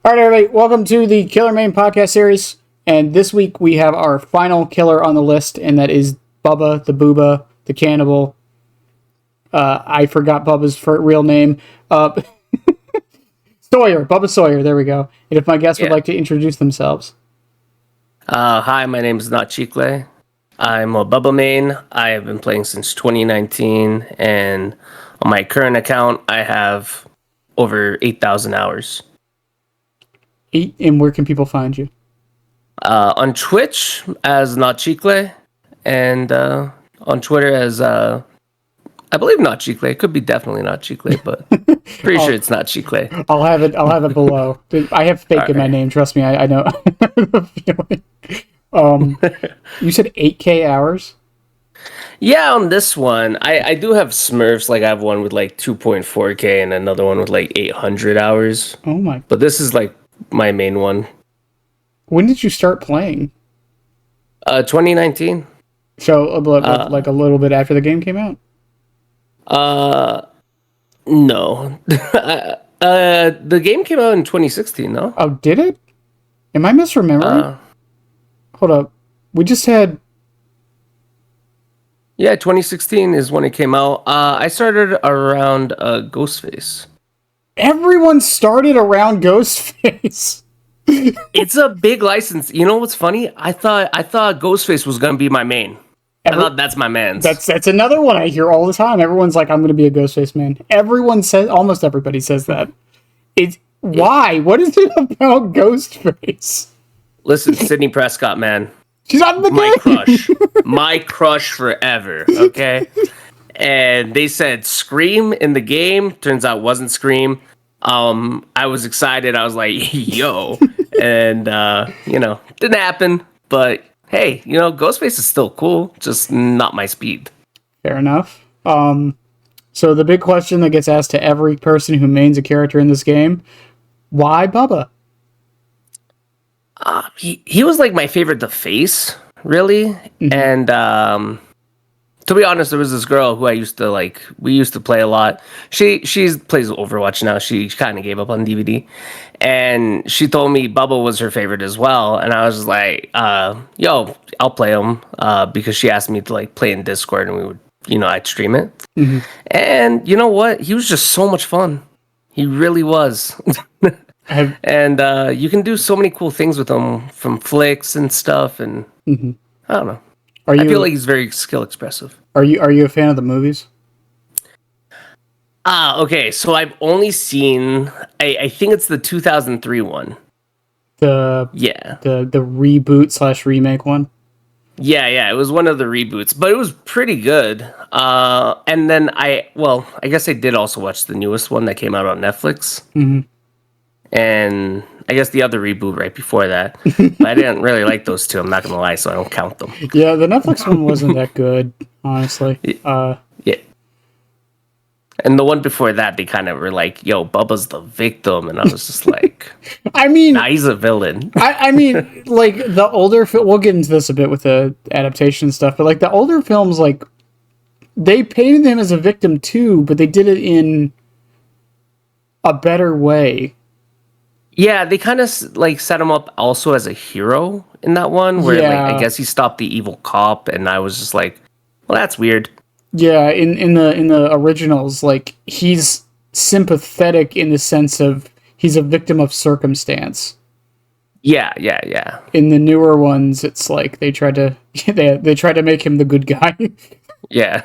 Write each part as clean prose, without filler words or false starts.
All right, everybody, welcome to the Killer Main podcast series. And this week we have our final killer on the list, and that is Bubba, the Booba, the cannibal. I forgot Bubba's real name. Sawyer, Bubba Sawyer, there we go. And if my guests would like to introduce themselves. Hi, my name is not Chicle. I'm a Bubba main. I have been playing since 2019, and on my current account, I have over 8,000 hours. And where can people find you? On Twitch as not Chicle, and on Twitter as I believe not Chicle. It could be definitely not Chicle, but pretty sure it's not Chicle. I'll have it below. I have fake in my name. Trust me, I know. You said 8K hours? Yeah, on this one, I do have Smurfs. Like I have one with like 2.4K and another one with like 800 hours. Oh my! But this is like my main one. When did you start playing? 2019. So like a little bit after the game came out? No. The game came out in 2016, no? Oh, did it? Am I misremembering? Hold up. We just had... Yeah, 2016 is when it came out. I started around Ghostface. Everyone started around Ghostface. It's a big license. You know what's funny? I thought Ghostface was gonna be my main. I thought that's my man's. That's another one I hear all the time. Everyone's like, I'm gonna be a Ghostface man. Almost everybody says that. Why? What is it about Ghostface? Listen, Sydney Prescott, man. She's on the my crush. My crush forever, okay? And they said Scream in the game. Turns out it wasn't Scream. I was excited. I was like, yo. And, didn't happen. But, hey, Ghostface is still cool. Just not my speed. Fair enough. So the big question that gets asked to every person who mains a character in this game, why Bubba? He was like my favorite to face, really. Mm-hmm. And to be honest, there was this girl who we used to play a lot. She plays Overwatch now. She kind of gave up on DVD, and she told me Bubba was her favorite as well. And I was just like, yo, I'll play him, because she asked me to like play in Discord, and we would, I'd stream it. Mm-hmm. And you know what? He was just so much fun. He really was. And you can do so many cool things with him, from flicks and stuff, and I don't know. I feel like he's very skill expressive. Are you a fan of the movies? Okay. So I've only seen, I think it's the 2003 one. The reboot / remake one. Yeah, it was one of the reboots, but it was pretty good. And then I guess I did also watch the newest one that came out on Netflix. Mm-hmm. And I guess the other reboot right before that. But I didn't really like those two, I'm not going to lie, so I don't count them. Yeah, the Netflix one wasn't that good, honestly. Yeah. And the one before that, they kind of were like, yo, Bubba's the victim. And I was just like, nah, he's a villain. I mean, like, the older... We'll get into this a bit with the adaptation stuff, but, like, the older films, like, they painted him as a victim, too, but they did it in a better way. Yeah, they kind of like set him up also as a hero in that one, where like I guess he stopped the evil cop, and I was just like, well, that's weird. Yeah, in the originals, like, he's sympathetic in the sense of he's a victim of circumstance. Yeah. In the newer ones, it's like they try to make him the good guy. Yeah.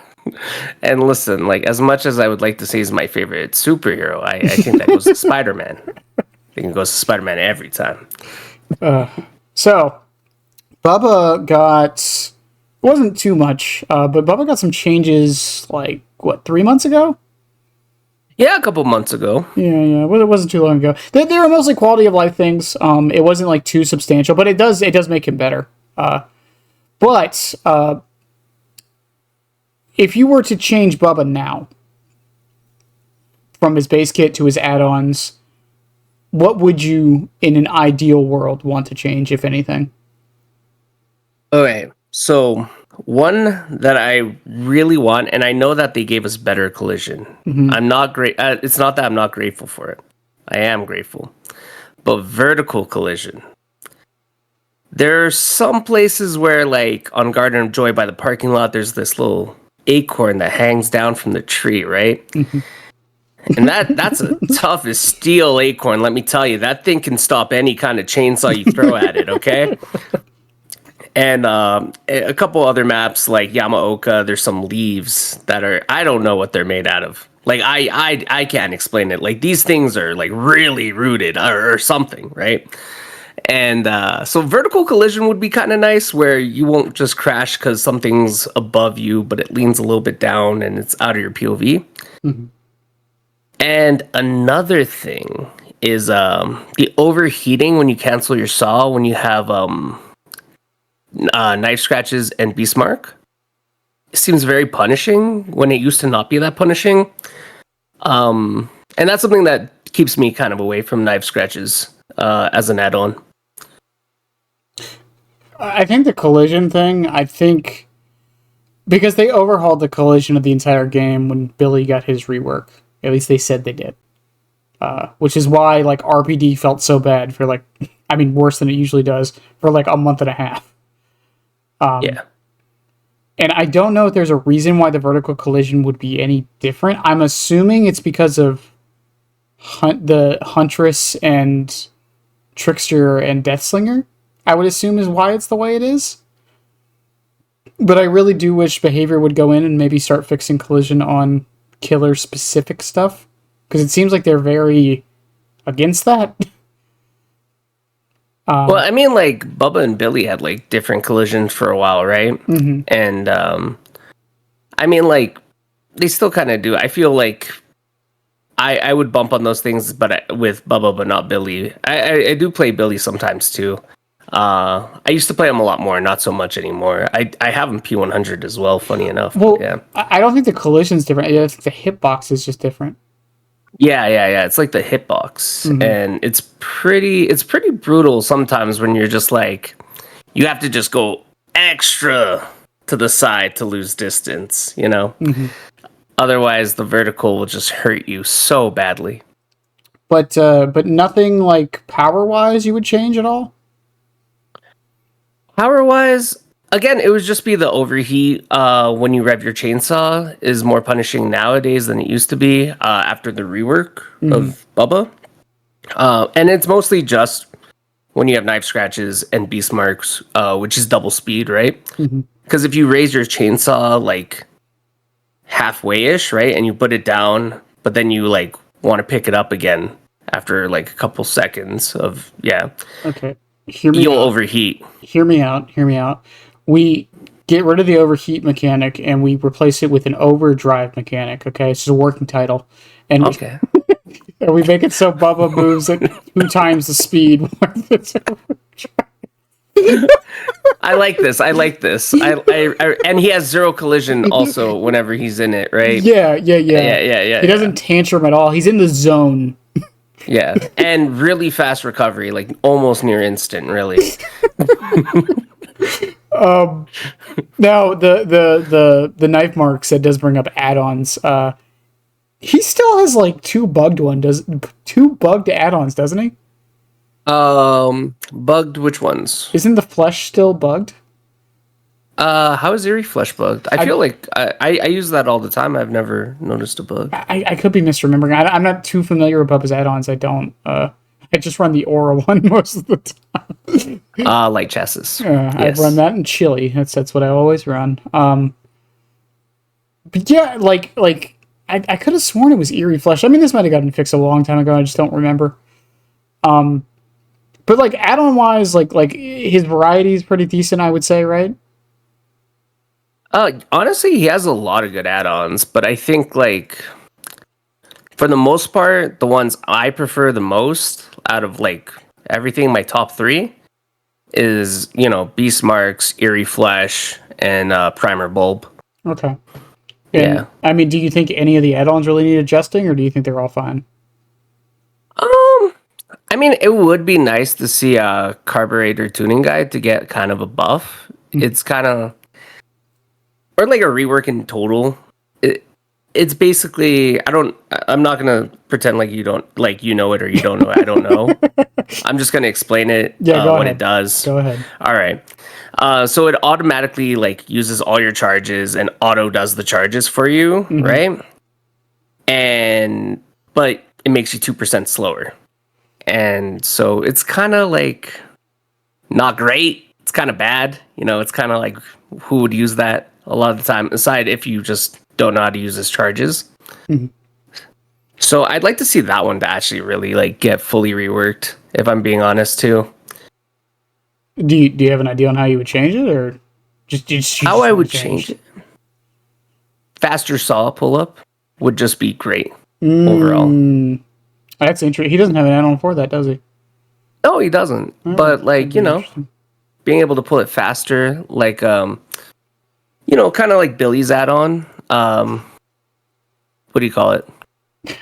And listen, like, as much as I would like to say he's my favorite superhero, I think that goes to Spider-Man. I think it goes to Spider-Man every time. So, Bubba got... It wasn't too much, but Bubba got some changes, like, 3 months ago? Yeah, a couple months ago. Yeah. Well, it wasn't too long ago. They were mostly quality of life things. It wasn't, like, too substantial, but it does make him better. But if you were to change Bubba now, from his base kit to his add-ons... What would you, in an ideal world, want to change, if anything? Okay, so one that I really want, and I know that they gave us better collision. Mm-hmm. I'm not great. It's not that I'm not grateful for it. I am grateful. But vertical collision. There are some places where, like on Garden of Joy by the parking lot, there's this little acorn that hangs down from the tree, right? And that's a tough as steel acorn, let me tell you. That thing can stop any kind of chainsaw you throw at it, okay? And a couple other maps like Yamaoka, there's some leaves that are, I don't know what they're made out of. Like I can't explain it. Like these things are like really rooted or something, right? And so vertical collision would be kind of nice where you won't just crash because something's above you, but it leans a little bit down and it's out of your POV. Mm-hmm. And another thing is the overheating when you cancel your saw, when you have knife scratches and beast mark. It seems very punishing when it used to not be that punishing. And that's something that keeps me kind of away from knife scratches as an add-on. I think the collision thing, because they overhauled the collision of the entire game when Billy got his rework. At least they said they did. Which is why, like, RPD felt so bad for, like, I mean, worse than it usually does, for, like, a month and a half. Yeah. And I don't know if there's a reason why the vertical collision would be any different. I'm assuming it's because of the Huntress and Trickster and Deathslinger. I would assume is why it's the way it is. But I really do wish Behavior would go in and maybe start fixing collision on killer-specific stuff. Because it seems like they're very against that. Well, I mean, like, Bubba and Billy had, like, different collisions for a while, right? Mm-hmm. And, I mean, like, they still kind of do. I feel like I would bump on those things with Bubba, but not Billy. I do play Billy sometimes, too. I used to play him a lot more, not so much anymore. I have him P100 as well, funny enough. Well, yeah. I don't think the collision's different. I think the hitbox is just different. Yeah. It's like the hitbox, and it's pretty brutal sometimes when you're just like, you have to just go extra to the side to lose distance, you know? Mm-hmm. Otherwise, the vertical will just hurt you so badly. But nothing like power-wise you would change at all? Power-wise, again, it would just be the overheat when you rev your chainsaw is more punishing nowadays than it used to be after the rework of Bubba. And it's mostly just when you have knife scratches and beast marks, which is double speed, right? Because if you raise your chainsaw like halfway-ish, right, and you put it down, but then you like want to pick it up again after like a couple seconds of, Okay. You'll overheat. Hear me out. We get rid of the overheat mechanic and we replace it with an overdrive mechanic, okay? It's just a working title. And okay. And we make it so Bubba moves at 2 times the speed. I like this. I and he has zero collision also whenever he's in it, right? Yeah. He doesn't yeah. tantrum at all. He's in the zone. Yeah, and really fast recovery, like almost near instant, really. Now the knife marks that does bring up add-ons. He still has like 2 bugged add-ons, doesn't he? Bugged which ones? Isn't the flesh still bugged? How is Eerie Flesh bugged? I feel like I use that all the time. I've never noticed a bug. I could be misremembering. I'm not too familiar with Bubba's add-ons. I don't. I just run the Aura one most of the time. Light chassis. Yes. I run that in Chili. That's what I always run. But yeah, like I could have sworn it was Eerie Flesh. I mean, this might have gotten fixed a long time ago. I just don't remember. But like add-on wise, like his variety is pretty decent, I would say, right? Honestly, he has a lot of good add-ons, but I think like for the most part, the ones I prefer the most out of like everything, my top 3 is, Beast Marks, Eerie Flesh, and Primer Bulb. Okay. And, yeah. I mean, do you think any of the add-ons really need adjusting, or do you think they're all fine? I mean, it would be nice to see a carburetor tuning guide to get kind of a buff. It's kind of... Or like a rework in total. it's basically I'm not gonna pretend like you don't like you know it or you don't know it. I don't know. I'm just gonna explain it. Yeah, go what ahead. it does. Go ahead. All right. So it automatically like uses all your charges and auto does the charges for you, right? And but it makes you 2% slower. And so it's kind of like not great. It's kind of bad. It's kind of like who would use that a lot of the time, aside if you just don't know how to use his charges. So I'd like to see that one to actually really like get fully reworked, if I'm being honest too. Do you have an idea on how you would change it, or just How I would change it? Faster saw pull up would just be great overall. That's interesting. He doesn't have an add-on for that, does he? No, he doesn't. But like, being able to pull it faster, like kind of like Billy's add-on. What do you call it?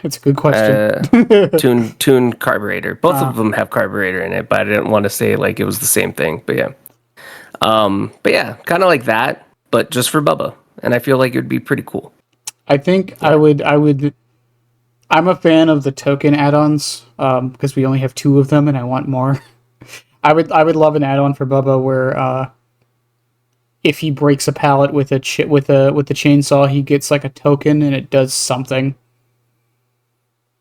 That's a good question. Tune carburetor. Both of them have carburetor in it, but I didn't want to say like it was the same thing. But yeah. Kind of like that, but just for Bubba. And I feel like it would be pretty cool. I think I would. I'm a fan of the token add-ons because we only have 2 of them, and I want more. I would love an add-on for Bubba where if he breaks a pallet with the chainsaw, he gets like a token and it does something.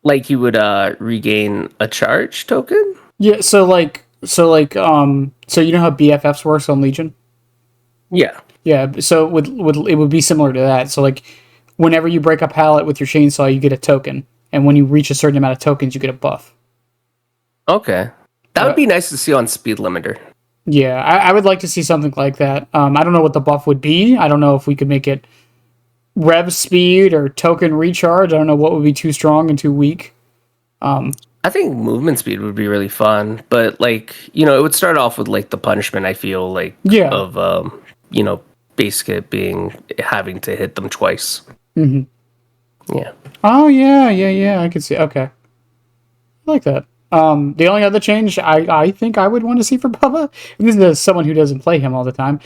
Like he would regain a charge token? Yeah, so you know how BFFs works on Legion? Yeah. Yeah, so it would be similar to that. So like whenever you break a pallet with your chainsaw, you get a token, and when you reach a certain amount of tokens, you get a buff. Okay. That would be nice to see on Speed Limiter. Yeah, I would like to see something like that. I don't know what the buff would be. I don't know if we could make it rev speed or token recharge. I don't know what would be too strong and too weak. I think movement speed would be really fun, but like, it would start off with like the punishment, I feel like, of, basic it being having to hit them twice. Yeah. Oh, yeah. I could see. Okay. I like that. The only other change I think I would want to see for Bubba, and this is someone who doesn't play him all the time,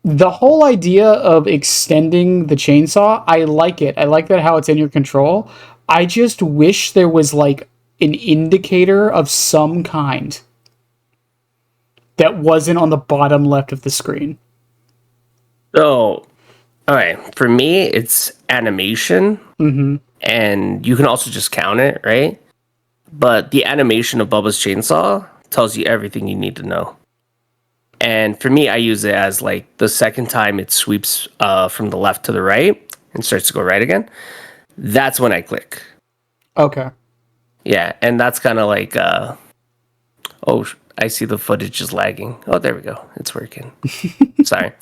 the whole idea of extending the chainsaw, I like it. I like that how it's in your control. I just wish there was like an indicator of some kind that wasn't on the bottom left of the screen. So, all right. For me, it's animation. And you can also just count it, right? But the animation of Bubba's chainsaw tells you everything you need to know. And for me, I use it as like the second time it sweeps from the left to the right and starts to go right again. That's when I click. Okay. Yeah, and that's kind of like, I see the footage is lagging. Oh, there we go. It's working. Sorry.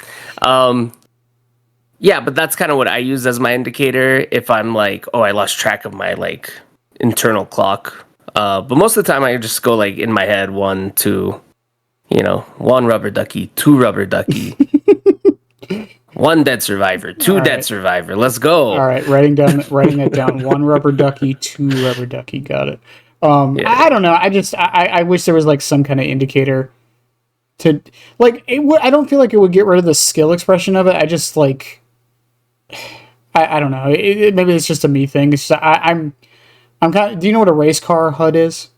Yeah, but that's kind of what I use as my indicator if I'm like, I lost track of my like internal clock. But most of the time I just go like in my head 1, 2, 1 rubber ducky, 2 rubber ducky, 1 dead survivor, 2 dead survivor. Let's go. All right, writing it down. 1 rubber ducky, 2 rubber ducky. Got it. I don't know. I wish there was like some kind of indicator to like it. I don't feel like it would get rid of the skill expression of it. I just like. I don't know. Maybe it's just a me thing. It's just, I'm kind of. Do you know what a race car HUD is?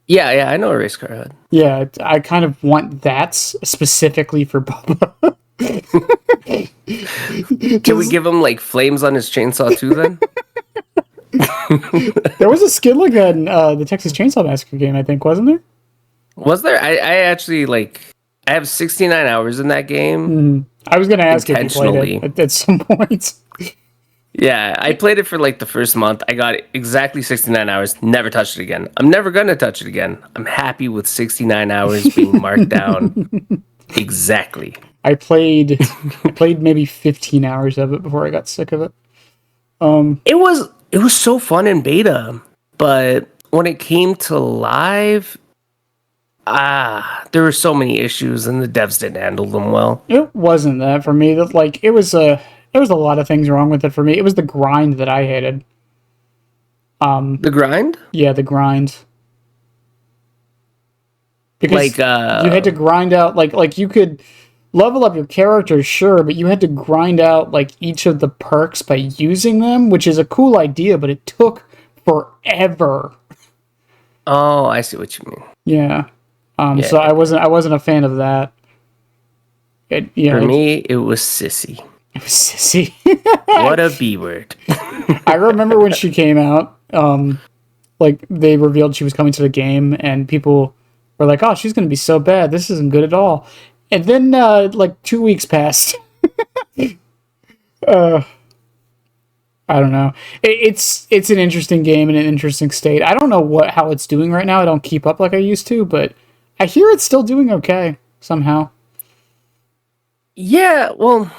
Yeah, I know a race car HUD. Yeah, I kind of want that specifically for Bubba. Can we give him like flames on his chainsaw too then? There was a skin like that in the Texas Chainsaw Massacre game, I think, wasn't there? Was there? I actually like. I have 69 hours in that game. I was going to ask if you played it at some point. Yeah, I played it for like the first month. I got exactly 69 hours. Never touched it again. I'm never going to touch it again. I'm happy with 69 hours being marked down. Exactly. I played maybe 15 hours of it before I got sick of it. It was so fun in beta, but when it came to live, there were so many issues and the devs didn't handle them well. It wasn't that for me. Like there was a lot of things wrong with it for me. It was the grind that I hated. The grind? Yeah, the grind. Because like you had to grind out like you could level up your character, sure, but you had to grind out like each of the perks by using them, which is a cool idea, but it took forever. Oh, I see what you mean. Yeah. So I wasn't a fan of that. For me, it was sissy. It was sissy. What a B word. I remember when she came out, like they revealed she was coming to the game, and people were like, "Oh, she's going to be so bad. This isn't good at all." And then, like 2 weeks passed. I don't know. It's an interesting game in an interesting state. I don't know how it's doing right now. I don't keep up like I used to, but I hear it's still doing okay somehow. Yeah, well,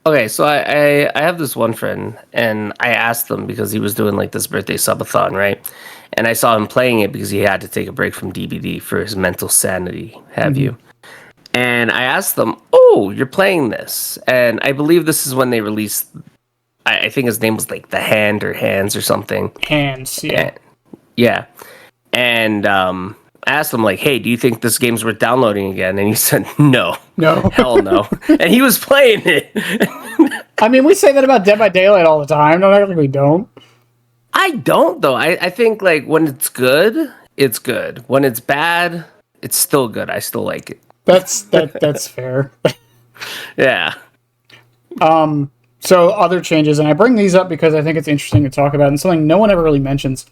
okay, so I have this one friend, and I asked him because he was doing like this birthday subathon, right? And I saw him playing it because he had to take a break from DBD for his mental sanity, have you? And I asked them, "Oh, you're playing this?" And I believe this is when they released. I think his name was like the Hand or Hands or something. Hands, yeah. Yeah. And I asked him like, "Hey, do you think this game's worth downloading again?" And he said, "No, hell no." And he was playing it. I mean, we say that about Dead by Daylight all the time. Don't act like we don't. I don't though. I think like when it's good, it's good. When it's bad, it's still good. I still like it. That's fair. Yeah. So other changes, and I bring these up because I think it's interesting to talk about, and something no one ever really mentions.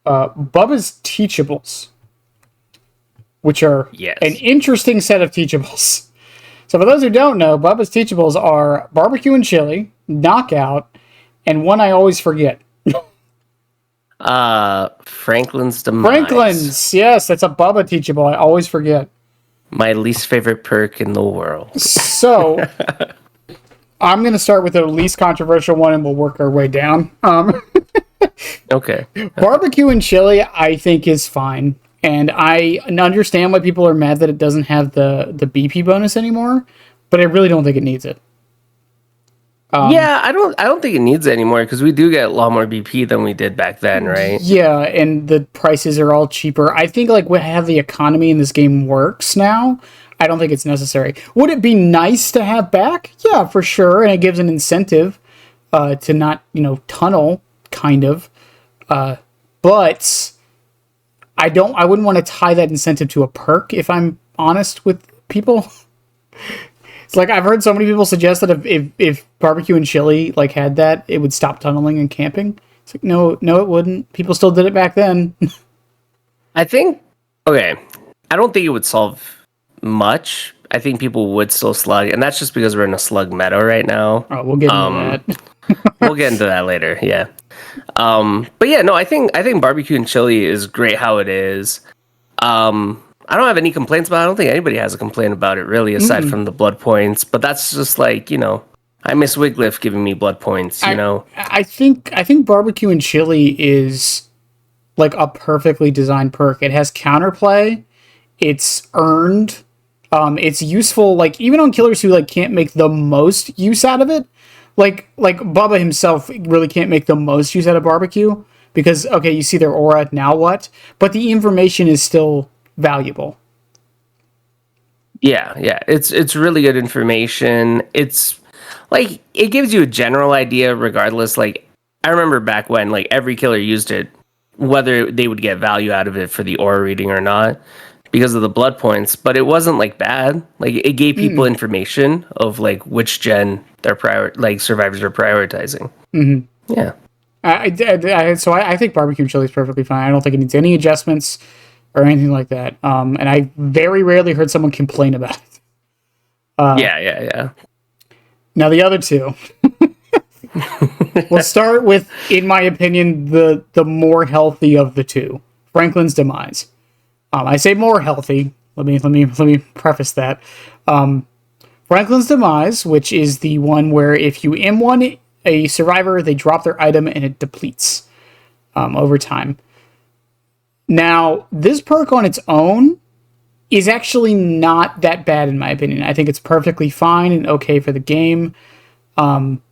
Bubba's teachables, which are an interesting set of teachables. So for those who don't know, Bubba's teachables are barbecue and chili, knockout, and one I always forget. Franklin's demise. Franklin's, yes, that's a Bubba teachable. I always forget. My least favorite perk in the world. So I'm going to start with the least controversial one, and we'll work our way down. Okay. Barbecue and chili, I think, is fine. And I understand why people are mad that it doesn't have the BP bonus anymore, but I really don't think it needs it. Yeah, I don't think it needs it anymore because we do get a lot more BP than we did back then, right? Yeah, and the prices are all cheaper. I think like how the economy in this game works now, I don't think it's necessary. Would it be nice to have back? Yeah, for sure, and it gives an incentive to not, tunnel, kind of. But I wouldn't want to tie that incentive to a perk, if I'm honest with people. It's like I've heard so many people suggest that if barbecue and chili like had that, it would stop tunneling and camping. It's like no, it wouldn't. People still did it back then. I think I don't think it would solve much. I think people would still slug, and that's just because we're in a slug meta right now. Oh, we'll get into that. We'll get into that later, yeah. But yeah, no, I think barbecue and chili is great how it is. I don't have any complaints about it. I don't think anybody has a complaint about it, really, aside from the blood points. But that's just like, I miss Wiglif giving me blood points, I think barbecue and chili is like a perfectly designed perk. It has counterplay. It's earned. It's useful, like, even on killers who, like, can't make the most use out of it. Like Bubba himself really can't make the most use out of barbecue. Because, okay, you see their aura, now what? But the information is still valuable. Yeah, it's really good information. It's like it gives you a general idea regardless. Like I remember back when like every killer used it, whether they would get value out of it for the aura reading or not because of the blood points, but it wasn't like bad. Like it gave people information of like which gen their survivors are prioritizing. Yeah. So I think barbecue and chili is perfectly fine. I don't think it needs any adjustments or anything like that. And I very rarely heard someone complain about it. Yeah. Now the other two. We'll start with, in my opinion, the more healthy of the two. Franklin's demise. I say more healthy. Let me preface that. Franklin's demise, which is the one where if you M1 a survivor, they drop their item and it depletes over time. Now, this perk on its own is actually not that bad in my opinion. I think it's perfectly fine and okay for the game. But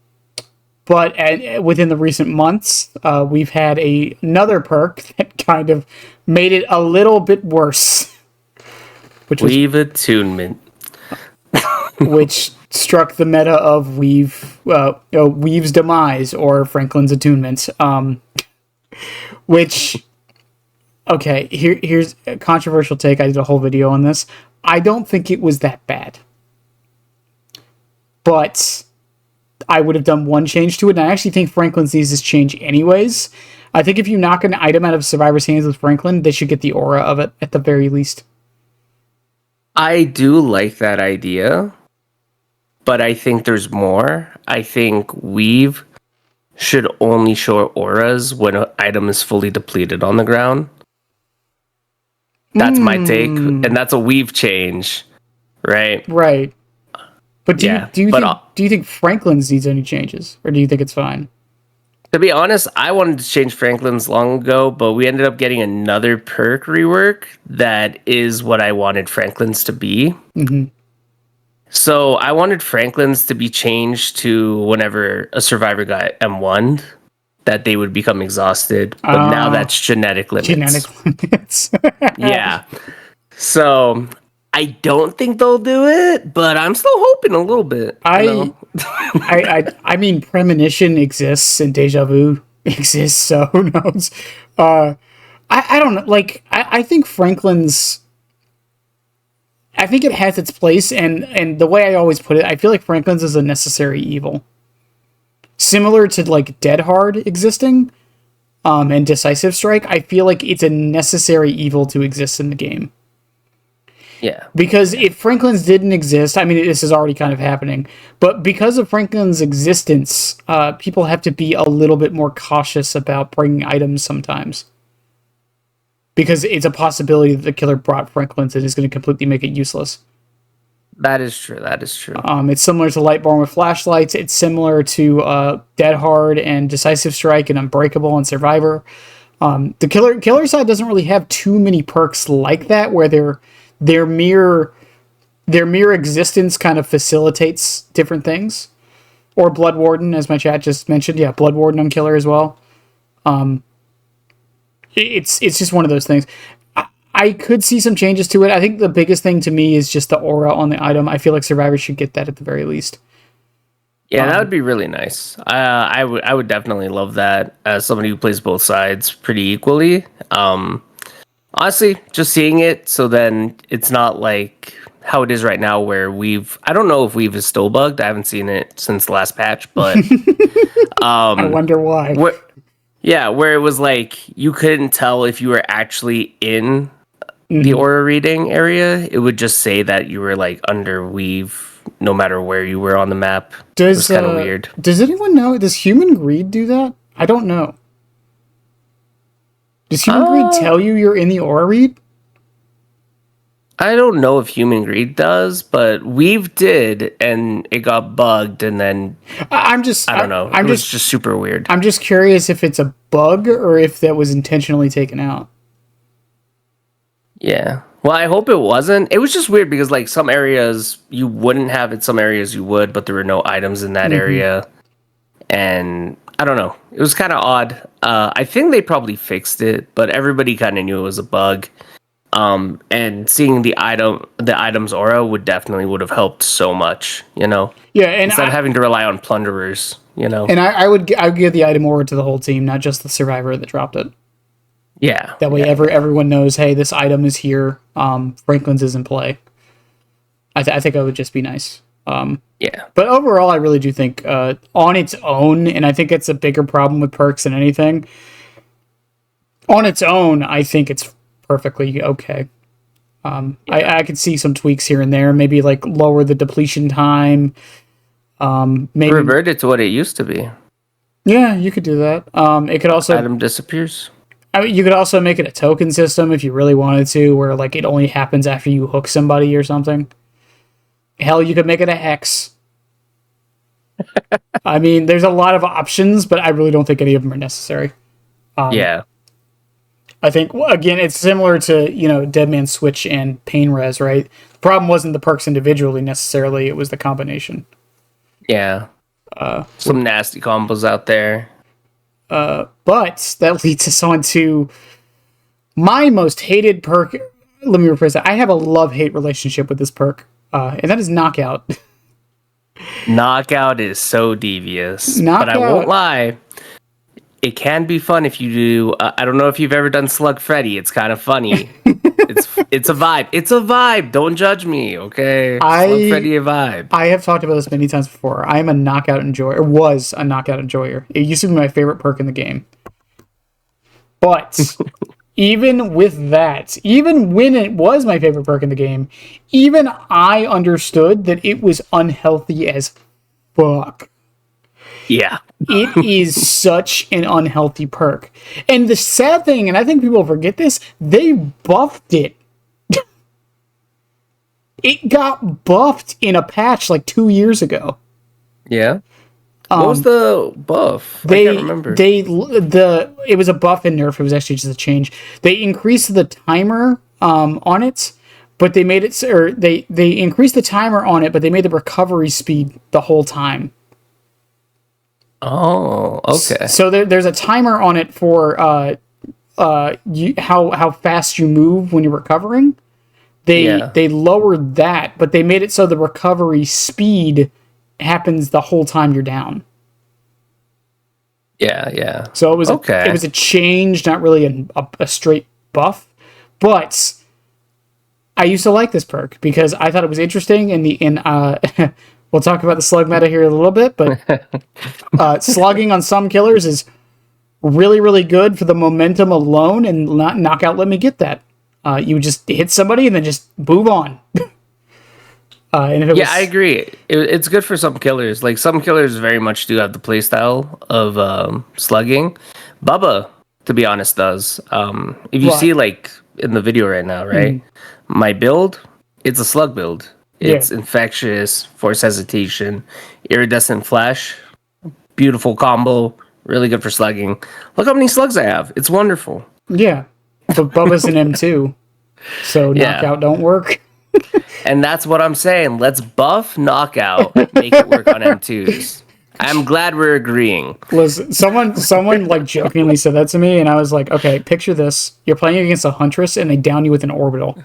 within the recent months, we've had another perk that kind of made it a little bit worse. Weave attunement. which struck the meta of Weave's demise or Franklin's attunement. Which, okay, here's a controversial take. I did a whole video on this. I don't think it was that bad, but I would have done one change to it, and I actually think Franklin's needs this change anyways. I think if you knock an item out of Survivor's hands with Franklin, they should get the aura of it at the very least. I do like that idea, but I think there's more. I think Weave should only show auras when an item is fully depleted on the ground. That's my take, and that's a Weave change, right? Right. But do you think Franklin's needs any changes, or do you think it's fine? To be honest, I wanted to change Franklin's long ago, but we ended up getting another perk rework that is what I wanted Franklin's to be. Mm-hmm. So I wanted Franklin's to be changed to whenever a survivor got M1'd, that they would become exhausted. But now that's genetic limits. Genetic limits. Yeah. So I don't think they'll do it, but I'm still hoping a little bit. I mean, premonition exists and deja vu exists, so who knows? I don't know. Like, I think Franklin's. I think it has its place, and the way I always put it, I feel like Franklin's is a necessary evil. Similar to, like, Dead Hard existing, and Decisive Strike, I feel like it's a necessary evil to exist in the game. Yeah. Because if Franklin's didn't exist, I mean, this is already kind of happening, but because of Franklin's existence, people have to be a little bit more cautious about bringing items sometimes. Because it's a possibility that the killer brought Franklin's and is going to completely make it useless. That is true. That is true. It's similar to Lightborn with flashlights. It's similar to Dead Hard and Decisive Strike and Unbreakable and Survivor. The killer side doesn't really have too many perks like that, where their mere existence kind of facilitates different things. Or Blood Warden, as my chat just mentioned. Yeah, Blood Warden on killer as well. It's just one of those things. I could see some changes to it. I think the biggest thing to me is just the aura on the item. I feel like survivors should get that at the very least. Yeah, that would be really nice. I would definitely love that as somebody who plays both sides pretty equally. Honestly, just seeing it, so then it's not like how it is right now where I don't know if Weave is still bugged. I haven't seen it since the last patch, but I wonder why. Where it was like you couldn't tell if you were actually in the aura reading area. It would just say that you were like under Weave no matter where you were on the map. It was kind of weird. Does anyone know? Does Human Greed do that? I don't know. Does Human Greed tell you you're in the aura read? I don't know if Human Greed does, but Weave did, and it got bugged, and then I don't know. It was just super weird. I'm just curious if it's a bug or if that was intentionally taken out. Yeah. Well, I hope it wasn't. It was just weird because like some areas you wouldn't have it, some areas you would, but there were no items in that area. And I don't know. It was kind of odd. I think they probably fixed it, but everybody kind of knew it was a bug. And seeing the item's aura would have helped so much, you know? Yeah, and instead of having to rely on plunderers, you know? And I would give the item aura to the whole team, not just the survivor that dropped it. Yeah. That way everyone knows, hey, this item is here. Franklin's is in play. I think it would just be nice. Yeah. But overall, I really do think on its own, and I think it's a bigger problem with perks than anything, on its own, I think it's perfectly okay. I could see some tweaks here and there, maybe like lower the depletion time. Maybe revert it to what it used to be. Yeah, you could do that. It could also item disappears. I mean, you could also make it a token system if you really wanted to, where like it only happens after you hook somebody or something. Hell, you could make it a hex. I mean, there's a lot of options, but I really don't think any of them are necessary. Yeah. I think, again, it's similar to, Dead Man Switch and Pain Res, right? The problem wasn't the perks individually necessarily, it was the combination. Yeah. Some nasty combos out there. But that leads us on to my most hated perk. Let me rephrase that. I have a love-hate relationship with this perk, and that is Knockout. Knockout is so devious, but I won't lie. It can be fun if you do. I don't know if you've ever done Slug Freddy. It's kind of funny. It's a vibe. It's a vibe. Don't judge me, okay? Slug Freddy a vibe. I have talked about this many times before. I am a knockout enjoyer. Was a knockout enjoyer. It used to be my favorite perk in the game. But even with that, even when it was my favorite perk in the game, even I understood that it was unhealthy as fuck. Yeah. It is such an unhealthy perk. And the sad thing, and I think people forget this, they buffed it. It got buffed in a patch like 2 years ago. Yeah. What was the buff? I can't remember. It was a buff and nerf. It was actually just a change. They increased the timer on it, but they made it, or they increased the timer on it, but they made the recovery speed the whole time. Oh, okay. So there's a timer on it for how fast you move when you're recovering. They lowered that, but they made it so the recovery speed happens the whole time you're down. Yeah. So it was it was a change, not really a straight buff, but I used to like this perk because I thought it was interesting. We'll talk about the slug meta here in a little bit, but slugging on some killers is really, really good for the momentum alone, and knockout let me get that. You just hit somebody and then just move on. I agree. It's good for some killers. Like, some killers very much do have the playstyle of slugging. Bubba, to be honest, does. If you see, like, in the video right now, right? My build, it's a slug build. It's infectious, force hesitation, iridescent flash, beautiful combo, really good for slugging. Look how many slugs I have. It's wonderful. Yeah, but Bubba's an M2, so knockout don't work. And that's what I'm saying. Let's buff knockout, make it work on M2s. I'm glad we're agreeing. Listen, someone like jokingly said that to me, and I was like, okay, picture this. You're playing against a Huntress, and they down you with an orbital.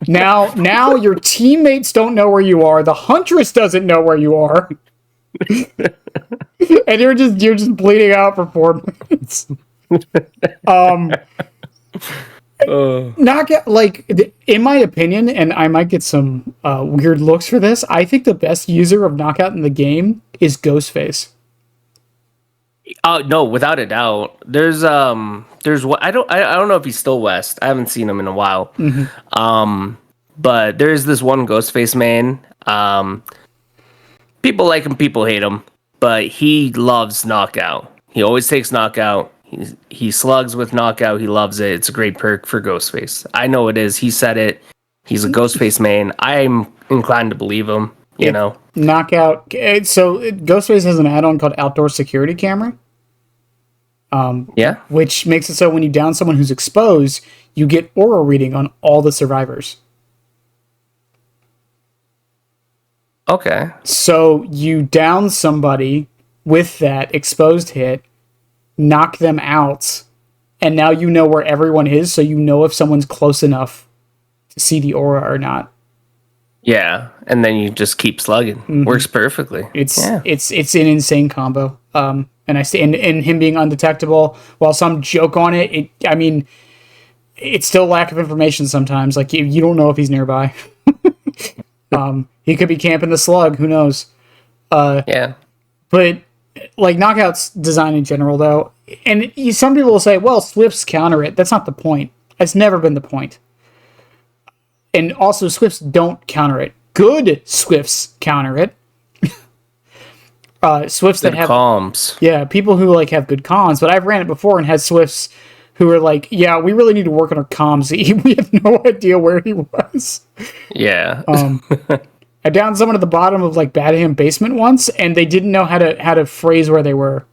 Now your teammates don't know where you are. The Huntress doesn't know where you are. And you're just bleeding out for 4 minutes. Knockout, like, in my opinion, and I might get some weird looks for this, I think the best user of knockout in the game is Ghostface. No, without a doubt. There's what I don't know if he's still West. I haven't seen him in a while. But there's this one Ghostface main. People like him, people hate him, but he loves knockout. He always takes knockout. He slugs with knockout. He loves it. It's a great perk for Ghostface. I know it is. He said it. He's a Ghostface main. I'm inclined to believe him. You know, knockout. So Ghostface has an add-on called Outdoor Security Camera. Which makes it so when you down someone who's exposed, you get aura reading on all the survivors. Okay. So you down somebody with that exposed hit, knock them out, and now you know where everyone is, so you know if someone's close enough to see the aura or not. Yeah, and then you just keep slugging. Works perfectly. It's an insane combo. And him being undetectable, while some joke on it, it's still lack of information sometimes. Like, you don't know if he's nearby. He could be camping the slug. Who knows? But like Knockout's design in general, though, and some people will say, "Well, Swifts counter it." That's not the point. That's never been the point. And also, Swifts don't counter it. Good Swifts counter it. Swifts good that have comms. Yeah, people who like have good comms. But I've ran it before and had Swifts who are like, "Yeah, we really need to work on our comms. We have no idea where he was." Yeah. I downed someone at the bottom of like Badham basement once, and they didn't know how to phrase where they were.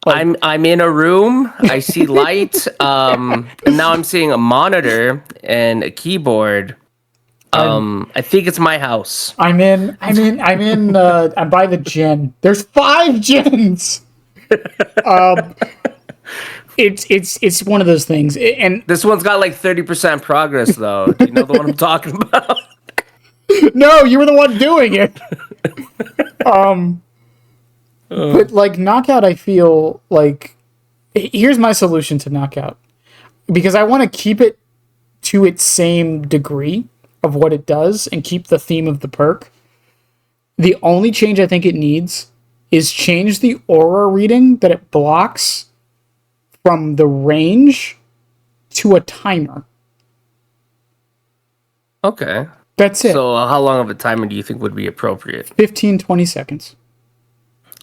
Like, I'm in a room. I see light. And now I'm seeing a monitor and a keyboard. I think it's my house. I'm by the gen. There's 5 gens. It's one of those things, and this one's got like 30% progress though. Do you know the one I'm talking about? No, you were the one doing it. But like knockout, I feel like here's my solution to knockout, because I want to keep it to its same degree of what it does and keep the theme of the perk. The only change I think it needs is change the aura reading that it blocks from the range to a timer. Okay. That's it. So how long of a timer do you think would be appropriate? 15, 20 seconds.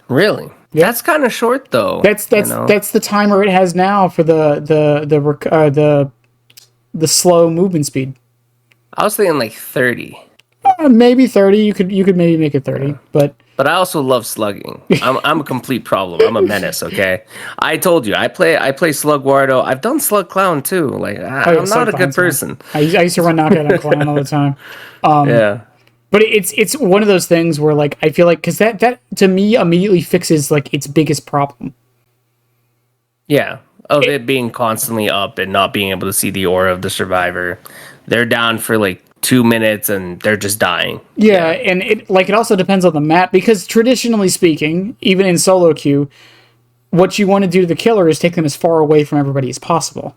Really? Yep. That's kind of short, though. That's the timer it has now for the slow movement speed. I was thinking like 30. Maybe 30. You could maybe make it 30, but I also love slugging. I'm a complete problem. I'm a menace. Okay, I told you I play Slug Wardo. I've done Slug Clown too. Like I'm not a good person. I used to run knockout on Clown all the time. Yeah, but it's one of those things where like I feel like because that to me immediately fixes like its biggest problem. Yeah, of it being constantly up and not being able to see the aura of the survivor. They're down for like 2 minutes and they're just dying. Yeah, and it also depends on the map, because traditionally speaking, even in solo queue, what you want to do to the killer is take them as far away from everybody as possible.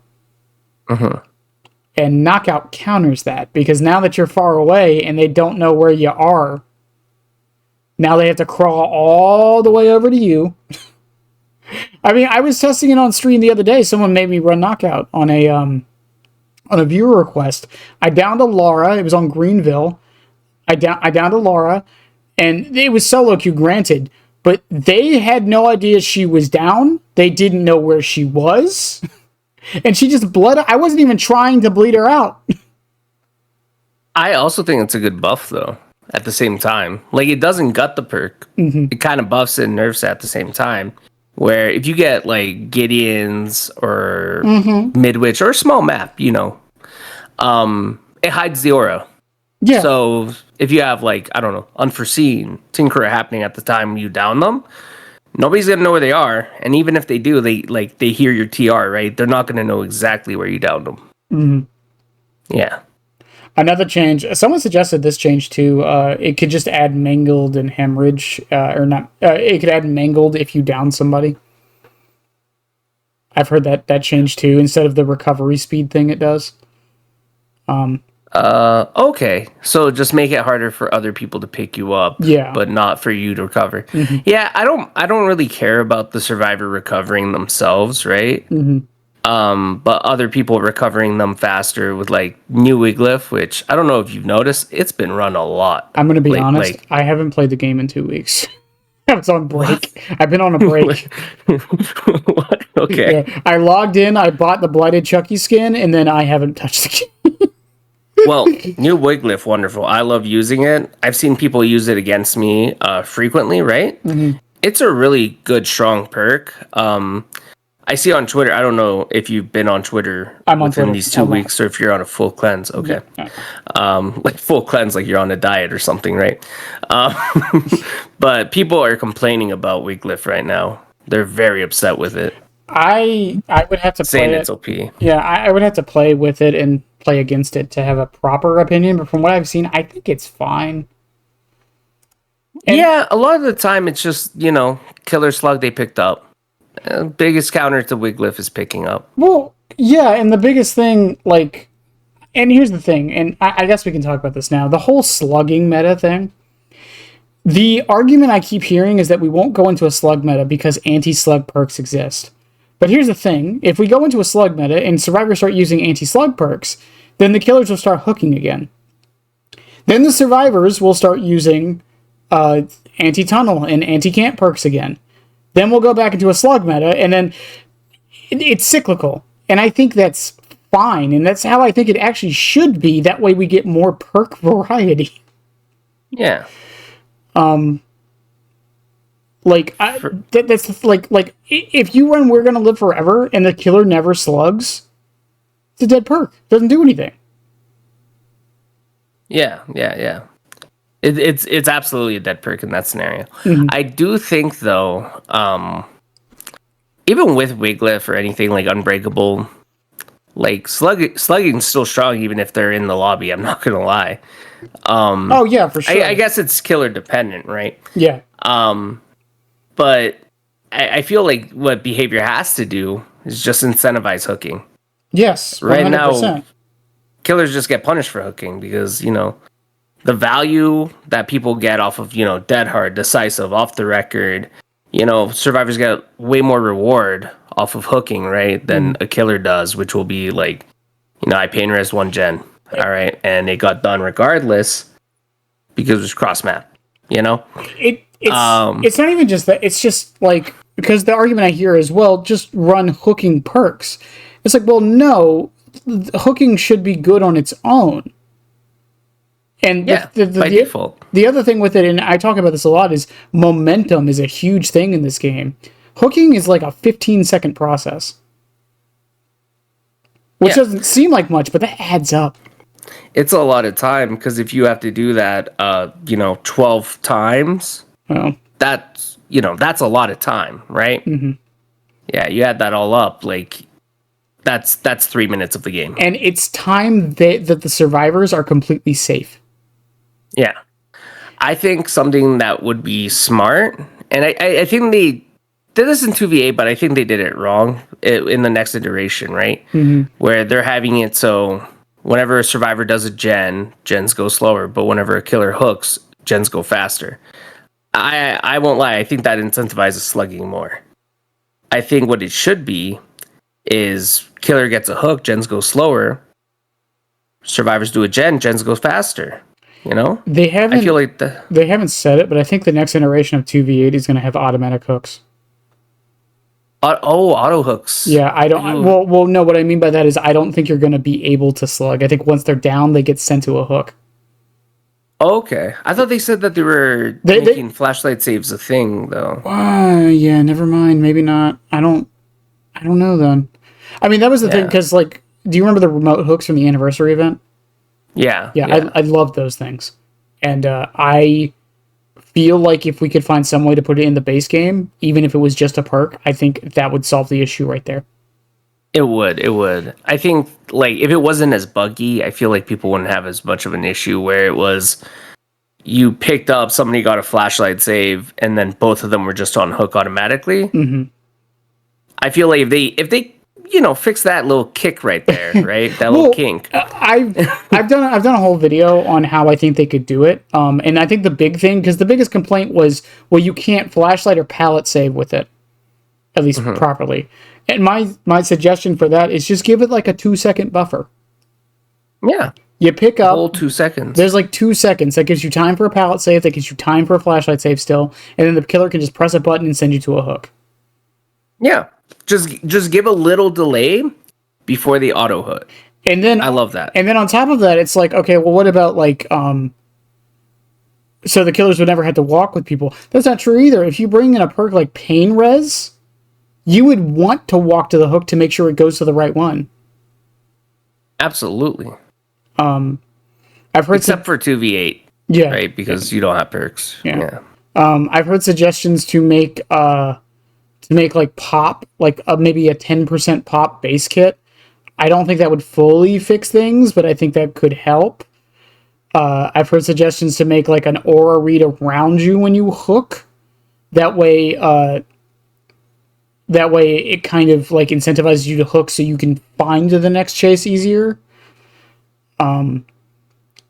And knockout counters that, because now that you're far away and they don't know where you are, now they have to crawl all the way over to you. I mean, I was testing it on stream the other day. Someone made me run knockout on a viewer request. I downed a Laura. It was on Greenville. I downed a Laura, and it was solo queue, granted, but they had no idea she was down. They didn't know where she was, and she just bled. I wasn't even trying to bleed her out. I also think it's a good buff, though. At the same time, like it doesn't gut the perk. It kind of buffs it and nerfs it at the same time. Where if you get like Gideons or Midwich or a small map, it hides the aura. Yeah. So if you have like, I don't know, unforeseen Tinkerer happening at the time you down them, nobody's gonna know where they are. And even if they do, they hear your TR, right? They're not gonna know exactly where you downed them. Yeah. Another change. Someone suggested this change too. It could just add mangled and hemorrhage, or not. It could add mangled if you down somebody. I've heard that change too, instead of the recovery speed thing it does. Okay. So just make it harder for other people to pick you up, but not for you to recover. Yeah, I don't really care about the survivor recovering themselves, right? But other people recovering them faster with like new Wiglif, which I don't know if you've noticed, it's been run a lot. I'm gonna be honest, I haven't played the game in 2 weeks. I was on break. What? I've been on a break. What? Okay. Yeah, I logged in, I bought the Blighted Chucky skin, and then I haven't touched the game. Well, new Wiglif, wonderful. I love using it. I've seen people use it against me frequently, right? It's a really good, strong perk. I see on Twitter, I don't know if you've been on Twitter within these 2 weeks or if you're on a full cleanse. Okay. Yeah. Like full cleanse, like you're on a diet or something, right? But people are complaining about Wiglif right now. They're very upset with it. I would have to play saying it. It's OP. Yeah, I would have to play with it and play against it to have a proper opinion. But from what I've seen, I think it's fine. And yeah, a lot of the time it's just, killer slug they picked up. Biggest counter to Wiglif is picking up. Well, yeah, and the biggest thing, and here's the thing, and I guess we can talk about this now. The whole slugging meta thing. The argument I keep hearing is that we won't go into a slug meta because anti-slug perks exist. But here's the thing. If we go into a slug meta and survivors start using anti-slug perks, then the killers will start hooking again. Then the survivors will start using anti-tunnel and anti-camp perks again. Then we'll go back into a slug meta, and then it's cyclical. And I think that's fine, and that's how I think it actually should be. That way we get more perk variety. Yeah. That's like if you run We're Gonna Live Forever and the killer never slugs, it's a dead perk. Doesn't do anything. Yeah. It's absolutely a dead perk in that scenario. I do think though, even with Wiglif or anything like Unbreakable, Like slugging's still strong even if they're in the lobby. I'm not gonna lie. Oh yeah, for sure. I guess it's killer dependent, right? Yeah. But I feel like what behavior has to do is just incentivize hooking. Yes. 100%. Right now, killers just get punished for hooking because, the value that people get off of, dead hard, decisive, off the record, survivors get way more reward off of hooking, right, than a killer does, which will be like, I pain res 1 gen, all right, and it got done regardless because it was cross map, It's not even just that. It's just like, because the argument I hear is, well, just run hooking perks. It's like, well, no, hooking should be good on its own. And by default. The other thing with it, and I talk about this a lot, is momentum is a huge thing in this game. Hooking is like a 15-second process. Which doesn't seem like much, but that adds up. It's a lot of time, because if you have to do that, 12 times, that's a lot of time, right? Mm-hmm. Yeah, you add that all up, like, that's 3 minutes of the game. And it's time that the survivors are completely safe. Yeah. I think something that would be smart, and I think they did this in 2v8, but I think they did it wrong in the next iteration, right? Mm-hmm. Where they're having it so whenever a survivor does a gens go slower, but whenever a killer hooks, gens go faster. I won't lie, I think that incentivizes slugging more. I think what it should be is killer gets a hook, gens go slower. Survivors do a gens go faster. They haven't. I feel like they haven't said it, but I think the next iteration of 2v8 is going to have automatic hooks. Auto hooks. Yeah, I don't. Well, no. What I mean by that is I don't think you're going to be able to slug. I think once they're down, they get sent to a hook. Okay, I thought they said that they were making flashlight saves a thing, though. Yeah, never mind. Maybe not. I don't know then. I mean, that was the thing, because, like, do you remember the remote hooks from the anniversary event? Yeah. I love those things. And I feel like if we could find some way to put it in the base game, even if it was just a perk, I think that would solve the issue right there. It would. I think, like, if it wasn't as buggy, I feel like people wouldn't have as much of an issue where it was you picked up, somebody got a flashlight save, and then both of them were just on hook automatically. Mm-hmm. I feel like if they fix that little kick right there, right? That little kink. I've done a whole video on how I think they could do it. And I think the big thing, because the biggest complaint was, well, you can't flashlight or pallet save with it, at least properly. And my suggestion for that is just give it like a 2-second buffer. Yeah. You pick up... whole 2 seconds. There's like 2 seconds. That gives you time for a pallet save. That gives you time for a flashlight save still. And then the killer can just press a button and send you to a hook. Yeah. Just give a little delay before the auto hook. And then... I love that. And then on top of that, it's like, okay, well, what about like... So the killers would never have to walk with people. That's not true either. If you bring in a perk like pain res... you would want to walk to the hook to make sure it goes to the right one. Absolutely. I've heard except for 2v8. Yeah. Right? Because you don't have perks. Yeah. I've heard suggestions to make like pop, like maybe a 10% pop base kit. I don't think that would fully fix things, but I think that could help. I've heard suggestions to make like an aura read around you when you hook. That way it kind of like incentivizes you to hook so you can find the next chase easier. I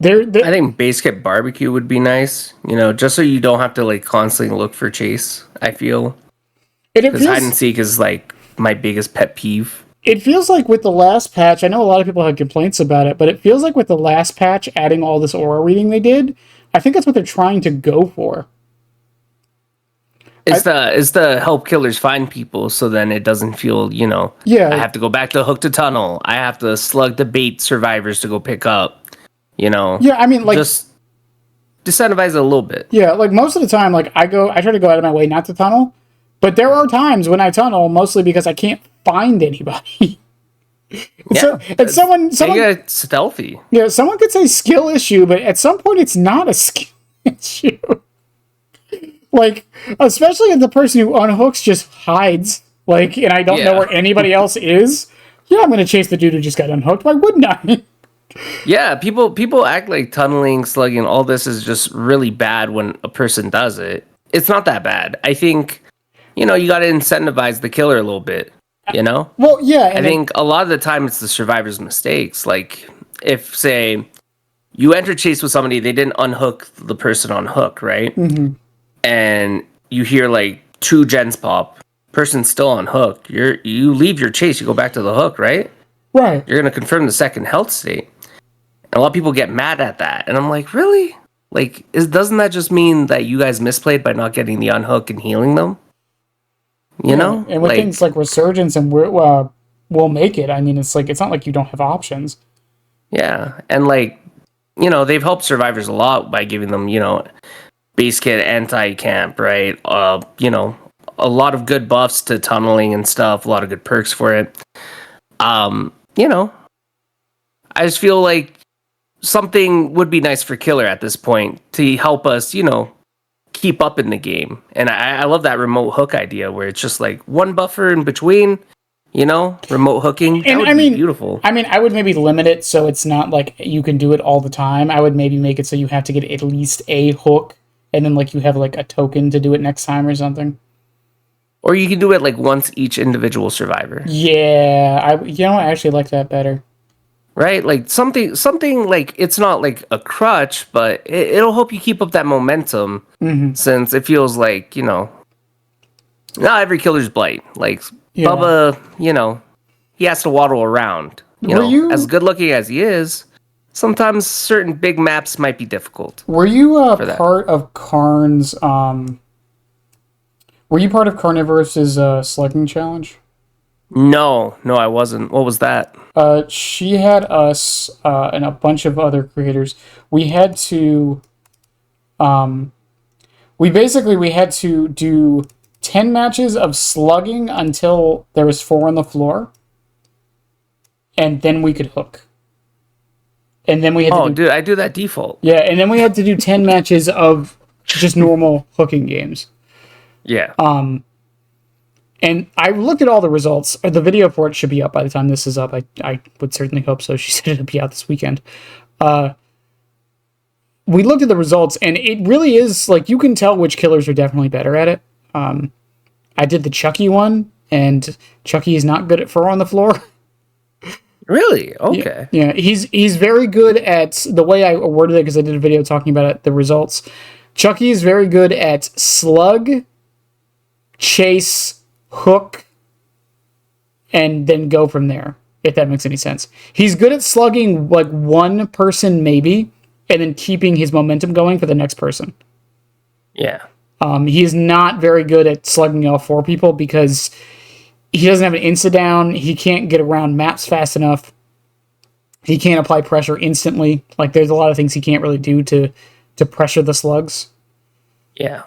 think base kit barbecue would be nice, just so you don't have to like constantly look for chase, I feel. Because hide and seek is like my biggest pet peeve. It feels like with the last patch, I know a lot of people had complaints about it, but it feels like with the last patch adding all this aura reading they did, I think that's what they're trying to go for. It's the help killers find people, so then it doesn't feel, I have to go back to hook to tunnel. I have to slug the bait survivors to go pick up, Yeah, I mean, like... just disincentivize it a little bit. Yeah, like most of the time, like I try to go out of my way not to tunnel, but there are times when I tunnel, mostly because I can't find anybody. Someone get stealthy. Yeah, someone could say skill issue, but at some point it's not a skill issue. Like, especially if the person who unhooks just hides, like, and I don't know where anybody else is. Yeah, I'm gonna chase the dude who just got unhooked. Why wouldn't I? Yeah, people act like tunneling, slugging, all this is just really bad when a person does it. It's not that bad. I think, you got to incentivize the killer a little bit, Well, yeah, I think a lot of the time it's the survivor's mistakes. Like, if, say, you enter chase with somebody, they didn't unhook the person on hook, right? Mm-hmm. And you hear, like, 2 gens pop, person's still on hook. You leave your chase, you go back to the hook, right? Right. You're going to confirm the second health state. And a lot of people get mad at that. And I'm like, really? Like, doesn't that just mean that you guys misplayed by not getting the unhook and healing them? You know? And with things like Resurgence and We'll Make It, I mean, it's like, it's not like you don't have options. Yeah. And, like, they've helped survivors a lot by giving them, base kit, anti-camp, right? A lot of good buffs to tunneling and stuff, a lot of good perks for it. I just feel like something would be nice for killer at this point to help us, keep up in the game. And I love that remote hook idea where it's just like one buffer in between, remote hooking. That would be beautiful. I mean, I would maybe limit it so it's not like you can do it all the time. I would maybe make it so you have to get at least a hook, and then like you have like a token to do it next time or something. Or you can do it like once each individual survivor. Yeah, I actually like that better. Right? Like something like, it's not like a crutch, but it'll help you keep up that momentum, since it feels like, not every killer's blight. Like, Bubba, he has to waddle around. As good looking as he is, sometimes certain big maps might be difficult. Were you part of Karn's Were you part of Carnivorous' slugging challenge? No, I wasn't. What was that? She had us and a bunch of other creators. We had to, we had to do 10 matches of slugging until there was 4 on the floor, and then we could hook. And then we had dude, I do that default. Yeah, and then we had to do 10 matches of just normal hooking games. Yeah. And I looked at all the results. The video for it should be up by the time this is up. I would certainly hope so. She said it'd be out this weekend. We looked at the results, and it really is, like, you can tell which killers are definitely better at it. I did the Chucky one, and Chucky is not good at fur on the floor. Really? Okay. Yeah, he's very good at, the way I worded it, because I did a video talking about it, the results. Chucky is very good at slug, chase, hook, and then go from there, if that makes any sense. He's good at slugging like one person maybe, and then keeping his momentum going for the next person. Yeah. He is not very good at slugging all 4 people because he doesn't have an insta-down, he can't get around maps fast enough, he can't apply pressure instantly. Like, there's a lot of things he can't really do to pressure the slugs. Yeah.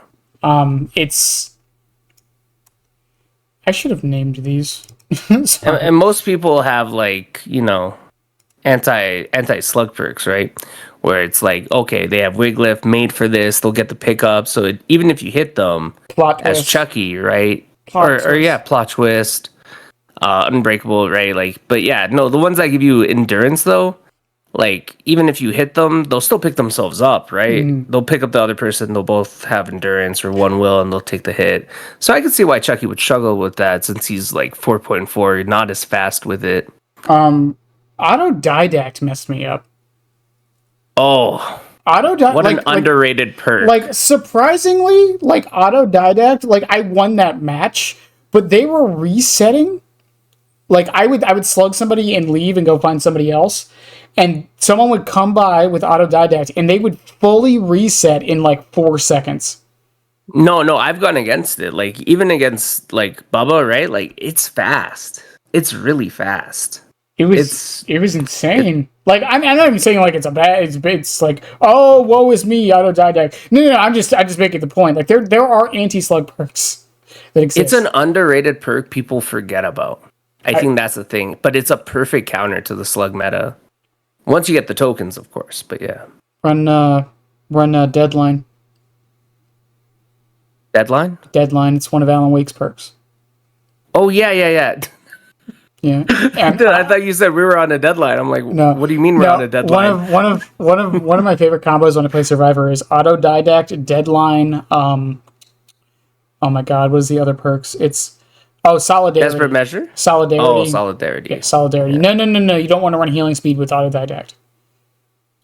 I should have named these. and most people have, like, anti slug perks, right? Where it's like, okay, they have Wiglift made for this, they'll get the pickup, so even if you hit them as Chucky, right? Plot twist, unbreakable, right? Like, but yeah, no, the ones that give you endurance though, like, even if you hit them, they'll still pick themselves up, right? They'll pick up the other person, they'll both have endurance, or one will, and they'll take the hit. So I can see why Chucky would struggle with that, since he's like 4.4, not as fast with it. Autodidact messed me up. Oh. What an underrated perk. Like, surprisingly, like, Autodidact, like, I won that match, but they were resetting. Like, I would slug somebody and leave and go find somebody else, and someone would come by with Autodidact, and they would fully reset in, like, 4 seconds. No, I've gone against it. Like, even against, like, Bubba, right? Like, it's fast. It's really fast. It was insane. Like, I'm not even saying, like, it's like, oh, woe is me, Autodidact. No, I'm just making the point. Like, there are anti-slug perks that exist. It's an underrated perk people forget about. I think that's the thing. But it's a perfect counter to the slug meta. Once you get the tokens, of course. But yeah. Run Deadline. Deadline? Deadline. It's one of Alan Wake's perks. Oh, yeah. Yeah. And, Dude, I thought you said we were on a deadline. I'm like, no, what do you mean we're on a deadline? One of my favorite combos when I play Survivor is autodidact, deadline. Oh my God, what is the other perks? It's solidarity. Desperate measure? Solidarity. Oh, solidarity. Yeah, solidarity. Yeah. No. You don't want to run healing speed with autodidact.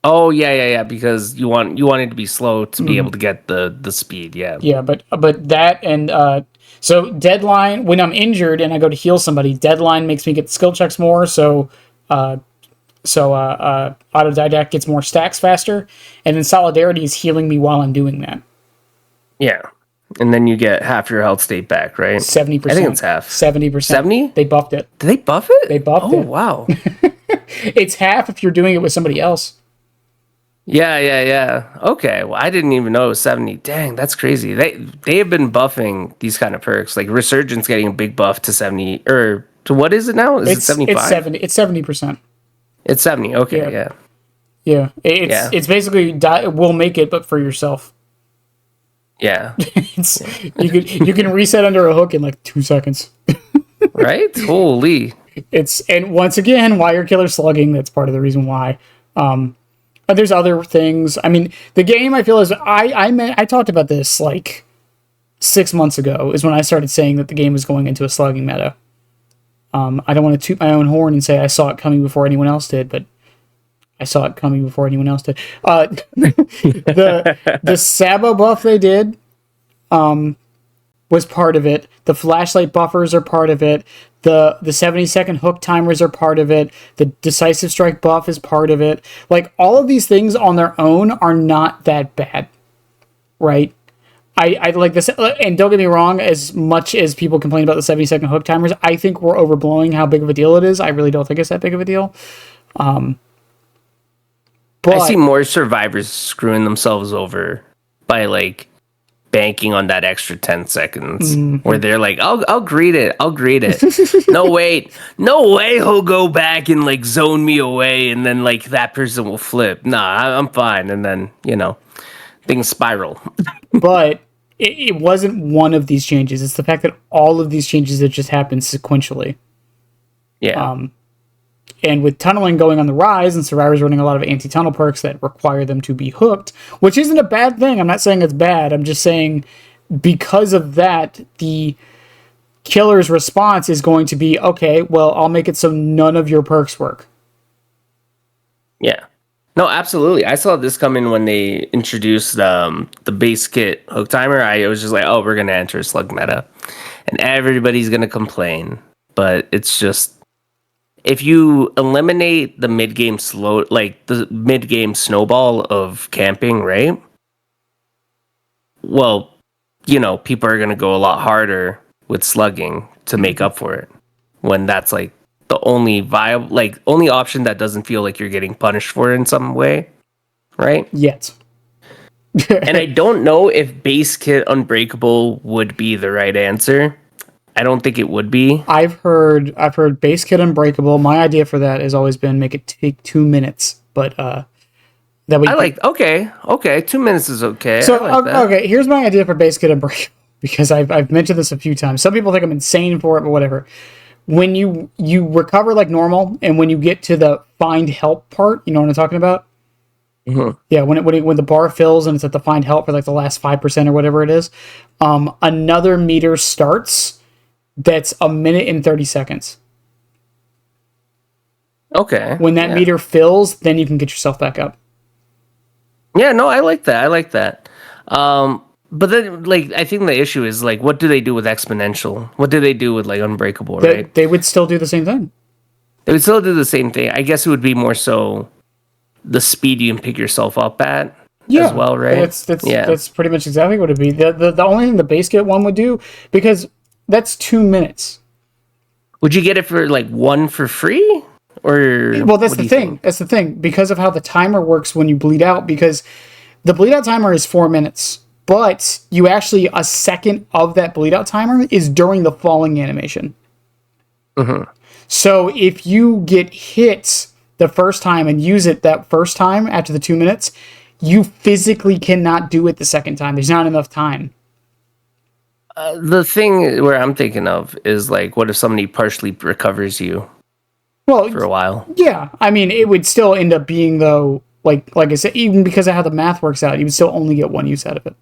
Oh yeah. Because you want it to be slow to be able to get the speed. Yeah. Yeah, but that and so deadline when I'm injured and I go to heal somebody, deadline makes me get skill checks more. So autodidact gets more stacks faster, and then solidarity is healing me while I'm doing that. Yeah. And then you get half your health state back, right? 70%. I think it's half. 70%. 70? They buffed it. Did they buff it? They buffed it. Oh, wow. It's half if you're doing it with somebody else. Yeah. Okay. Well, I didn't even know it was 70. Dang, that's crazy. They have been buffing these kind of perks. Like Resurgence getting a big buff to 70 or to what is it now? Is it 75? It's 70. It's 70%. It's 70. Okay, yeah. Yeah. It's basically we'll make it but for yourself. Yeah. You can reset under a hook in like 2 seconds. Right? Holy. And once again, why you're killer slugging, that's part of the reason why. But there's other things. I mean, the game I feel is I talked about this like 6 months ago is when I started saying that the game was going into a slugging meta. I don't want to toot my own horn and say I saw it coming before anyone else did, but I saw it coming before anyone else did. The Sabo buff they did was part of it. The flashlight buffers are part of it. The 70-second hook timers are part of it. The decisive strike buff is part of it. Like, all of these things on their own are not that bad, right? I like this, and don't get me wrong, as much as people complain about the 70-second hook timers, I think we're overblowing how big of a deal it is. I really don't think it's that big of a deal. But I see more survivors screwing themselves over by like banking on that extra 10 seconds where they're like, I'll greet it. No, wait. No way he'll go back and like zone me away and then like that person will flip. Nah, I'm fine. And then, things spiral. But it wasn't one of these changes. It's the fact that all of these changes that just happened sequentially. Yeah. And with tunneling going on the rise and survivors running a lot of anti-tunnel perks that require them to be hooked, which isn't a bad thing. I'm not saying it's bad. I'm just saying because of that, the killer's response is going to be, okay, well, I'll make it so none of your perks work. Yeah. No, absolutely. I saw this coming when they introduced the base kit hook timer. I was just like, oh, we're going to enter slug meta. And everybody's going to complain. But it's just, if you eliminate the mid-game the mid-game snowball of camping, right? Well, people are going to go a lot harder with slugging to make up for it. When that's like the only viable, only option that doesn't feel like you're getting punished for it in some way, right? Yet. And I don't know if base kit unbreakable would be the right answer. I don't think it would be. I've heard base kit unbreakable. My idea for that has always been make it take 2 minutes, but that way. Okay, 2 minutes is okay. So I like that. Okay, here's my idea for base kit unbreakable because I've mentioned this a few times. Some people think I'm insane for it, but whatever. When you recover like normal, and when you get to the find help part, you know what I'm talking about? Mm-hmm. Yeah, when the bar fills and it's at the find help for like the last 5% or whatever it is, another meter starts. That's a minute and 30 seconds. Okay. When that meter fills, then you can get yourself back up. Yeah, no, I like that. But then, I think the issue is, what do they do with exponential? What do they do with, unbreakable, right? They would still do the same thing. They would still do the same thing. I guess it would be more so the speed you can pick yourself up at as well, right? That's pretty much exactly what it'd be. The only thing the base kit one would do, because that's 2 minutes. Would you get it for, one for free? Or well, that's the thing. That's the thing. Because of how the timer works when you bleed out, because the bleed out timer is 4 minutes. But you actually, a second of that bleed out timer is during the falling animation. Mm-hmm. So if you get hit the first time and use it that first time after the 2 minutes, you physically cannot do it the second time. There's not enough time. The thing where I'm thinking of is like, what if somebody partially recovers you Well, for a while? yeah. I mean, it would still end up being, though, like I said, even because of how the math works out, you would still only get one use out of it.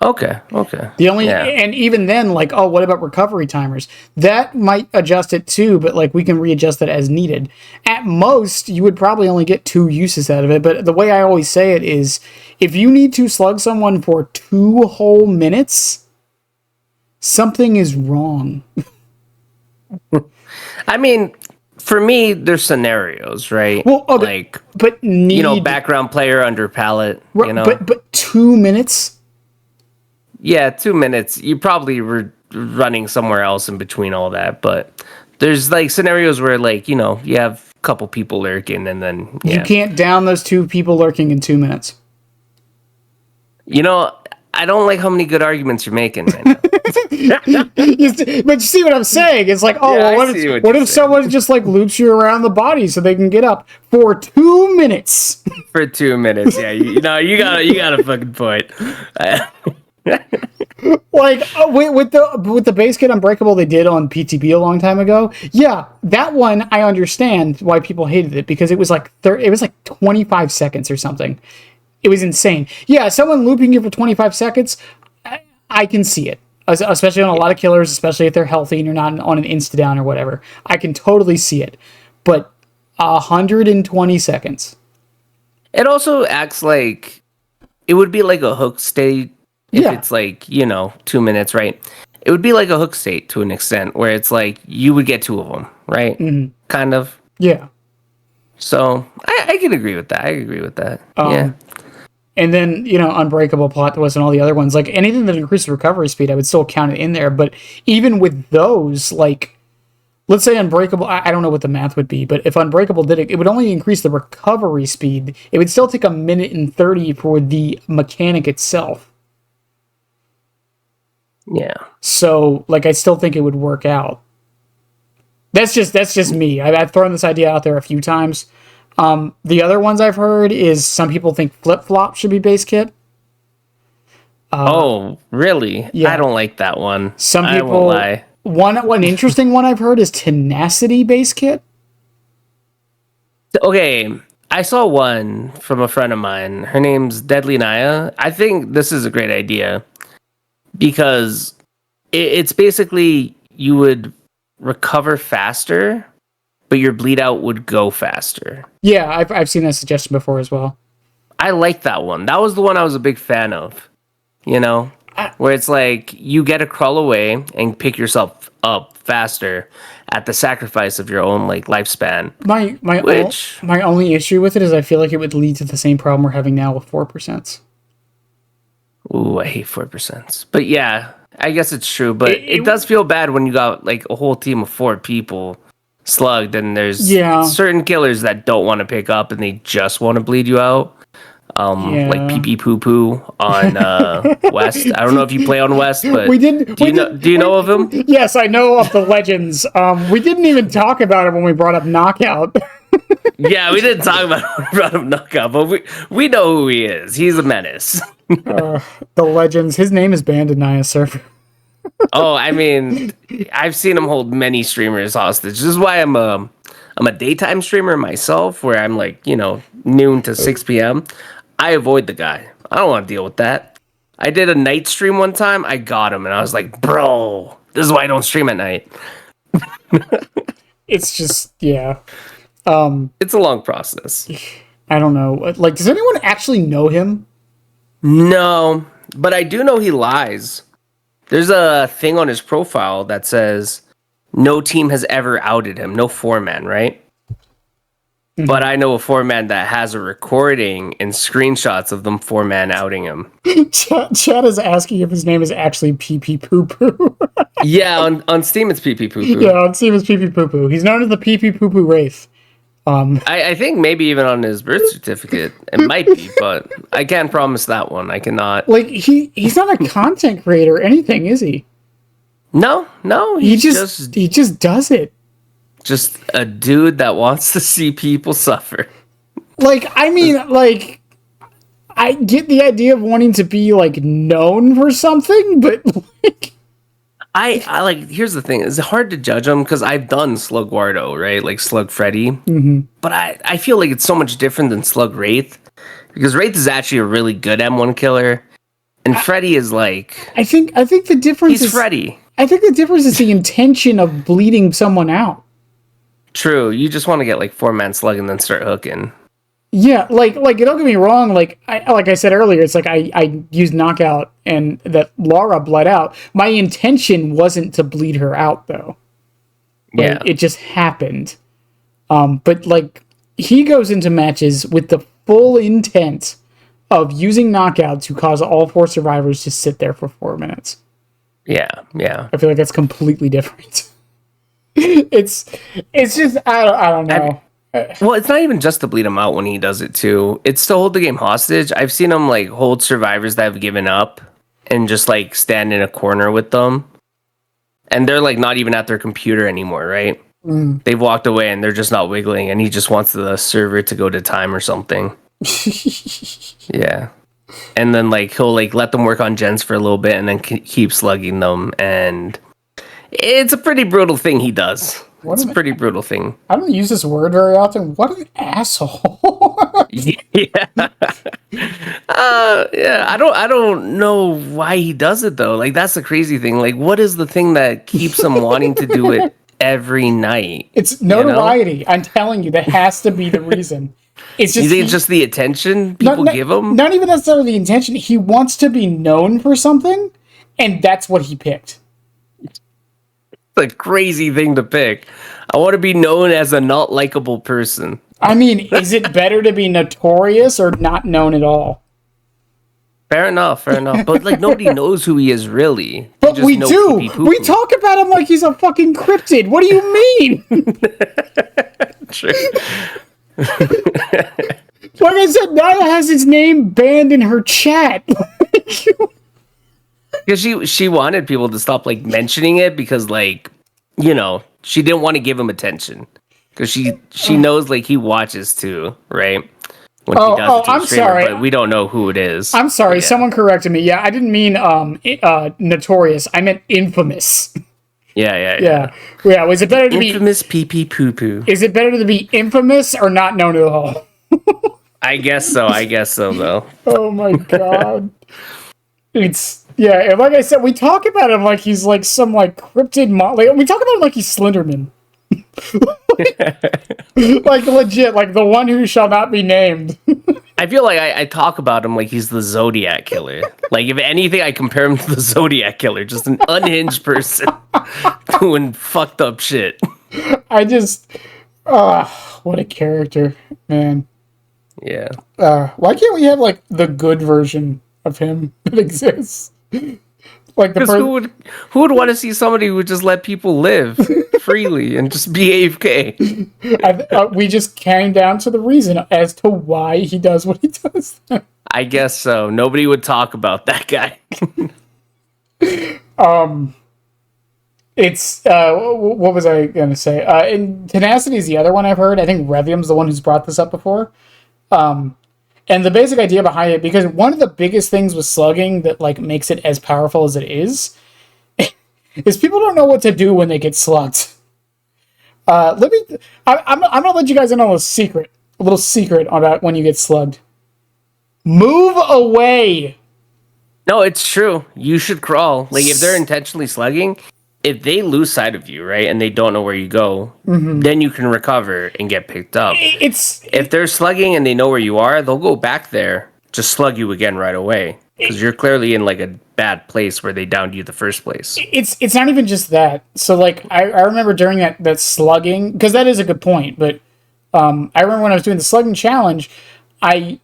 Okay. And even then, like, oh, what about recovery timers? That might adjust it too, but like we can readjust it as needed. At most, you would probably only get 2 uses out of it. But the way I always say it is, if you need to slug someone for 2 whole minutes, something is wrong. I mean, for me, there's scenarios, right? Well, okay, like, but background player under pallet, but 2 minutes. Yeah, 2 minutes. You probably were running somewhere else in between all that, but there's like scenarios where like, you have a couple people lurking and then You can't down those 2 people lurking in 2 minutes. I don't like how many good arguments you're making right now. But you see what I'm saying? It's like, what if someone just like loops you around the body so they can get up for 2 minutes? For 2 minutes, yeah. You got a fucking point. Like with the base kit Unbreakable they did on PTB a long time ago. Yeah, that one I understand why people hated it, because it was like 25 seconds or something. It was insane. Yeah, someone looping you for 25 seconds, I can see it. Especially on a lot of killers, especially if they're healthy and you're not on an insta down or whatever. I can totally see it. But 120 seconds. It also acts like it would be like a hook state if it's like, 2 minutes, right? It would be like a hook state to an extent where it's like you would get 2 of them, right? Mm-hmm. Kind of. Yeah. So I can agree with that. Yeah. And then, Unbreakable, Plot Twist, and all the other ones, like anything that increases recovery speed, I would still count it in there. But even with those, like, let's say Unbreakable, I don't know what the math would be, but if Unbreakable did it, it would only increase the recovery speed. It would still take 1:30 for the mechanic itself. Yeah. So, like, I still think it would work out. That's just me. I've thrown this idea out there a few times. The other ones I've heard is some people think flip-flop should be base kit. Oh, really? Yeah. I don't like that one. Some people, I won't lie. One interesting one I've heard is tenacity base kit. Okay, I saw one from a friend of mine. Her name's Deadly Naya. I think this is a great idea because it's basically you would recover faster, but your bleed out would go faster. Yeah, I've seen that suggestion before as well. I like that one. That was the one I was a big fan of. Where it's like you get to crawl away and pick yourself up faster at the sacrifice of your own like lifespan. My only issue with it is I feel like it would lead to the same problem we're having now with 4%. Ooh, I hate 4%. But yeah, I guess it's true. But it does feel bad when you got like a whole team of 4 people slugged and there's certain killers that don't want to pick up and they just want to bleed you out. Like pee pee poo poo on West. I don't know if you play on West, but do you know of him? Yes, I know of the legends. We didn't even talk about it when we brought up Knockout. Yeah, we didn't talk about it when we brought up Knockout, but we know who he is. He's a menace. The legends. His name is banned in Naya server. Oh, I mean, I've seen him hold many streamers hostage. This is why I'm a daytime streamer myself, where I'm like, noon to 6 p.m. I avoid the guy. I don't want to deal with that. I did a night stream one time. I got him, and I was like, bro, this is why I don't stream at night. It's just, yeah. It's a long process. I don't know. Like, does anyone actually know him? No, but I do know he lies. There's a thing on his profile that says no team has ever outed him. No 4-man, right? Mm-hmm. But I know a 4-man that has a recording and screenshots of them 4-man outing him. Chad is asking if his name is actually Pee Pee Poo Poo. Yeah, on Steam it's Pee Pee Poo Poo. Yeah, on Steam it's Pee Pee Poo Poo. He's known as the Pee Pee Poo Poo Wraith. I think maybe even on his birth certificate it might be, but I can't promise that one. I cannot. Like he's not a content creator or anything, is he? No, he just does it. Just a dude that wants to see people suffer. Like, I mean, like, I get the idea of wanting to be, like, known for something, but, like, I like. Here's the thing: it's hard to judge them because I've done Slug Wardo, right? Like Slug Freddy, but I feel like it's so much different than Slug Wraith because Wraith is actually a really good M1 killer, and Freddy is like. I think the difference is Freddy. I think the difference is the intention of bleeding someone out. True, you just want to get like 4-man slug and then start hooking. Yeah, like don't get me wrong. Like I said earlier, it's like I used knockout and that Laura bled out. My intention wasn't to bleed her out though. Like, yeah, it just happened. But like he goes into matches with the full intent of using knockout to cause all 4 survivors to sit there for 4 minutes. Yeah. I feel like that's completely different. it's just I don't know. Well, it's not even just to bleed him out when he does it too. It's to hold the game hostage. I've seen him like hold survivors that have given up and just like stand in a corner with them. And they're like not even at their computer anymore, right? They've walked away and they're just not wiggling and he just wants the server to go to time or something. Yeah. And then like he'll like let them work on gens for a little bit and then keep slugging them, and it's a pretty brutal thing he does. It's a pretty brutal thing. I don't use this word very often. What an asshole. Yeah. Yeah. I don't know why he does it though. Like that's the crazy thing. Like what is the thing that keeps him wanting to do it every night? It's notoriety. You know? I'm telling you, that has to be the reason. It's just, you think it's just the attention people give him? Not even necessarily the intention. He wants to be known for something, and that's what he picked. It's a crazy thing to pick. I want to be known as a not likable person. I mean, is it better to be notorious or not known at all? Fair enough. But like nobody knows who he is really. But we do. We talk about him like he's a fucking cryptid. What do you mean? True. Like I said, Naya has his name banned in her chat. Because she wanted people to stop like mentioning it because like, you know, she didn't want to give him attention. Because she knows like he watches too, right? When he does it to I'm sorry. But we don't know who it is. I'm sorry, someone corrected me. Yeah, I didn't mean notorious. I meant infamous. Yeah. Was it better to be infamous pee pee poo poo? Is it better to be infamous or not known at all? I guess so though. Oh my god. And like I said, we talk about him like he's like some like cryptid we talk about him like he's Slenderman. Like legit, like the one who shall not be named. I feel like I talk about him like he's the Zodiac Killer. Like, if anything, I compare him to the Zodiac Killer. Just an unhinged person doing fucked up shit. What a character, man. Yeah. Why can't we have, like, the good version of him that exists? Like because who would want to see somebody who would just let people live freely and just be AFK? We just came down to the reason as to why he does what he does. I guess so. Nobody would talk about that guy. It's what was I gonna say? And Tenacity is the other one I've heard. I think Revium's the one who's brought this up before. And the basic idea behind it, because one of the biggest things with slugging that like makes it as powerful as it is people don't know what to do when they get slugged. I'm gonna let you guys in on a little secret about when you get slugged. Move away. No, it's true. You should crawl. Like, if they're intentionally slugging, if they lose sight of you, right, and they don't know where you go, then you can recover and get picked up. If they're slugging and they know where you are, they'll go back there to slug you again right away. Because you're clearly in, like, a bad place where they downed you the first place. It's not even just that. So, like, I remember during that slugging, because that is a good point, but I remember when I was doing the slugging challenge, I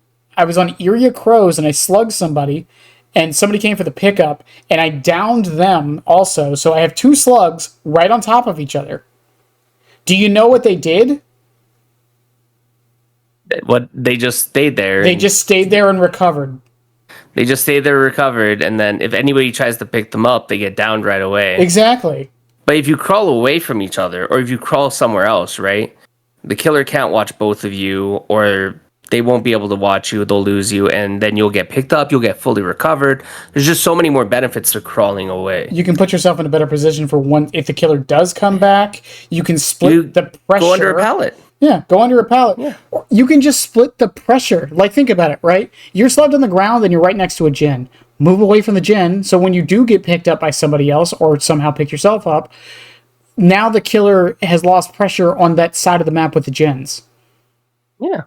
was on Iria Crows and I slugged somebody, and somebody came for the pickup, and I downed them also. So I have 2 slugs right on top of each other. Do you know what they did? What? They just stayed there. They just stayed there and recovered. They just stayed there, recovered, and then if anybody tries to pick them up, they get downed right away. Exactly. But if you crawl away from each other, or if you crawl somewhere else, right? The killer can't watch both of you, or they won't be able to watch you. They'll lose you, and then you'll get picked up. You'll get fully recovered. There's just so many more benefits to crawling away. You can put yourself in a better position for one. If the killer does come back, you can split the pressure. Go under a pallet. Yeah, go under a pallet. Yeah. You can just split the pressure. Like, think about it, right? You're slugged on the ground and you're right next to a gen. Move away from the gen, so when you do get picked up by somebody else or somehow pick yourself up, now the killer has lost pressure on that side of the map with the gens. Yeah.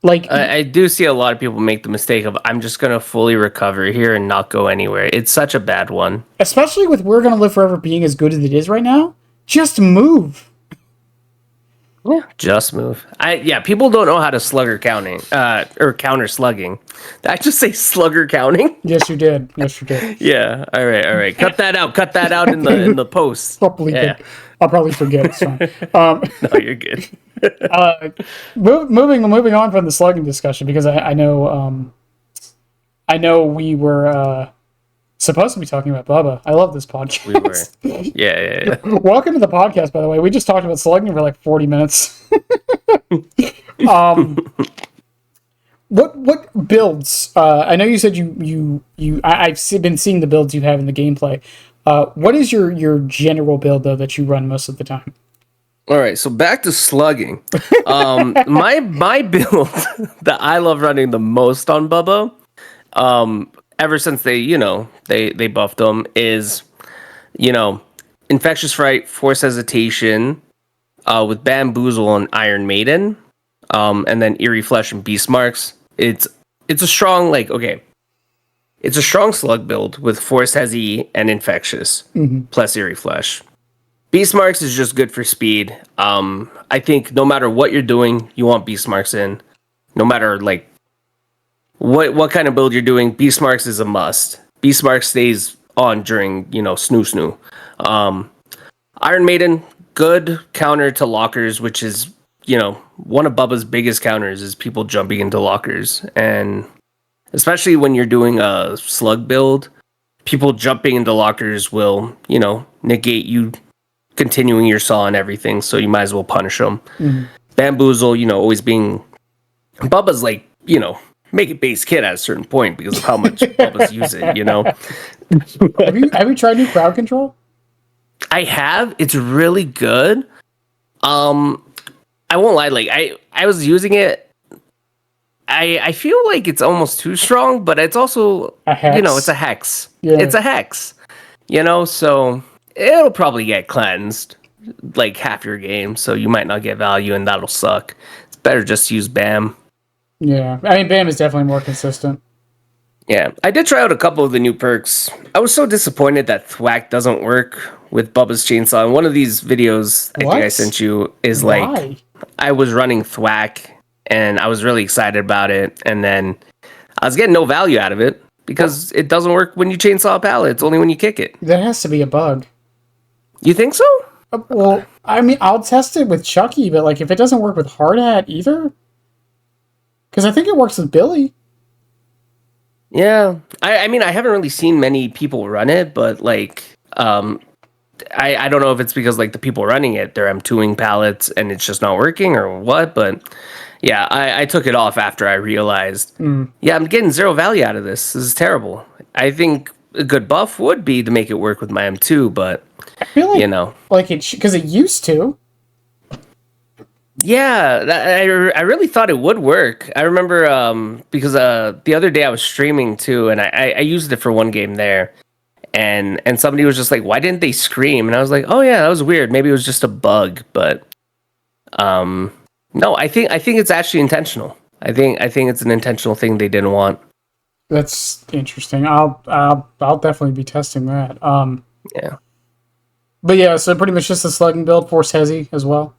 Like, I do see a lot of people make the mistake of, I'm just going to fully recover here and not go anywhere. It's such a bad one. Especially with We're Gonna Live Forever being as good as it is right now, just move. Yeah, just move. People don't know how to slugger counting, or counter slugging. Did I just say slugger counting? Yes, you did. Yes, you did. Yeah. All right. Cut that out. Cut that out in the post. I'll probably forget. It's fine. No, you're good. Moving on from the slugging discussion, because I know we were supposed to be talking about Bubba. I love this podcast. We were. Yeah. Welcome to the podcast, by the way. We just talked about slugging for like 40 minutes. What builds? I know you said I've been seeing the builds you have in the gameplay. What is your general build though that you run most of the time? All right, so back to slugging. My build that I love running the most on Bubba, ever since they buffed them, is Infectious Fright, Force Hesitation, with Bamboozle and Iron Maiden, and then Eerie Flesh and Beast Marks. It's a strong it's a strong slug build with Force Hezi and Infectious plus Eerie Flesh. Beast Marks is just good for speed. I think no matter what you're doing, you want Beast Marks in. No matter what kind of build you're doing, Beast Marks is a must. Beast Marks stays on during snoo. Iron Maiden, good counter to lockers, which is one of Bubba's biggest counters is people jumping into lockers, and especially when you're doing a slug build, people jumping into lockers will negate you continuing your saw and everything, so you might as well punish them. Bamboozle, always being Bubba's make it base kit at a certain point because of how much Bubba's use it. Have you tried new crowd control? I have. It's really good. I won't lie. I was using it. I feel like it's almost too strong, but it's also a hex. It's a hex. Yeah. It's a hex. So it'll probably get cleansed half your game, so you might not get value, and that'll suck. It's better just to use Bam. Yeah, I mean Bam is definitely more consistent. Yeah, I did try out a couple of the new perks. I was so disappointed that Thwack doesn't work with Bubba's Chainsaw. And one of these videos I think I sent you is Why? I was running Thwack and I was really excited about it, and then I was getting no value out of it because it doesn't work when you chainsaw a pallet. It's only when you kick it. That has to be a bug. You think so? Well, I mean, I'll test it with Chucky, but if it doesn't work with Hard Hat either, because I think it works with Billy. Yeah, I mean, I haven't really seen many people run it, but I don't know if it's because the people running it, they're M2ing pallets and it's just not working or what, but yeah, I took it off after I realized, I'm getting zero value out of this. This is terrible. I think a good buff would be to make it work with my M2, but I feel because it used to. Yeah, I really thought it would work. I remember because the other day I was streaming too, and I used it for one game there, and somebody was just like, "Why didn't they scream?" And I was like, "Oh yeah, that was weird. Maybe it was just a bug." But no, I think it's actually intentional. I think it's an intentional thing they didn't want. That's interesting. I'll definitely be testing that. Yeah. But yeah, so pretty much just a slugging build, Force Hezi as well.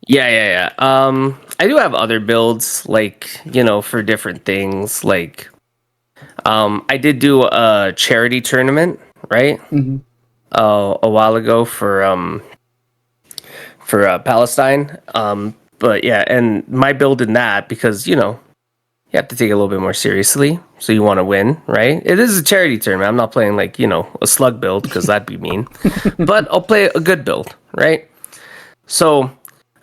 Yeah. I do have other builds, for different things. I did do a charity tournament, right? A while ago for Palestine. But yeah, and my build in that, because, you have to take it a little bit more seriously. So you want to win, right? It is a charity tournament. I'm not playing a slug build because that'd be mean. But I'll play a good build, right? So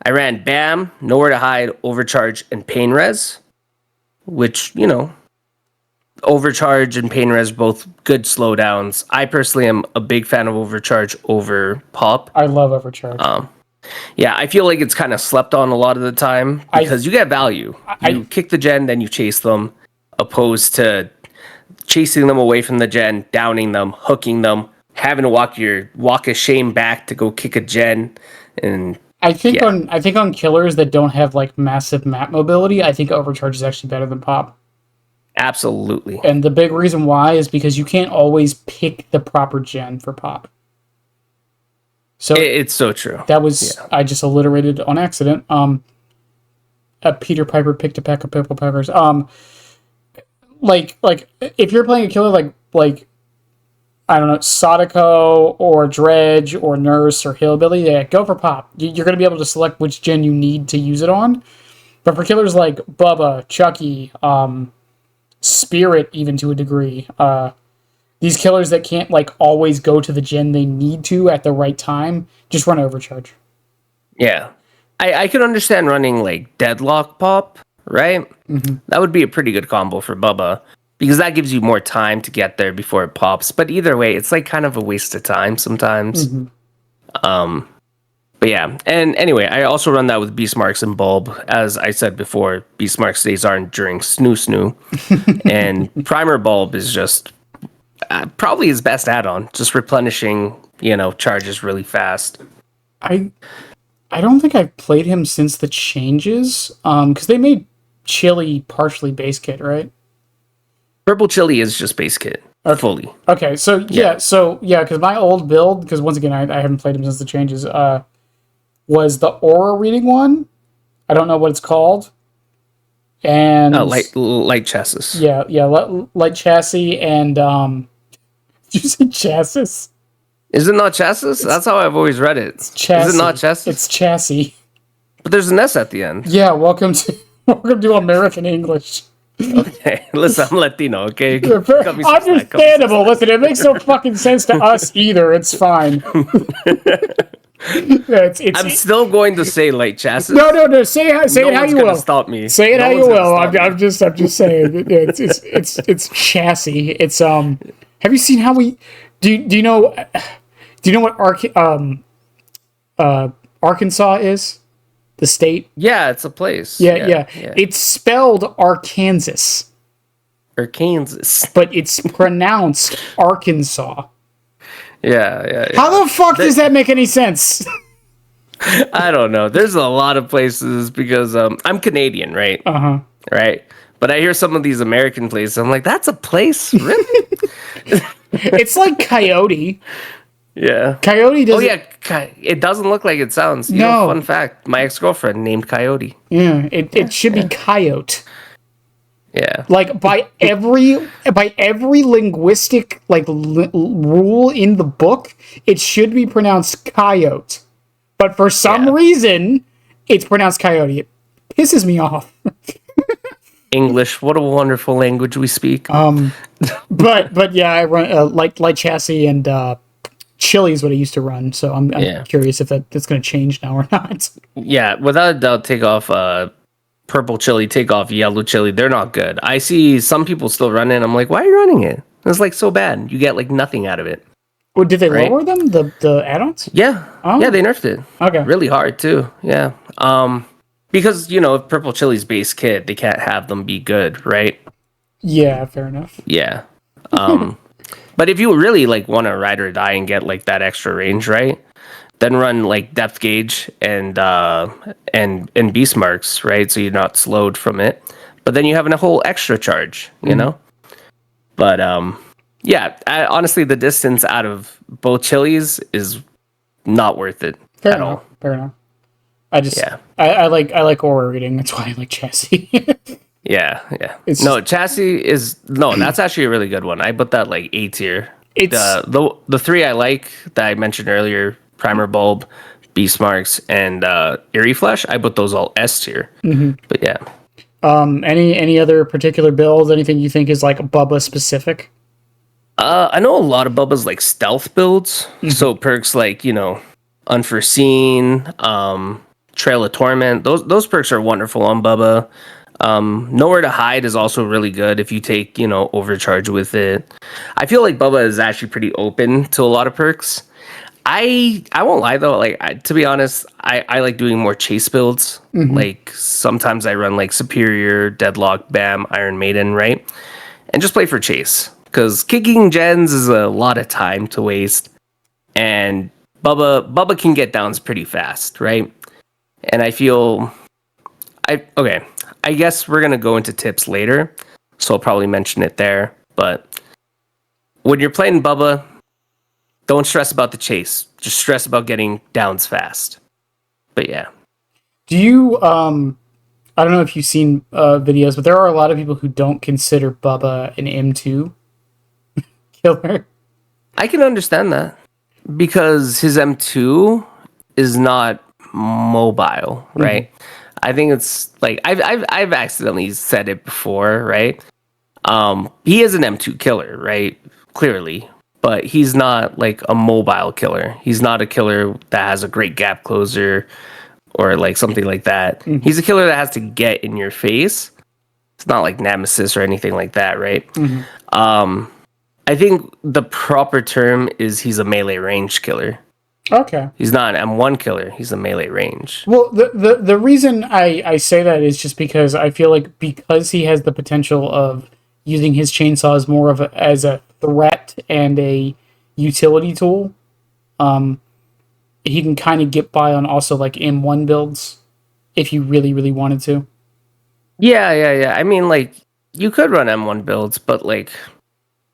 I ran Bam, Nowhere to Hide, Overcharge, and Pain Res, which, Overcharge and Pain Res both good slowdowns. I personally am a big fan of Overcharge over Pop. I love Overcharge. Yeah, I feel like it's kind of slept on a lot of the time because you get value. You kick the gen, then you chase them, opposed to chasing them away from the gen, downing them, hooking them, having to walk a shame back to go kick a gen, and I think on killers that don't have like massive map mobility, I think Overcharge is actually better than Pop. Absolutely. And the big reason why is because you can't always pick the proper gen for Pop. So it's so true. That was I just alliterated on accident. A Peter Piper picked a pack of purple peppers. Like if you're playing a killer like I don't know, Sadako or Dredge or Nurse or Hillbilly, yeah, go for Pop. You're going to be able to select which gen you need to use it on. But for killers like Bubba, Chucky, Spirit, even to a degree, these killers that can't like always go to the gen they need to at the right time, just run Overcharge. Yeah. I could understand running like Deadlock Pop, right? Mm-hmm. That would be a pretty good combo for Bubba because that gives you more time to get there before it pops. But either way, it's like kind of a waste of time sometimes. Mm-hmm. But yeah, and anyway, I also run that with Beast Marks and Bulb. As I said before, Beast Marks stays on during Snoo, and Primer Bulb is just probably his best add-on, just replenishing, charges really fast. I don't think I've played him since the changes, because they made Chili partially base kit, right? Purple Chili is just base kit, fully. Okay, so because my old build, because once again I haven't played him since the changes, was the Aura reading one. I don't know what it's called. And light chassis. Yeah, light chassis and did you say chassis? Is it not chassis? That's how I've always read it. Chassis. Is it not chassis? It's chassis. But there's an S at the end. Yeah, welcome to American English. Okay, listen, I'm Latino, okay? Understandable. Listen, it makes no fucking sense to us either. It's fine. I'm still going to say light chassis. No. Say it how you will. Stop me. Say it how you will. I'm just saying. It's chassis. It's Have you seen how we? Do you know what Arkansas is? The state? Yeah, it's a place. Yeah. It's spelled Arkansas. Arkansas. But it's pronounced Arkansas. Yeah. How the fuck does that make any sense? I don't know. There's a lot of places because I'm Canadian, right? Uh-huh. Right? But I hear some of these American places. I'm like, that's a place? Really? It's like Coyote. Yeah. Coyote doesn't... Oh, yeah. It doesn't look like it sounds. No. Fun fact. My ex-girlfriend named Coyote. Yeah. It should be Coyote. Yeah. Like, by every linguistic, rule in the book, it should be pronounced Coyote. But for some reason, it's pronounced Coyote. It pisses me off. English, what a wonderful language we speak. But yeah, I run light chassis and Chili is what I used to run, so I'm curious if that's going to change now or not. Yeah, without a doubt, take off Purple Chili, take off Yellow Chili. They're not good. I see some people still run it. I'm like, why are you running it? It's like so bad. You get like nothing out of it. Well, did they lower them, the add-ons? Yeah. Oh. Yeah, they nerfed it. Okay. Really hard too. Yeah. Because, if Purple Chili's base kit, they can't have them be good, right? Yeah, fair enough. Yeah. But if you really want to ride or die and get that extra range, right? Then run depth gauge and beast marks, right? So you're not slowed from it. But then you have a whole extra charge, you know? But honestly, the distance out of both chilies is not worth it at all. Fair enough. I like aura reading. That's why I like chassis. Yeah. Chassis is that's actually a really good one. I put that A tier. It's the three I like that I mentioned earlier: Primer Bulb, Beast Marks, and Eerie Flesh. I put those all S tier. Mm-hmm. But yeah. Any other particular builds? Anything you think is Bubba specific? I know a lot of Bubba's stealth builds. Mm-hmm. So perks Unforeseen, Trail of Torment. Those perks are wonderful on Bubba. Nowhere to Hide is also really good if you take, Overcharge with it. I feel like Bubba is actually pretty open to a lot of perks. I won't lie though, to be honest, I like doing more chase builds. Like sometimes I run like Superior, Deadlock, Bam, Iron Maiden, right? And just play for chase. Because kicking gens is a lot of time to waste. And Bubba can get downs pretty fast, right? And I feel I guess we're gonna go into tips later, so I'll probably mention it there. But when you're playing Bubba, don't stress about the chase. Just stress about getting downs fast. But yeah. Do you, I don't know if you've seen videos, but there are a lot of people who don't consider Bubba an M2 killer. I can understand that. Because his M2 is not mobile, right? I think it's like I've accidentally said it before, right? He is an M2 killer, right? Clearly. But he's not like a mobile killer. He's not a killer that has a great gap closer or like something like that. He's a killer that has to get in your face. It's not like Nemesis or anything like that, right? I think the proper term is he's a melee range killer. Okay. He's not an M1 killer. He's a melee range. Well, the reason I say that is just because I feel like because he has the potential of using his chainsaws more as a threat and a utility tool, he can kind of get by on also like M1 builds if you really, really wanted to. Yeah. I mean, like, you could run M1 builds, but like,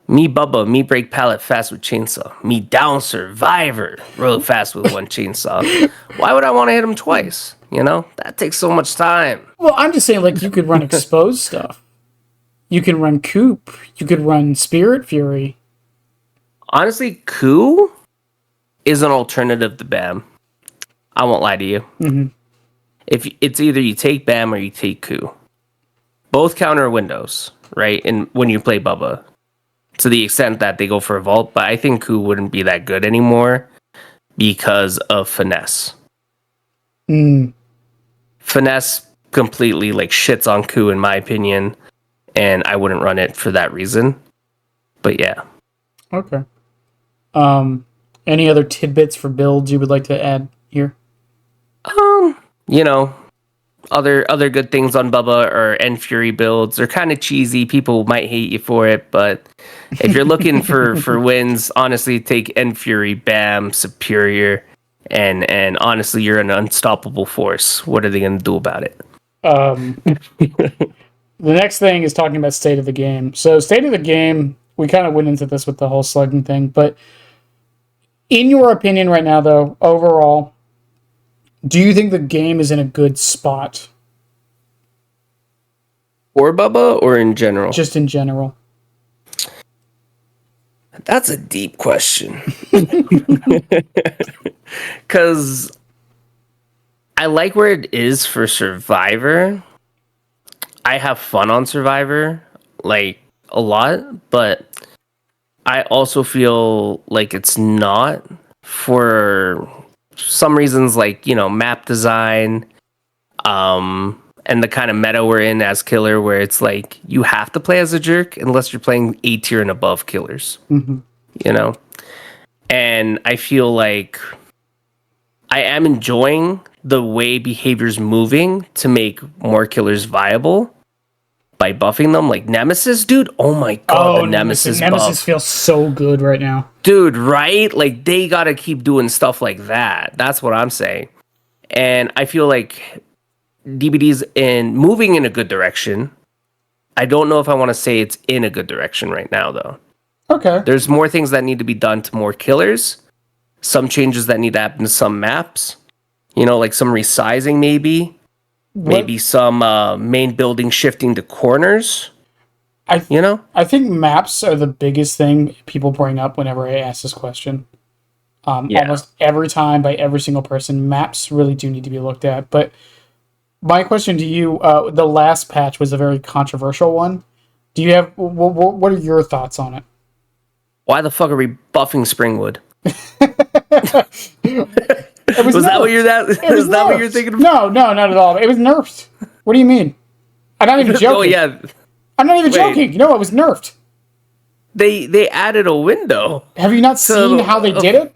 me Bubba, me break pallet fast with chainsaw. Me down survivor real fast with one chainsaw. Why would I want to hit him twice? That takes so much time. Well, I'm just saying, like, you could run exposed stuff. You can run Coop. You could run Spirit Fury. Honestly, Coup is an alternative to Bam. I won't lie to you. If it's either you take Bam or you take Coup. Both counter windows, right? And when you play Bubba, to the extent that they go for a vault, but I think Coup wouldn't be that good anymore because of finesse. Finesse completely like shits on Coup in my opinion, and I wouldn't run it for that reason. But yeah. Okay. Any other tidbits for builds you would like to add here? Other good things on Bubba are End Fury builds. They're kind of cheesy. People might hate you for it, but if you're looking for wins, honestly, take End Fury, Bam, Superior, and honestly, you're an unstoppable force. What are they going to do about it? The next thing is talking about state of the game. So state of the game, we kind of went into this with the whole slugging thing, but in your opinion right now, though, overall, do you think the game is in a good spot? Or Bubba, or in general? Just in general. That's a deep question. Because I like where it is for Survivor. I have fun on Survivor, like, a lot, but I also feel like it's not for some reasons, like, map design, and the kind of meta we're in as killer, where it's like you have to play as a jerk unless you're playing A tier and above killers. And I feel like I am enjoying the way behavior's moving to make more killers viable by buffing them. Like Nemesis, dude. Oh my god, the Nemesis buff. Nemesis feels so good right now. Dude, right? Like, they gotta keep doing stuff like that. That's what I'm saying. And I feel like DBD's moving in a good direction. I don't know if I want to say it's in a good direction right now, though. Okay. There's more things that need to be done to more killers. Some changes that need to happen to some maps. Like some resizing maybe. Maybe some main building shifting to corners. I think maps are the biggest thing people bring up whenever I ask this question. Almost every time by every single person, maps really do need to be looked at. But my question to you, the last patch was a very controversial one. Do you have what are your thoughts on it? Why the fuck are we buffing Springwood? It was that what nerfed. is that what you're thinking of? No, not at all. It was nerfed. What do you mean? I'm not even joking. Oh yeah. I'm not even joking. No, it was nerfed. They added a window. Have you not seen how they did it?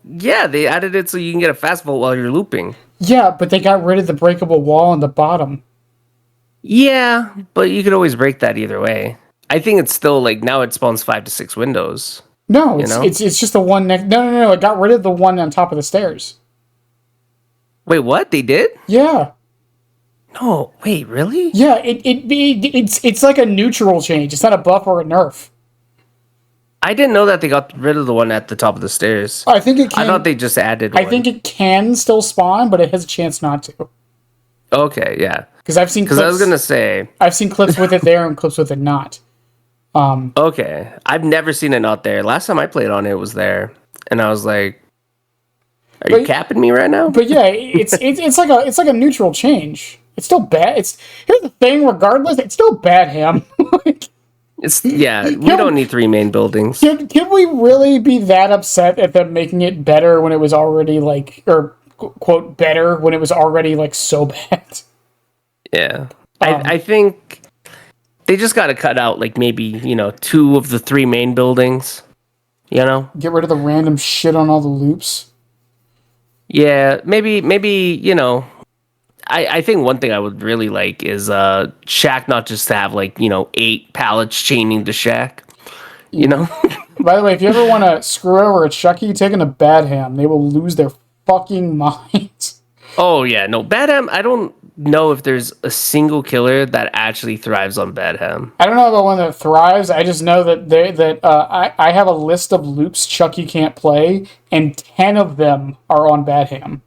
Yeah, they added it so you can get a fast vault while you're looping. Yeah, but they got rid of the breakable wall on the bottom. Yeah, but you could always break that either way. I think it's still like now it spawns 5 to 6 windows. No, it's just the one next. No. It got rid of the one on top of the stairs. Wait, what? They did? Yeah. No, wait, really? Yeah, it's like a neutral change. It's not a buff or a nerf. I didn't know that they got rid of the one at the top of the stairs. I think it can. I thought they just added one. I think it can still spawn, but it has a chance not to. Okay, yeah. Because I've seen clips. I was gonna say I've seen clips with it there and clips with it not. Okay, I've never seen it not there. Last time I played on it was there, and I was like, "Are you capping me right now?" But yeah, it's like a neutral change. It's still bad. Here's the thing. Regardless, it's still bad ham. We don't need 3 main buildings. Can we really be that upset at them making it better when it was already or quote better when it was already so bad? Yeah, I think they just got to cut out maybe 2 of the 3 main buildings. Get rid of the random shit on all the loops. Yeah, maybe I think one thing I would really like is Shack not just to have 8 pallets chaining to Shack. By the way, if you ever want to screw over a Chucky, taking a bad ham, they will lose their fucking minds. Oh yeah, no bad ham. I don't know if there's a single killer that actually thrives on bad ham. I don't know about one that thrives. I just know that I have a list of loops Chucky can't play, and 10 of them are on bad ham.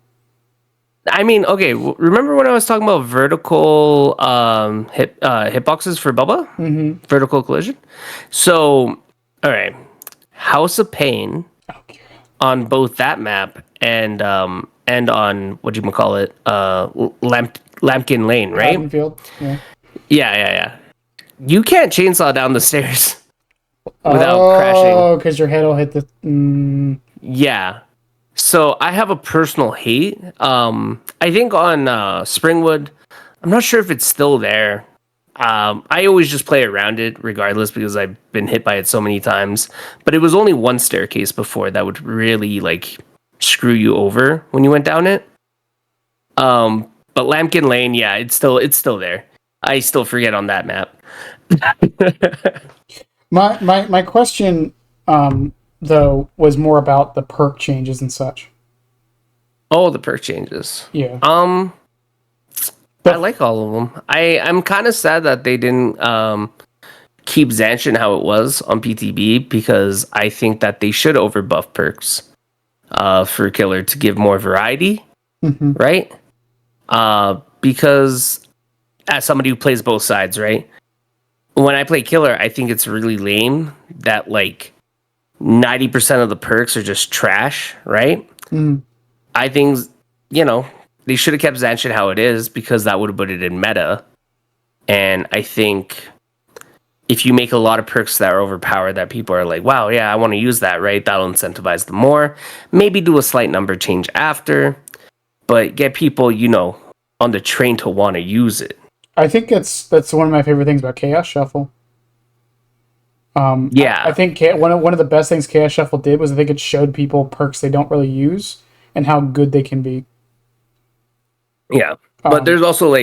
I mean, okay, remember when I was talking about vertical hitboxes for Bubba? Mm-hmm. Vertical collision? So, all right, House of Pain on both that map and on, whatchamacallit, Lampkin Lane, right? Field. Yeah. Yeah. You can't chainsaw down the stairs without crashing. Oh, because your head will hit the... Yeah. So I have a personal hate. I think on Springwood, I'm not sure if it's still there. I always just play around it regardless because I've been hit by it so many times. But it was only one staircase before that would really screw you over when you went down it. But Lampkin Lane, yeah, it's still there. I still forget on that map. My question though was more about the perk changes and such. Oh, the perk changes. Yeah. I like all of them. I'm kind of sad that they didn't keep Zanshin how it was on PTB because I think that they should overbuff perks for Killer to give more variety, right? Because as somebody who plays both sides, right? When I play Killer, I think it's really lame that 90% of the perks are just trash, right? I think, they should have kept Zanshin how it is because that would have put it in meta. And I think if you make a lot of perks that are overpowered that people are like, wow, yeah, I want to use that, right? That'll incentivize them more. Maybe do a slight number change after, but get people, on the train to want to use it. I think that's one of my favorite things about Chaos Shuffle. Yeah. I think one of the best things Chaos Shuffle did was I think it showed people perks they don't really use and how good they can be. Yeah, but there's also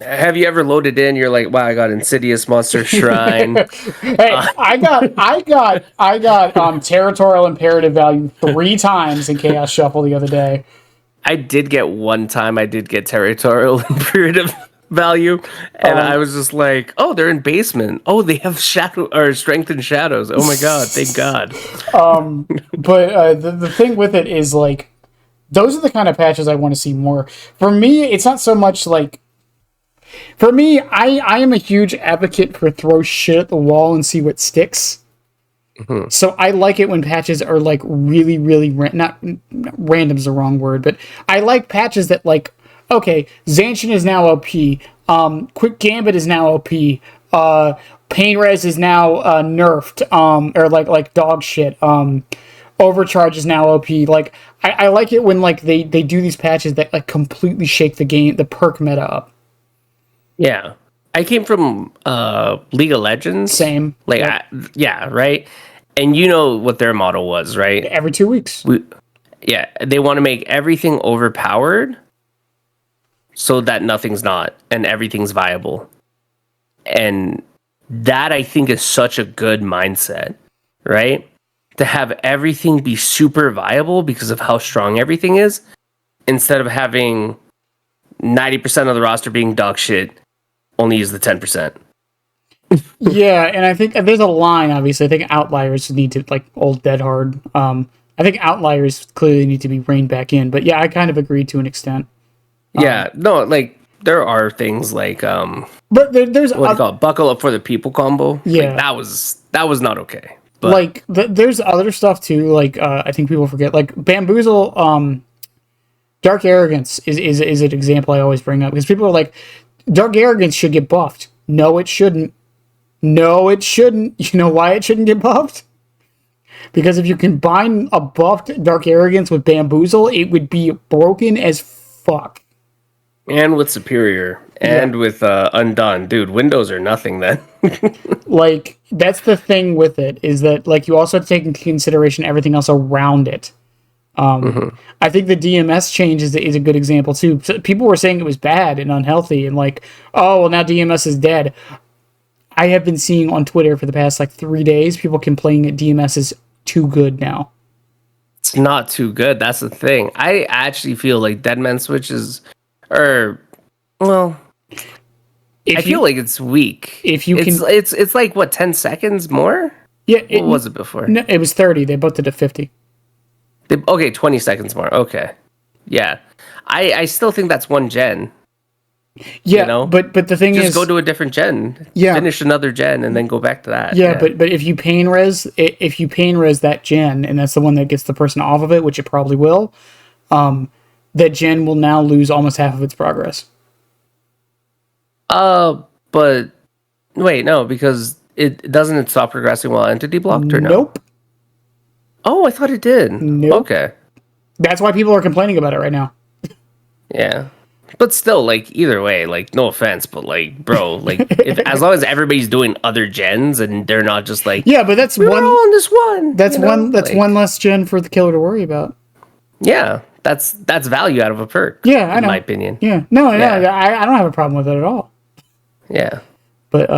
have you ever loaded in? You're like, wow, I got Insidious Monster Shrine. Hey, I got territorial imperative value 3 times in Chaos Shuffle the other day. I did get one time. I did get territorial imperative value, and I was just like, oh, they're in basement. Oh, they have shadow or strength in shadows. Oh my god, thank God. But the thing with it is those are the kind of patches I want to see more. For me, it's not so much for me, I am a huge advocate for throw shit at the wall and see what sticks. So I like it when patches are really, really not random's the wrong word, but I like patches that okay, Zanshin is now OP. Quick Gambit is now OP. Pain Res is now nerfed. Or like dog shit. Overcharge is now OP. Like I like it when like they do these patches that like completely shake the perk meta up. Yeah. I came from League of Legends. Same. Like, Yep. yeah, right? And you know what their model was, right? Every 2 weeks. Yeah, they want to make everything overpowered so that nothing's not and everything's viable. And that, I think, is such a good mindset, right? To have everything be super viable because of how strong everything is, instead of having 90% of the roster being dog shit, only use the 10%. Yeah, and I think there's a line. Obviously, I think outliers need to like old dead hard. I think outliers clearly need to be reined back in. But yeah, I kind of agree to an extent. Yeah, no, like there are things like But there's what do you call it? Buckle up for the people combo. Yeah. Like, that was not okay. But like there's other stuff too. Like I think people forget like bamboozle. Dark arrogance is an example I always bring up because people are like, dark arrogance should get buffed. No, it shouldn't. No, it shouldn't. You know why it shouldn't get buffed? Because if you combine a buffed Dark Arrogance with Bamboozle, it would be broken as fuck. and with Superior and with Undone, dude, windows are nothing then. Like, that's the thing with it, is that, like, you also have to take into consideration everything else around it. I think the DMS change is a good example, too. So people were saying it was bad and unhealthy, and like, oh, well, now DMS is dead. I have been seeing on Twitter for the past, like, 3 days, people complaining that DMS is too good now. It's not too good. That's the thing. I actually feel like Deadman switches are, well, I feel like it's weak. If you it's like what, 10 seconds more? Yeah, what was it before? No, it was 30. They both did a 50. Okay, 20 seconds more. Okay, yeah, I still think that's one gen. Yeah, you know? but the thing Just is, go to a different gen. Yeah. Finish another gen and then go back to that. yeah, but if you pain res that gen, and that's the one that gets the person off of it, which it probably will, that gen will now lose almost half of its progress. But wait, no, because it doesn't stop progressing while entity blocked, or no? Nope. Oh, I thought it did. Nope. Okay. That's why people are complaining about it right now. Yeah. But still, like, either way, like, no offense, but like, bro, like, if as long as everybody's doing other gens and they're not just like, Yeah, but that's we're one. all on this one. That's you know? one. That's Like, one less gen for the killer to worry about. Yeah, that's value out of a perk. Yeah, I know. In my opinion. Yeah, no, Yeah. I don't have a problem with it at all. Yeah. But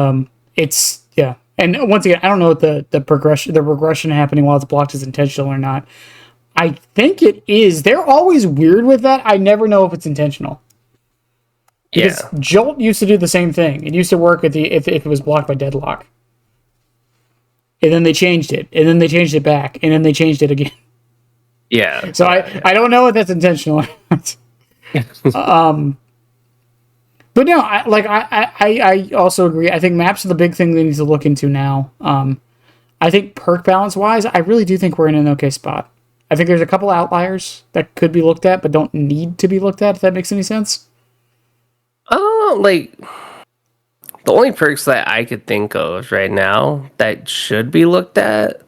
it's and once again, I don't know what the regression happening while it's blocked is intentional or not. I think it is. They're always weird with that. I never know if it's intentional. Because Jolt used to do the same thing. It used to work with if it was blocked by deadlock. And then they changed it. And then they changed it back. And then they changed it again. Yeah. So I don't know if that's intentional. But no, I also agree. I think maps are the big thing they need to look into now. I think perk balance wise, I really do think we're in an okay spot. I think there's a couple outliers that could be looked at, but don't need to be looked at, if that makes any sense. Oh, like, the only perks that I could think of right now that should be looked at.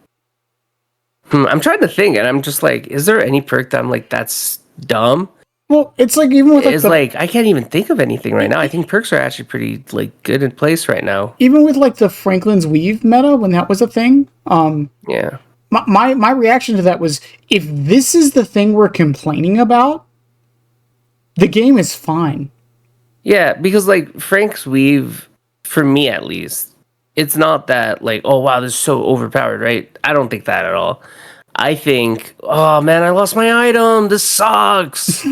I'm trying to think, and I'm just like, is there any perk that I'm like, that's dumb? Well, it's like even with like I can't even think of anything right now. I think perks are actually pretty like good in place right now. Even with like the Franklin's Weave meta when that was a thing. Yeah. My reaction to that was, if this is the thing we're complaining about, the game is fine. Yeah, because like Frank's Weave, for me at least, it's not that like, oh wow, this is so overpowered, right? I don't think that at all. I think, oh man, I lost my item. This sucks.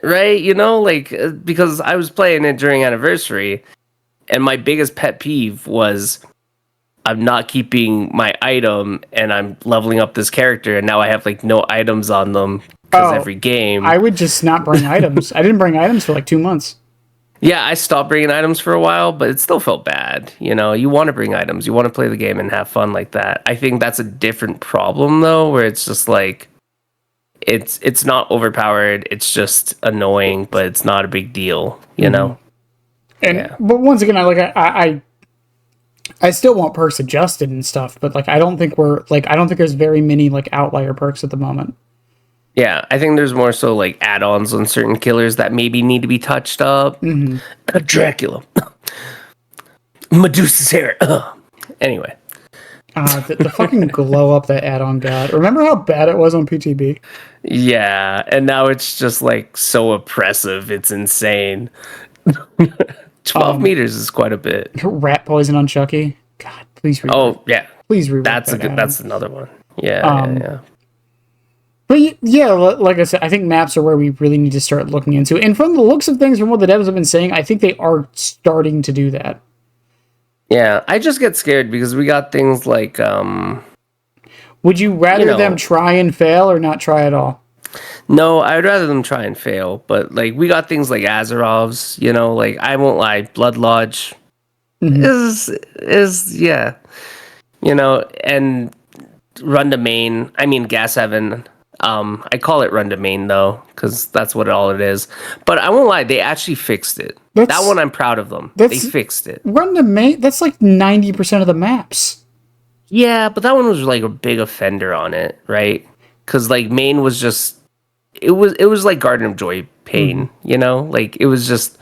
Right? You know, like, because I was playing it during Anniversary, and my biggest pet peeve was I'm not keeping my item, and I'm leveling up this character, and now I have like no items on them because every game. I would just not bring items. I didn't bring items for like 2 months. Yeah, I stopped bringing items for a while, but it still felt bad. You know, you want to bring items, you want to play the game and have fun like that. I think that's a different problem though, where it's just like it's not overpowered. It's just annoying, but it's not a big deal. You know. And but once again, I I still want perks adjusted and stuff, but like I don't think there's very many like outlier perks at the moment. Yeah, I think there's more so like add-ons on certain killers that maybe need to be touched up. Dracula, Medusa's hair. Anyway, The fucking glow up that add-on got. Remember how bad it was on PTB? yeah, and now it's just like so oppressive. It's insane. 12 meters is quite a bit. Rat poison on Chucky. God, please rework. Oh yeah, Please rework. that's another one. Yeah. But yeah, like I said, I think maps are where we really need to start looking into. And from the looks of things, from what the devs have been saying, I think they are starting to do that. Yeah, I just get scared because we got things like Would you rather them try and fail or not try at all? No, I'd rather them try and fail. But like we got things like Azerovs, like I won't lie, Blood Lodge is yeah. And Run to Main. I mean Gas Heaven. I call it Run to Main though, because that's what all it is. But I won't lie, they actually fixed it. That one I'm proud of them. They fixed it. Run to Main, that's like 90% of the maps. Yeah, but that one was like a big offender on it, right? Because like Main was just it was like Garden of Joy pain, Like it was just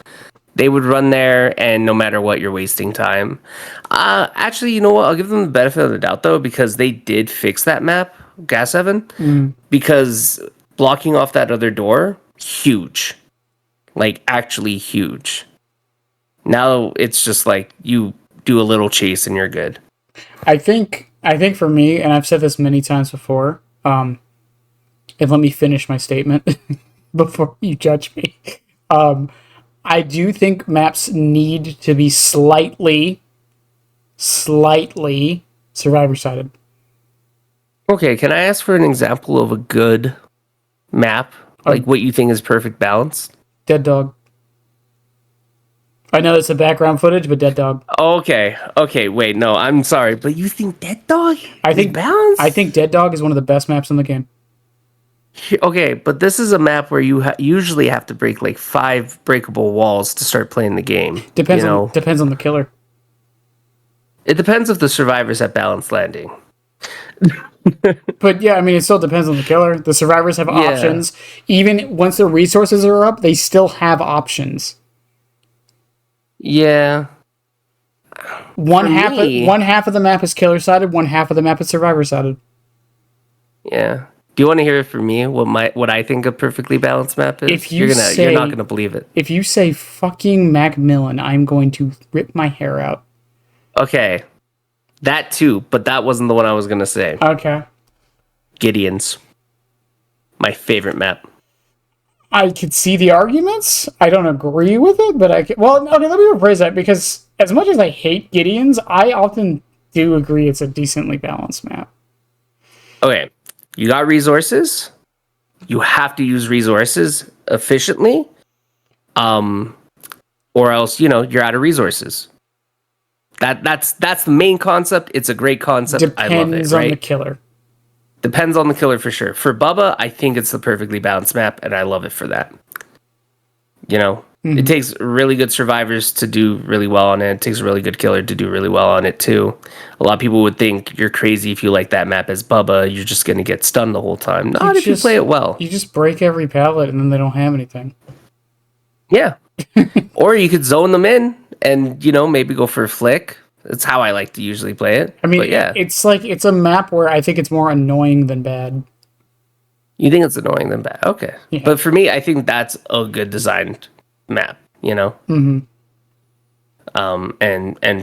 they would run there and no matter what you're wasting time. Actually, you know what? I'll give them the benefit of the doubt though, because they did fix that map, Gas Heaven, because blocking off that other door, huge. Like actually huge. Now it's just like you do a little chase and you're good. I think for me, and I've said this many times before, and let me finish my statement before you judge me. I do think maps need to be slightly survivor-sided. Okay, can I ask for an example of a good map? Like what you think is perfect balance? Dead Dog. I know it's a background footage, but Dead Dog. Okay, wait, no, I'm sorry, but you think Dead Dog is balanced? I think Dead Dog is one of the best maps in the game. Okay, but this is a map where you usually have to break like 5 breakable walls to start playing the game. Depends on the killer. It depends if the survivors have balanced landing. But yeah, I mean, it still depends on the killer. The survivors have options. Even once their resources are up, they still have options. Yeah. One half of the map is killer sided. One half of the map is survivor sided. Yeah. Do you want to hear it from me? What I think a perfectly balanced map is? You're not gonna believe it. If you say fucking Macmillan, I'm going to rip my hair out. Okay. That too, but that wasn't the one I was gonna say. Okay. Gideon's. My favorite map. I could see the arguments. I don't agree with it, but okay, let me rephrase that, because as much as I hate Gideon's, I often do agree it's a decently balanced map. Okay. You got resources. You have to use resources efficiently. Or else, you're out of resources. That's the main concept. It's a great concept. I love it, right? Depends on the killer. Depends on the killer for sure. For Bubba, I think it's the perfectly balanced map, and I love it for that. It takes really good survivors to do really well on it. It takes a really good killer to do really well on it too. A lot of people would think you're crazy if you like that map as Bubba. You're just going to get stunned the whole time. Not if you play it well. You just break every pallet and then they don't have anything. Yeah. Or you could zone them in and, maybe go for a flick. That's how I like to usually play it. I mean, but yeah. It's a map where I think it's more annoying than bad. You think it's annoying than bad? Okay. Yeah. But for me, I think that's a good designed map, and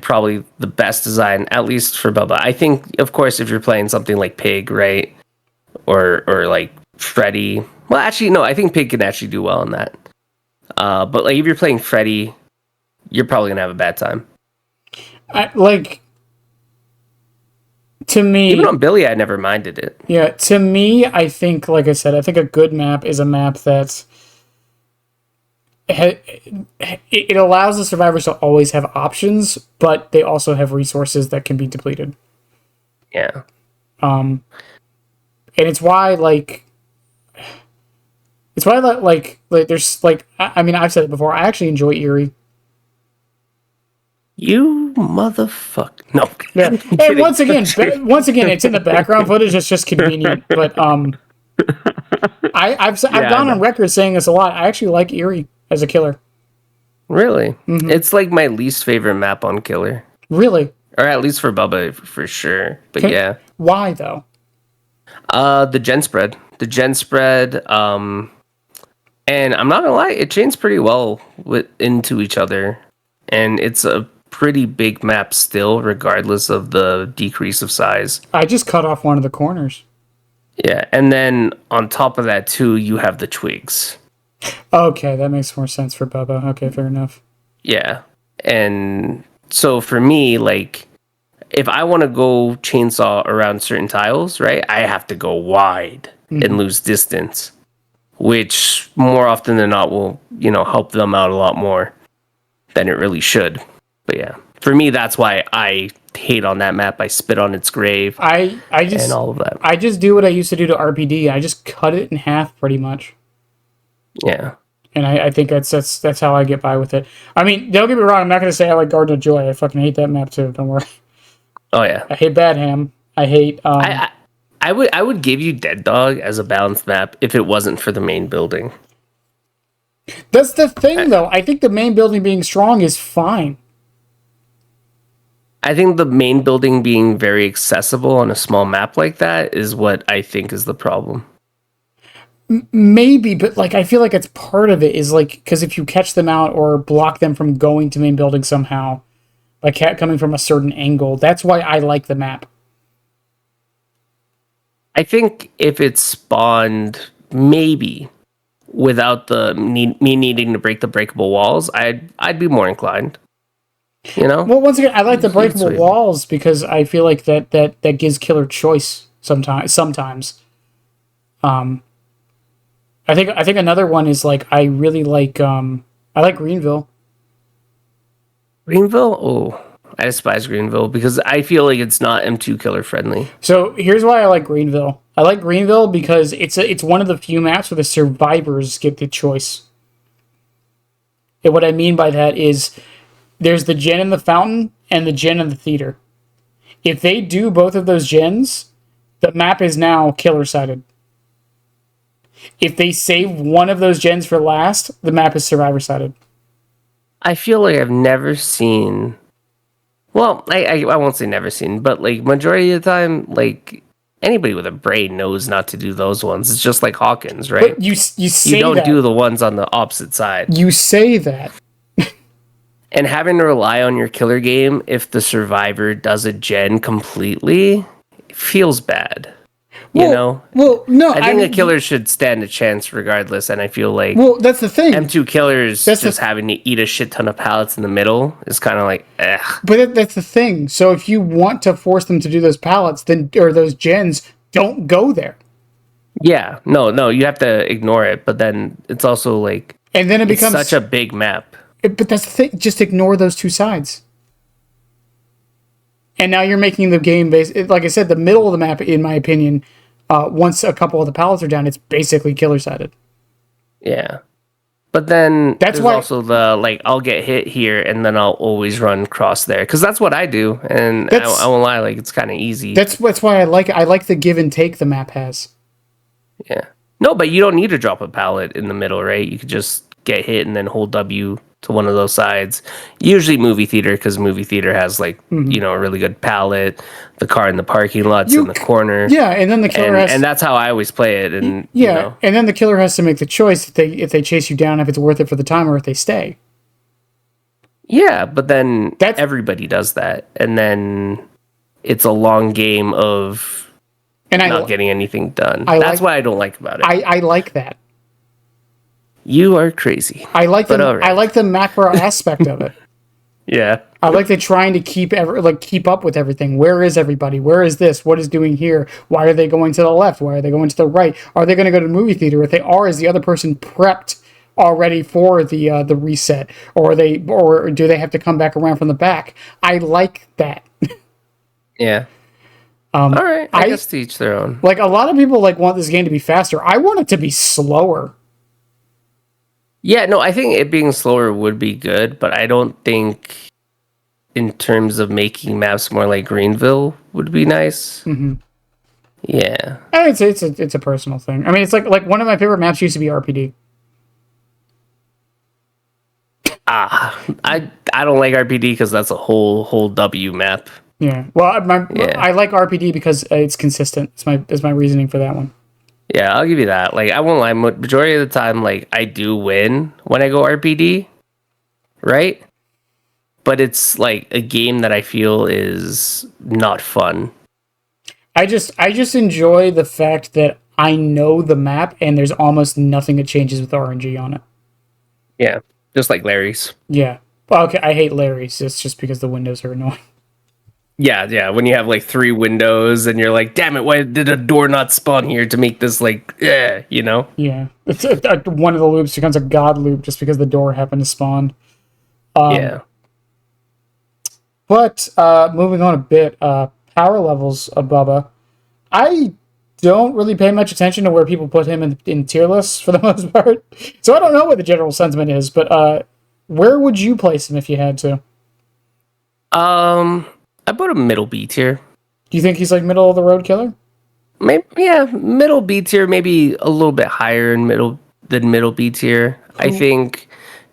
probably the best design, at least for Bubba. I think, of course, if you're playing something like Pig, right, or like Freddy, well, actually, no, I think Pig can actually do well in that. But like if you're playing Freddy, you're probably gonna have a bad time. To me, even on Billy, I never minded it. Yeah, to me, I think, like I said, I think a good map is a map that's it allows the survivors to always have options, but they also have resources that can be depleted. Yeah. And it's why there's I mean, I've said it before, I actually enjoy Eerie. You motherfucker. No. Yeah. I'm And kidding. once again, it's in the background footage. It's just convenient. But I've Yeah, gone on no. record saying this a lot. I actually like Eerie as a killer. Really? It's like my least favorite map on Killer. Really? Or at least for Bubba, for sure. But yeah. Why though? The gen spread. And I'm not gonna lie, it chains pretty well into each other. And it's a pretty big map still, regardless of the decrease of size. I just cut off one of the corners. Yeah, and then on top of that too, you have the twigs. Okay, that makes more sense for Bubba. Okay, fair enough. Yeah. And so for me, like, if I want to go chainsaw around certain tiles, right, I have to go wide and lose distance, which more often than not will, help them out a lot more than it really should. But yeah, for me, that's why I hate on that map. I spit on its grave I just and all of that. I just do what I used to do to RPD. I just cut it in half pretty much. Yeah. And I think that's how I get by with it. I mean, don't get me wrong, I'm not gonna say I like Garden of Joy. I fucking hate that map too, don't worry. Oh yeah. I hate Bad Ham. I hate I would give you Dead Dog as a balanced map if it wasn't for the main building. That's the thing though. I think the main building being strong is fine. I think the main building being very accessible on a small map like that is what I think is the problem. Maybe, but like I feel like it's part of it is like because if you catch them out or block them from going to main building somehow, like coming from a certain angle, that's why I like the map. I think if it spawned maybe without me needing to break the breakable walls, I'd be more inclined. Well, once again, I like the breakable walls because I feel like that gives killer choice sometimes. I think another one is like I really like I like Greenville. Greenville? Oh, I despise Greenville because I feel like it's not M2 killer friendly. So here's why I like Greenville. I like Greenville because it's one of the few maps where the survivors get the choice. And what I mean by that is there's the gen in the fountain and the gen in the theater. If they do both of those gens, the map is now killer sided. If they save one of those gens for last, the map is survivor sided. I feel like I've never seen. Well, I won't say never seen, but like majority of the time, like anybody with a brain knows not to do those ones. It's just like Hawkins, right? But you say you don't that. do the ones on the opposite side. You say that. And having to rely on your killer game if the survivor does a gen completely feels bad. Well, no. I think a killer should stand a chance regardless, and I feel like that's the thing. M2 killers having to eat a shit ton of pallets in the middle is kind of like, ugh. But that's the thing. So if you want to force them to do those pallets, or those gens, don't go there. Yeah, no, you have to ignore it. But then it's also like, and then it becomes such a big map. But that's the thing. Just ignore those two sides. And now you're making the game like I said, the middle of the map, in my opinion, once a couple of the pallets are down, it's basically killer sided. Yeah. But then that's why also the like I'll get hit here and then I'll always run across there because that's what I do, and I won't lie, like it's kind of easy. That's why I like it. I like the give and take the map has. Yeah. No, but you don't need to drop a pallet in the middle, right? You could just get hit and then hold W to one of those sides. Usually movie theater, because movie theater has like a really good pallet. The car in the parking lot's in the corner. Yeah, and then the killer and that's how I always play it. And and then the killer has to make the choice if they chase you down, if it's worth it for the time, or if they stay. Yeah, but then everybody does that, and then it's a long game of not getting anything done. That's what I don't like about it. I like that. You are crazy. I like the macro aspect of it. Yeah. I like the trying to keep up with everything. Where is everybody? Where is this? What is doing here? Why are they going to the left? Why are they going to the right? Are they going to go to the movie theater? If they are, is the other person prepped already for the reset? Or do they have to come back around from the back? I like that. Yeah. All right. I guess to each their own. Like a lot of people want this game to be faster. I want it to be slower. Yeah, no, I think it being slower would be good, but I don't think in terms of making maps more like Greenville would be nice. Mm-hmm. Yeah. And it's a personal thing. I mean, it's like one of my favorite maps used to be RPD. I don't like RPD because that's a whole W map. Yeah. Well, I like RPD because it's consistent. It's my reasoning for that one. Yeah, I'll give you that. Like, I won't lie. Majority of the time, like, I do win when I go RPD, right? But it's like a game that I feel is not fun. I just enjoy the fact that I know the map and there's almost nothing that changes with RNG on it. Yeah, just like Larry's. Yeah. Well, okay, I hate Larry's. It's just because the windows are annoying. Yeah. When you have like 3 windows and you're like, damn it, why did a door not spawn here to make this like, you know? Yeah. It's one of the loops becomes a god loop just because the door happened to spawn. Yeah. But moving on a bit, power levels of Bubba. I don't really pay much attention to where people put him in tier lists for the most part. So I don't know what the general sentiment is, but where would you place him if you had to? I put a middle B tier. Do you think he's like middle of the road killer? Maybe, yeah, middle B tier, maybe a little bit higher in middle B tier. I think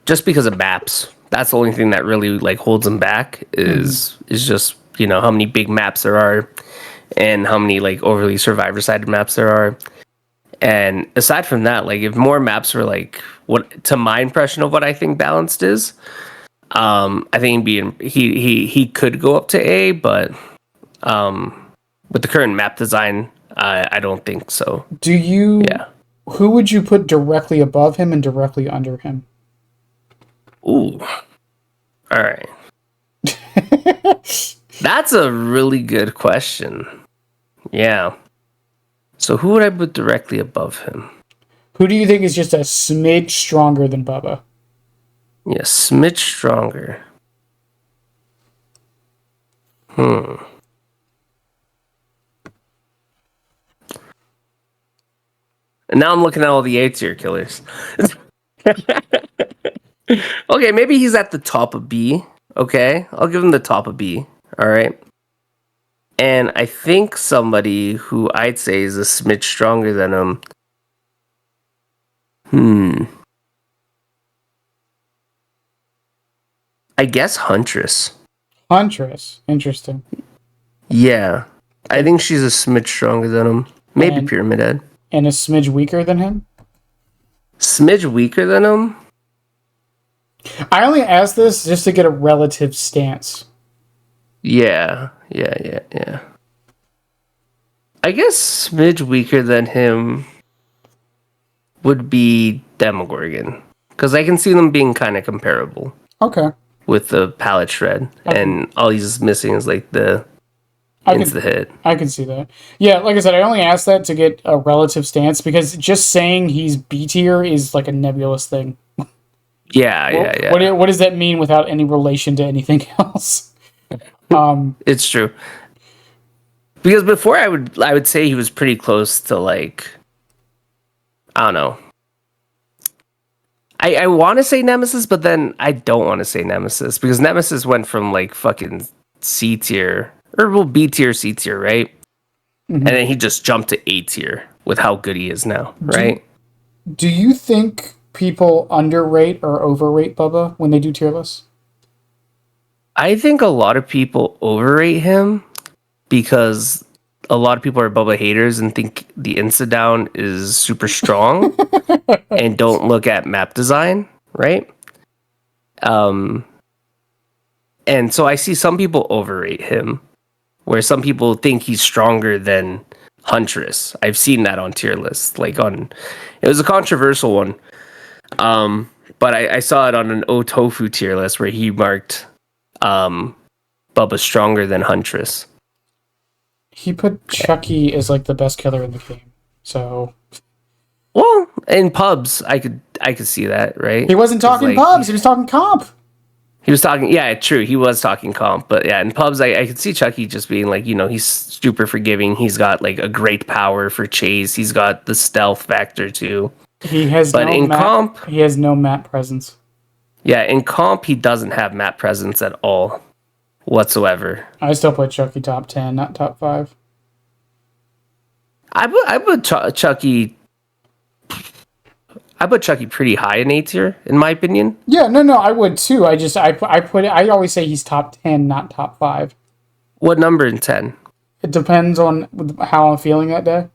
just because of maps. That's the only thing that really like holds him back is just, you know, how many big maps there are and how many like overly survivor sided maps there are. And aside from that, like if more maps were like what to my impression of what I think balanced is, I think he could go up to A, but with the current map design, I don't think so. Do you? Yeah. Who would you put directly above him and directly under him? Ooh. All right. That's a really good question. Yeah. So who would I put directly above him? Who do you think is just a smidge stronger than Bubba? Yeah, smidge stronger. And now I'm looking at all the A tier killers. Okay, maybe he's at the top of B. Okay, I'll give him the top of B. All right. And I think somebody who I'd say is a smidge stronger than him. I guess Huntress. Huntress. Interesting. Yeah. I think she's a smidge stronger than him. Maybe Pyramid Head. And a smidge weaker than him? Smidge weaker than him? I only asked this just to get a relative stance. Yeah. I guess smidge weaker than him would be Demogorgon. Because I can see them being kind of comparable. Okay. With the palette shred. And all he's missing is like the hit. I can see that. Yeah, like I said, I only asked that to get a relative stance because just saying he's B tier is like a nebulous thing. Yeah. What does that mean without any relation to anything else? It's true. Because before I would say he was pretty close to like, I don't know. I want to say Nemesis, but then I don't want to say Nemesis because Nemesis went from like fucking C tier or well B tier, C tier, right? Mm-hmm. And then he just jumped to A tier with how good he is now, right? Do you think people underrate or overrate Bubba when they do tier lists? I think a lot of people overrate him because a lot of people are Bubba haters and think the Insta-down is super strong and don't look at map design, right? And so I see some people overrate him, where some people think he's stronger than Huntress. I've seen that on tier lists. It was a controversial one. But I saw it on an Otofu tier list where he marked Bubba stronger than Huntress. He put Chucky as like the best killer in the game. So, well, in pubs, I could see that, right? He wasn't talking pubs. He was talking comp. He was talking, yeah, true. He was talking comp, but yeah, in pubs, I could see Chucky just being like, you know, he's super forgiving. He's got like a great power for chase. He's got the stealth factor too. He has, but in comp, he has no map presence. Yeah, in comp, he doesn't have map presence at all. whatsoever. I still put Chucky top 10, not top 5. I put Chucky. I put Chucky pretty high in A tier, in my opinion. Yeah, no, I would too. I always say he's top 10, not top 5. What number in 10? It depends on how I'm feeling that day.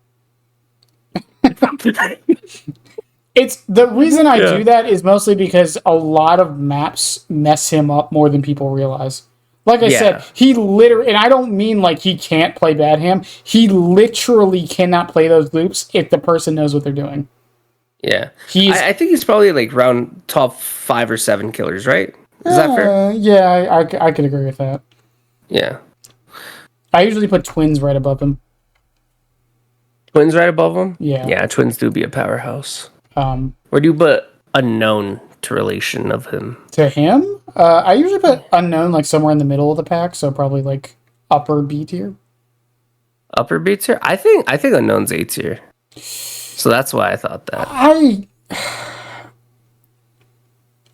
It's the reason I do that is mostly because a lot of maps mess him up more than people realize. Like I said, he literally, and I don't mean like he can't play bad ham. He literally cannot play those loops if the person knows what they're doing. Yeah, I think he's probably like around top 5 or 7 killers, right? Is that fair? Yeah, I could agree with that. Yeah. I usually put Twins right above him. Twins right above him? Yeah. Yeah, Twins do be a powerhouse. Where do you put unknown to relation of him? To him? I usually put unknown like somewhere in the middle of the pack, so probably like upper B tier. Upper B tier? I think unknown's A tier. So that's why I thought that.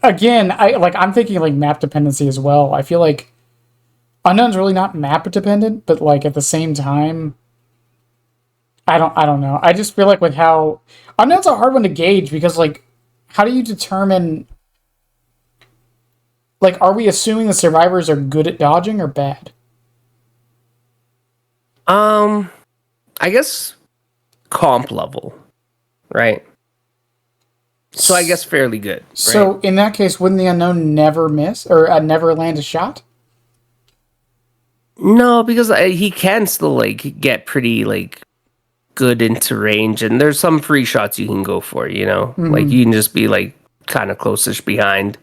I'm thinking like map dependency as well. I feel like unknown's really not map dependent, but like at the same time, I don't know. I just feel like with how unknown's a hard one to gauge because like how do you determine like are we assuming the survivors are good at dodging or bad? I guess comp level, right? So I guess fairly good. Right? So in that case, wouldn't the unknown never miss or never land a shot? No, because he can still like get pretty like good into range, and there's some free shots you can go for. You know, like you can just be like kind of close-ish behind.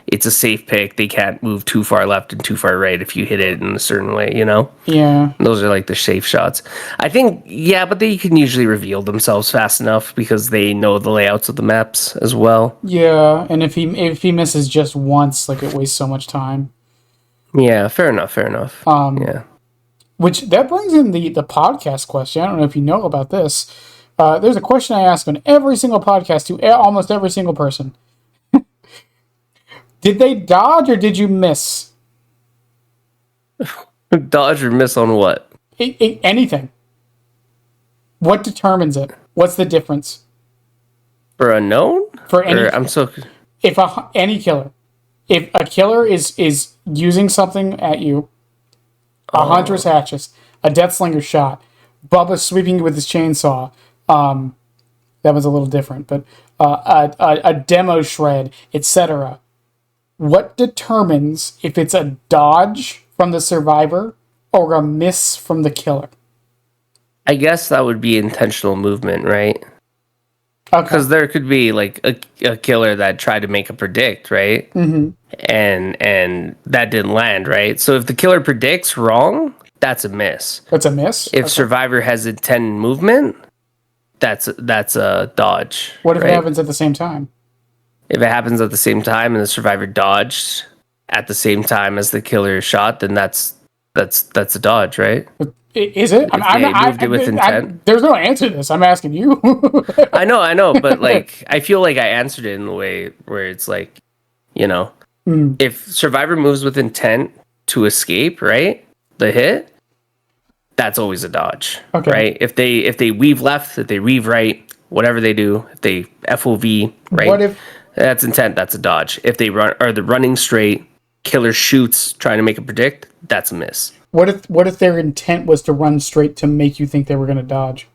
It's a safe pick. They can't move too far left and too far right if you hit it in a certain way, you know? Yeah. Those are like the safe shots. I think, yeah, but they can usually reveal themselves fast enough because they know the layouts of the maps as well. Yeah, and if he misses just once, like it wastes so much time. Yeah, fair enough. Yeah. Which, that brings in the podcast question. I don't know if you know about this. There's a question I ask on every single podcast to almost every single person. Did they dodge or did you miss? Dodge or miss on what? Anything. What determines it? What's the difference? For unknown? For any, if any killer. If a killer is using something at you, a hunter's hatches, a deathslinger shot, Bubba sweeping you with his chainsaw, that was a little different, but a demo shred, etc. What determines if it's a dodge from the survivor or a miss from the killer? I guess that would be intentional movement, right? Okay. Because there could be like a killer that tried to make a predict, right? Mm-hmm. And that didn't land, right? So if the killer predicts wrong, that's a miss. That's a miss? If survivor has intent movement, that's a dodge. What if it happens at the same time? If it happens at the same time and the survivor dodged at the same time as the killer shot, then that's a dodge, right? Is it? They moved it with intent. There's no answer to this. I'm asking you. I know, but like I feel like I answered it in the way where it's like, you know, if survivor moves with intent to escape, right? The hit, that's always a dodge, right? If they weave left, if they weave right, whatever they do, if they FOV, right? What if that's intent? That's a dodge. If they the running straight, killer shoots trying to make a predict, that's a miss. What if their intent was to run straight to make you think they were going to dodge?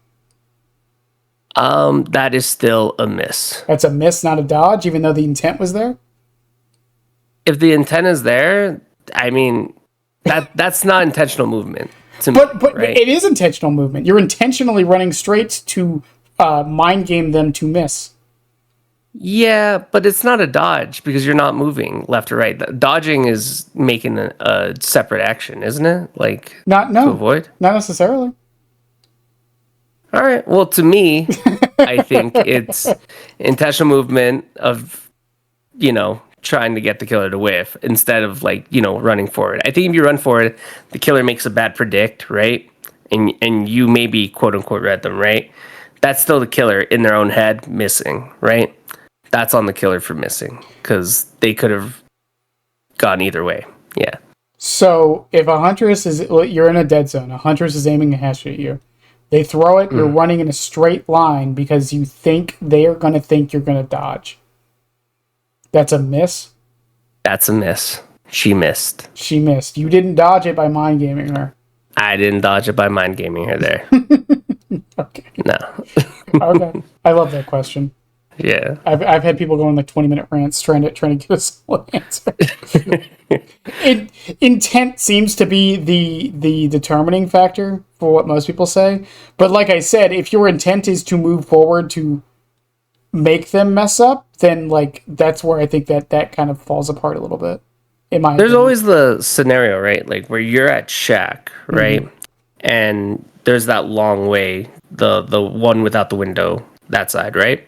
That is still a miss. That's a miss, not a dodge, even though the intent was there? If the intent is there, I mean, that's not intentional movement. But it is intentional movement. You're intentionally running straight to mind game them to miss. Yeah, but it's not a dodge because you're not moving left or right. Dodging is making a separate action, isn't it? Like to avoid? Not necessarily. All right. Well, to me, I think it's intentional movement of, you know, trying to get the killer to whiff instead of like, you know, running forward. I think if you run forward, the killer makes a bad predict, right? And you maybe quote unquote read them, right? That's still the killer in their own head missing, right? That's on the killer for missing because they could have gone either way. Yeah. So if a huntress is, you're in a dead zone, a huntress is aiming a hatchet at you. They throw it, you're running in a straight line because you think they are going to think you're going to dodge. That's a miss? That's a miss. She missed. She missed. You didn't dodge it by mind gaming her. I didn't dodge it by mind gaming her there. Okay. No. Okay. I love that question. Yeah. I've had people go on like 20-minute rants trying to get a solid answer. Intent seems to be the determining factor for what most people say. But like I said, if your intent is to move forward to make them mess up, then like that's where I think that kind of falls apart a little bit. There's opinion. always the scenario, right? Like where you're at shack, right? Mm-hmm. And there's that long way, the one without the window, that side, right?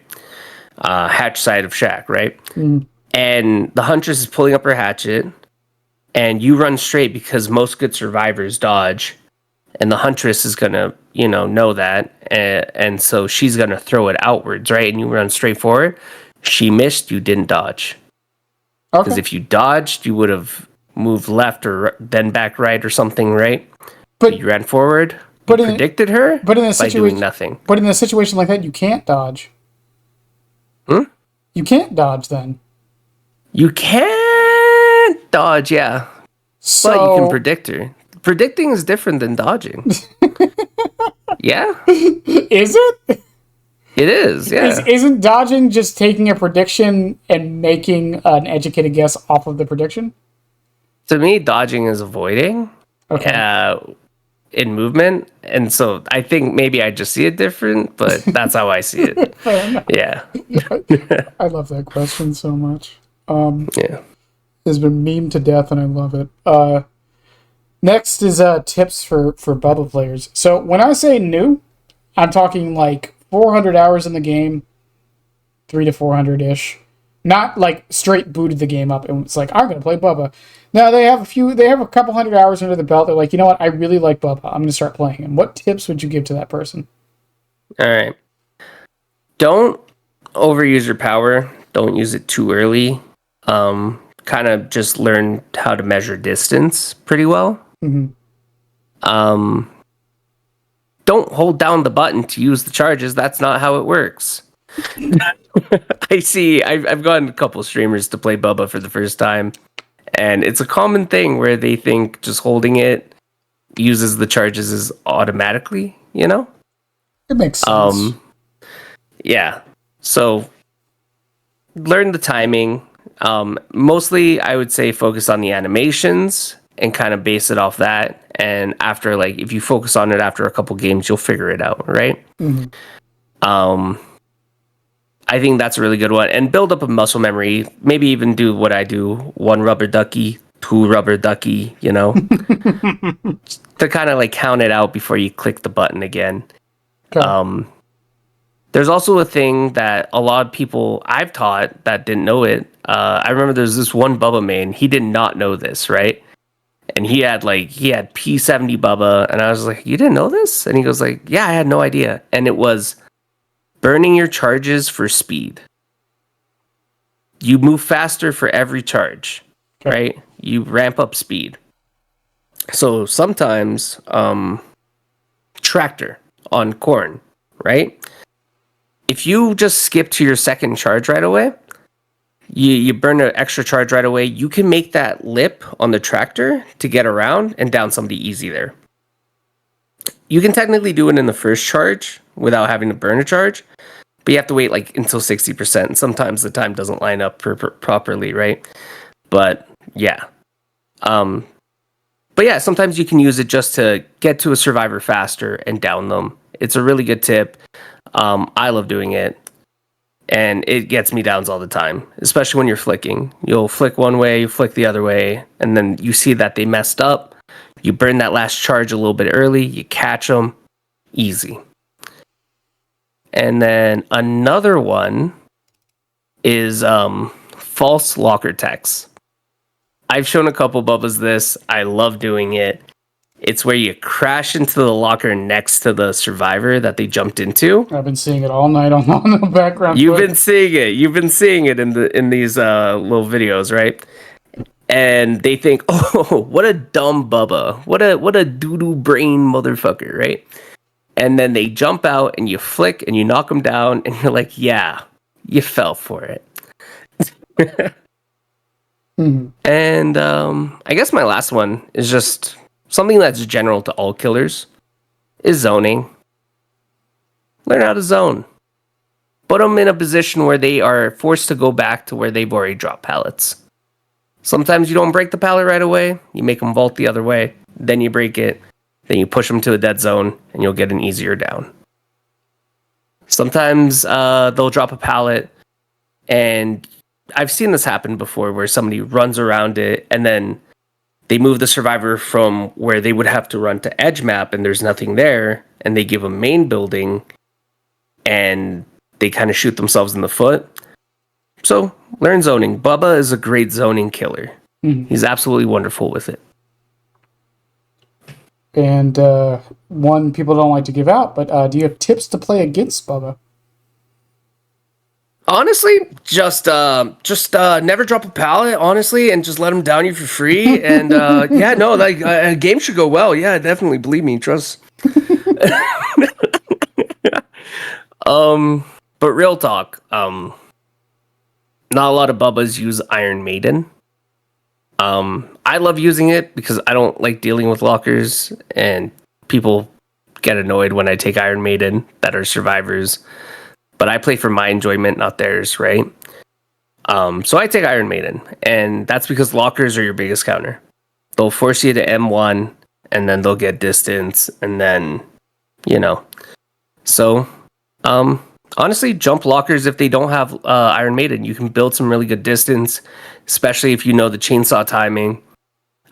Hatch side of shack, right? Mm. And the huntress is pulling up her hatchet, and you run straight because most good survivors dodge, and the huntress is gonna, know that, and so she's gonna throw it outwards, right? And you run straight forward. She missed. You didn't dodge. Because if you dodged, you would have moved left or then back right or something, right? But you ran forward. But predicted her. But in a situation, by doing nothing. But in a situation like that, you can't dodge. You can't dodge then. You can't dodge, yeah. So, but you can predict her. Predicting is different than dodging. Yeah? Is it? It is, yeah. Isn't dodging just taking a prediction and making an educated guess off of the prediction? To me, dodging is avoiding in movement. And so I think maybe I just see it different, but that's how I see it. Yeah. I love that question so much. Yeah. It's been memed to death, and I love it. Next is tips for Bubba players. So when I say new, I'm talking like 400 hours in the game, 300 to 400-ish. Not like straight booted the game up and it's like, I'm going to play Bubba. No, they have a couple hundred hours under the belt. They're like, you know what? I really like Bubba. I'm going to start playing him. What tips would you give to that person? All right. Don't overuse your power. Don't use it too early. Kind of just learn how to measure distance pretty well. Mm-hmm. Don't hold down the button to use the charges. That's not how it works. I've gotten a couple streamers to play Bubba for the first time, and it's a common thing where they think just holding it uses the charges as automatically, It makes sense. Yeah. So learn the timing. Mostly I would say focus on the animations and kind of base it off that. And after, like, if you focus on it after a couple games, you'll figure it out, right? Mm-hmm. I think that's a really good one. And build up a muscle memory. Maybe even do what I do: 1 rubber ducky, 2 rubber ducky, to kind of like count it out before you click the button again. Okay. There's also a thing that a lot of people I've taught that didn't know it. I remember there's this one Bubba main. He did not know this, right? And he had P70 Bubba, and I was like, you didn't know this? And he goes like, yeah, I had no idea. And it was burning your charges for speed. You move faster for every charge, right? You ramp up speed. So sometimes, tractor on corn, right? If you just skip to your second charge right away, you burn an extra charge right away, you can make that lip on the tractor to get around and down somebody easy there. You can technically do it in the first charge without having to burn a charge, but you have to wait until 60%. And sometimes the time doesn't line up properly, right? But yeah. Sometimes you can use it just to get to a survivor faster and down them. It's a really good tip. I love doing it. And it gets me downs all the time, especially when you're flicking. You'll flick one way, you flick the other way, and then you see that they messed up. You burn that last charge a little bit early, you catch them, easy. And then another one is false locker text. I've shown a couple Bubbas this. I love doing it. It's where you crash into the locker next to the survivor that they jumped into. I've been seeing it all night on the background. You've been seeing it in these little videos, right? and they think, "Oh, what a dumb Bubba! What a doo-doo brain motherfucker!" Right? And then they jump out, and you flick, and you knock them down, and you're like, "Yeah, you fell for it." And I guess my last one is just something that's general to all killers: is zoning. Learn how to zone. Put them in a position where they are forced to go back to where they've already dropped pallets. Sometimes you don't break the pallet right away. You make them vault the other way. Then you break it. Then you push them to a dead zone, and you'll get an easier down. Sometimes they'll drop a pallet, and I've seen this happen before where somebody runs around it, and then they move the survivor from where they would have to run to edge map, and there's nothing there, and they give them main building, and they kind of shoot themselves in the foot. So, learn zoning. Bubba is a great zoning killer. He's absolutely wonderful with it. And one people don't like to give out, but do you have tips to play against Bubba? Honestly, just never drop a pallet, honestly, and just let them down you for free. And yeah, no, like a game should go well. Yeah, definitely, believe me, trust. But real talk, not a lot of Bubbas use Iron Maiden. I love using it because I don't like dealing with lockers, and people get annoyed when I take Iron Maiden that are survivors. But I play for my enjoyment, not theirs, right? So I take Iron Maiden, and that's because lockers are your biggest counter. They'll force you to M1, and then they'll get distance, and then, So, honestly, jump lockers if they don't have Iron Maiden. You can build some really good distance, especially if you know the chainsaw timing,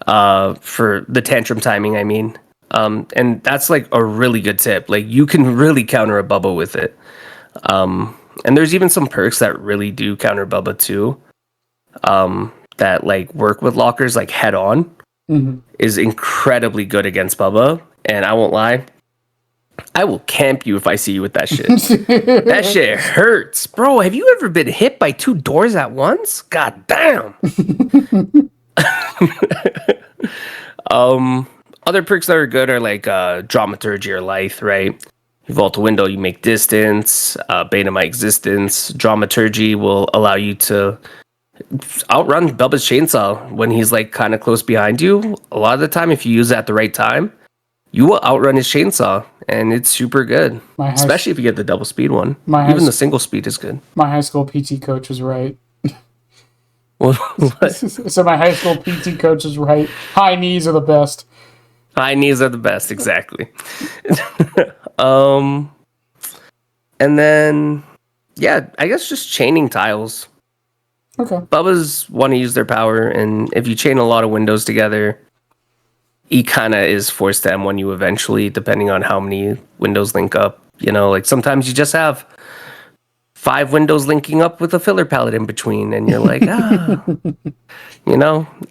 for the tantrum timing, I mean. And that's like a really good tip. Like, you can really counter a Bubba with it. And there's even some perks that really do counter Bubba too. That like work with lockers, like head on, is incredibly good against Bubba. And I won't lie, I will camp you if I see you with that shit. That shit hurts, bro. Have you ever been hit by 2 doors at once? God damn. Other perks that are good are like dramaturgy or lithe, right? You vault a window, you make distance, beta my existence. Dramaturgy will allow you to outrun Bubba's chainsaw when he's like kind of close behind you. A lot of the time, if you use it at the right time, you will outrun his chainsaw, and it's super good. Especially if you get the double speed one. Even the single speed is good. My high school PT coach was right. What? So my high school PT coach is right. High knees are the best. High knees are the best, exactly. And then, yeah, I guess just chaining tiles. Okay. Bubbas want to use their power, and if you chain a lot of windows together, he kind of is forced to M1 you eventually, depending on how many windows link up. Like sometimes you just have 5 windows linking up with a filler pallet in between, and you're like,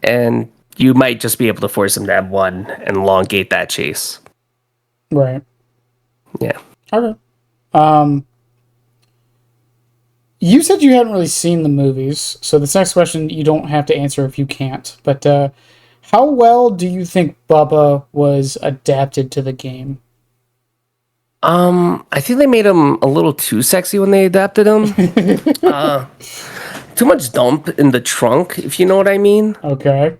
and you might just be able to force him to M1 and elongate that chase. Right. Yeah. Okay. You said you hadn't really seen the movies, so this next question you don't have to answer if you can't. But how well do you think Bubba was adapted to the game? I think they made him a little too sexy when they adapted him. Too much dump in the trunk, if you know what I mean. Okay.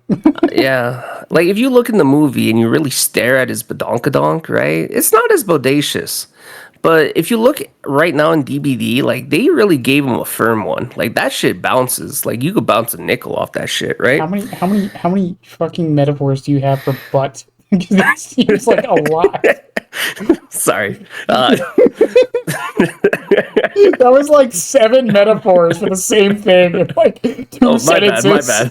Yeah. Like, if you look in the movie and you really stare at his badonkadonk, right? It's not as bodacious. But if you look right now in DBD, like, they really gave him a firm one. Like, that shit bounces. Like, you could bounce a nickel off that shit, right? How many fucking metaphors do you have for butt? That seems like a lot. Sorry. That was like 7 metaphors for the same thing in like 2 sentences. My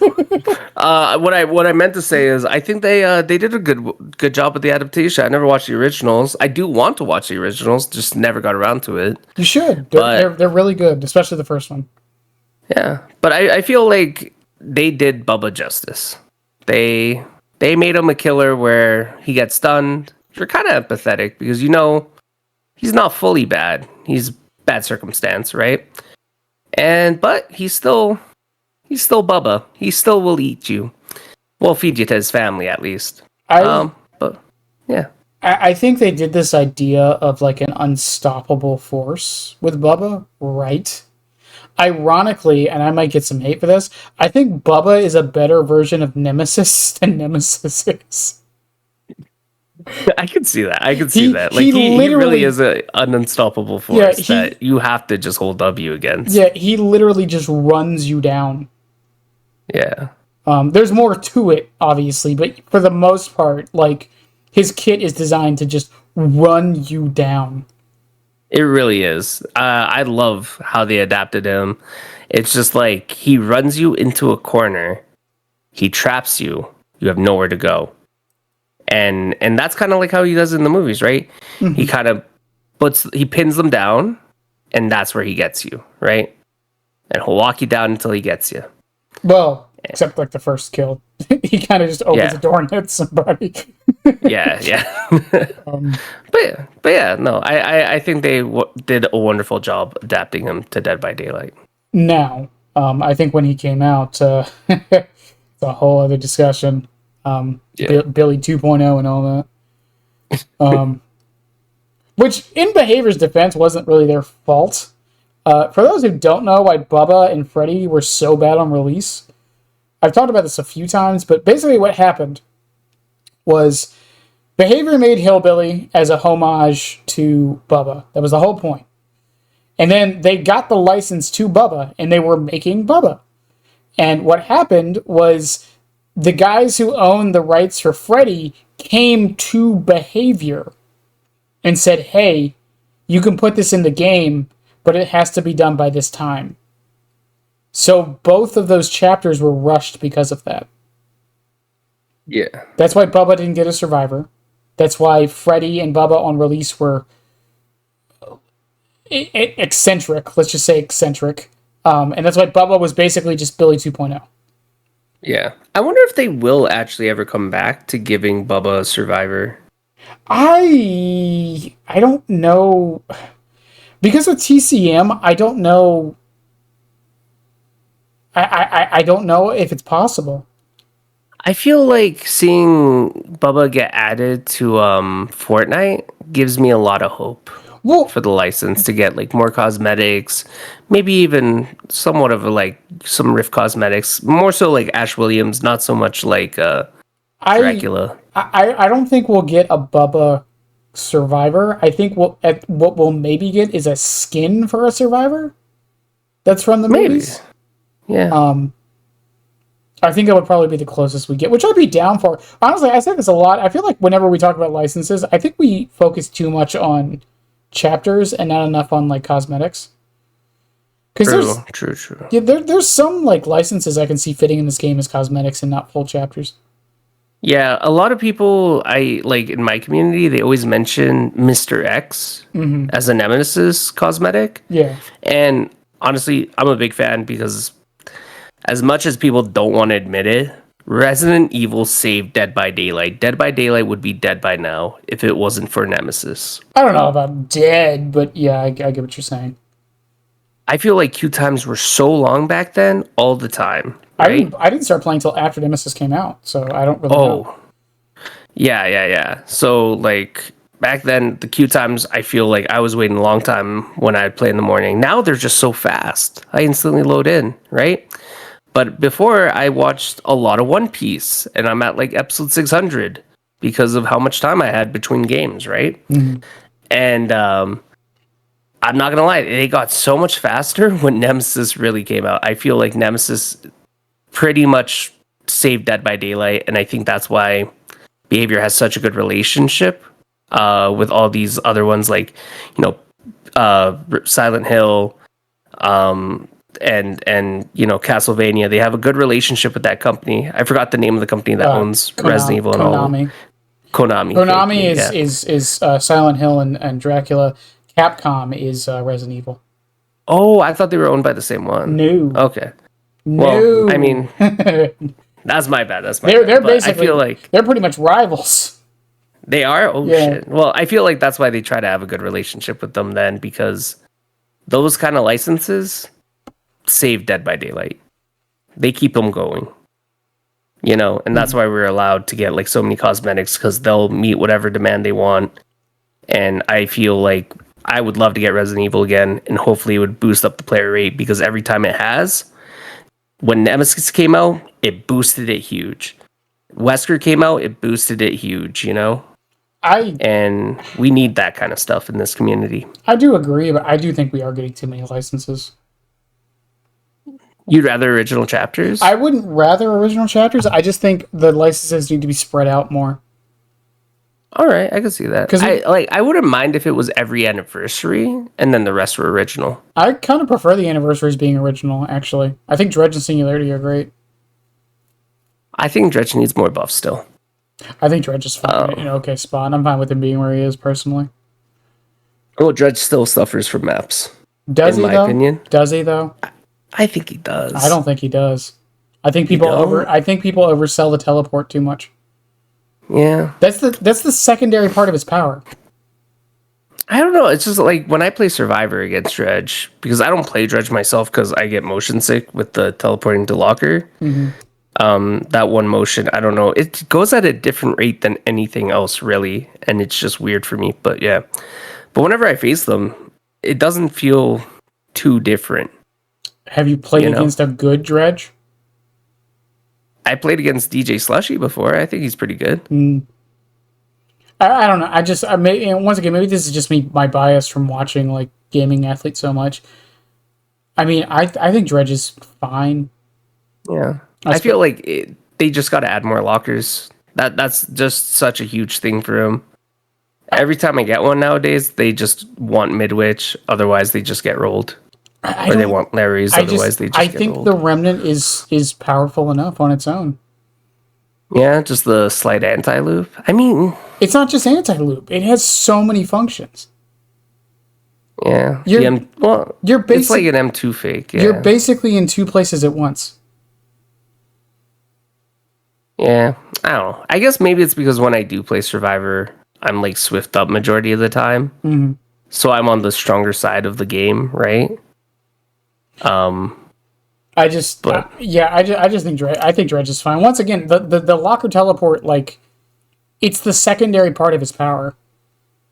bad. What I meant to say is I think they did a good job with the adaptation. I never watched the originals. I do want to watch the originals, just never got around to it. You should. They're really good, especially the first one. Yeah, but I feel like they did Bubba justice. They made him a killer where he gets stunned. You're kind of empathetic because he's not fully bad. He's bad circumstance, right? But he's still Bubba. He still will eat you. Well, feed you to his family at least. I But yeah. I think they did this idea of like an unstoppable force with Bubba, right? Ironically, and I might get some hate for this, I think Bubba is a better version of Nemesis than Nemesis is. I could see that. I could see that. Like he he really literally is an unstoppable yeah force that you have to just hold W against. yeah he literally just runs you down. Yeah. There's more to it, obviously, but for the most part, like his kit is designed to just run you down. It really is. I love how they adapted him. It's just like he runs you into a corner, he traps you, you have nowhere to go. And that's kind of like how he does in the movies, right? Mm-hmm. He kind of he pins them down, and that's where he gets you, right? And he'll walk you down until he gets you. Well, except like the first kill, he kind of just opens the door and hits somebody. yeah. But yeah, no, I think they did a wonderful job adapting him to Dead by Daylight. Now, I think when he came out, it's a whole other discussion. Billy 2.0 and all that. Which, in Behavior's defense, wasn't really their fault. For those who don't know why Bubba and Freddy were so bad on release, I've talked about this a few times, but basically what happened was Behavior made Hillbilly as a homage to Bubba. That was the whole point. And then they got the license to Bubba, and they were making Bubba. And what happened was the guys who owned the rights for Freddy came to Behavior and said, hey, you can put this in the game, but it has to be done by this time. So both of those chapters were rushed because of that. Yeah. That's why Bubba didn't get a survivor. That's why Freddy and Bubba on release were eccentric. Let's just say eccentric. And that's why Bubba was basically just Billy 2.0. Yeah. I wonder if they will actually ever come back to giving Bubba a survivor. I don't know. Because with TCM, I don't know. I don't know if it's possible. I feel like seeing Bubba get added to Fortnite gives me a lot of hope for the license to get like more cosmetics, maybe even somewhat of like some Rift cosmetics, more so like Ash Williams, not so much like Dracula. I don't think we'll get a Bubba survivor. I think what we'll maybe get is a skin for a survivor that's from the movies. Yeah. I think that would probably be the closest we get, which I'd be down for. Honestly, I say this a lot. I feel like whenever we talk about licenses, I think we focus too much on chapters and not enough on like cosmetics. True. Yeah, there's some like licenses I can see fitting in this game as cosmetics and not full chapters. Yeah, a lot of people I like in my community, they always mention Mr. X as a Nemesis cosmetic. Yeah. And honestly, I'm a big fan because as much as people don't want to admit it, Resident Evil saved Dead by Daylight. Dead by Daylight would be dead by now if it wasn't for Nemesis. I don't know about dead, but yeah, I get what you're saying. I feel like queue times were so long back then, all the time. Right? I didn't start playing until after Nemesis came out, so I don't really know. Yeah. So, like, back then, the queue times, I feel like I was waiting a long time when I'd play in the morning. Now they're just so fast. I instantly load in, right? But before, I watched a lot of One Piece, and I'm at, like, episode 600 because of how much time I had between games, right? Mm-hmm. And, I'm not going to lie, they got so much faster when Nemesis really came out. I feel like Nemesis pretty much saved Dead by Daylight, and I think that's why Behavior has such a good relationship with all these other ones, like, you know, Silent Hill, and you know, Castlevania. They have a good relationship with that company. I forgot the name of the company that owns Resident Evil and Konami. all. Konami. Konami is Silent Hill and Dracula. Capcom is Resident Evil. Oh, I thought they were owned by the same one. No. Okay. No. Well, I mean, that's my bad. They're basically. I feel like they're pretty much rivals. They are? Oh, yeah. Shit. Well, I feel like that's why they try to have a good relationship with them then, because those kind of licenses save Dead by Daylight. They keep them going. and that's why we're allowed to get like so many cosmetics, because they'll meet whatever demand they want. And I feel like I would love to get Resident Evil again, and hopefully it would boost up the player rate, because every time it has, when Nemesis came out, it boosted it huge. Wesker came out, it boosted it huge, and we need that kind of stuff in this community. I do agree, but I do think we are getting too many licenses. You'd rather original chapters? I wouldn't rather original chapters. I just think the licenses need to be spread out more. All right, I can see that. I wouldn't mind if it was every anniversary and then the rest were original. I kind of prefer the anniversaries being original, actually. I think Dredge and Singularity are great. I think Dredge needs more buffs still. I think Dredge is fine in an okay spot. I'm fine with him being where he is, personally. Well, Dredge still suffers from maps. Does he, though? In my opinion. Does he, though? I think he does. I don't think he does. I think people oversell the teleport too much. Yeah. That's the secondary part of his power. I don't know. It's just like when I play Survivor against Dredge, because I don't play Dredge myself because I get motion sick with the teleporting to locker. Mm-hmm. That one motion, I don't know. It goes at a different rate than anything else, really. And it's just weird for me. But yeah. But whenever I face them, it doesn't feel too different. Have you played against a good Dredge? I played against DJ Slushy before. I think he's pretty good. I don't know. Once again, maybe this is just my bias from watching like gaming athletes so much. I mean, I think Dredge is fine. Yeah, I feel like they just got to add more lockers. That's just such a huge thing for him. Every time I get one nowadays, they just want mid-witch. Otherwise, they just get rolled. Or they want Larry's, otherwise they just get rolled. I think the Remnant is powerful enough on its own. Yeah, just the slight anti-loop. I mean... It's not just anti-loop. It has so many functions. Yeah. It's like an M2 fake. Yeah. You're basically in two places at once. Yeah. I don't know. I guess maybe it's because when I do play Survivor, I'm like Swift up majority of the time. Mm-hmm. So I'm on the stronger side of the game, right? I just think Dredge is fine. Once again, the locker teleport, like, it's the secondary part of his power.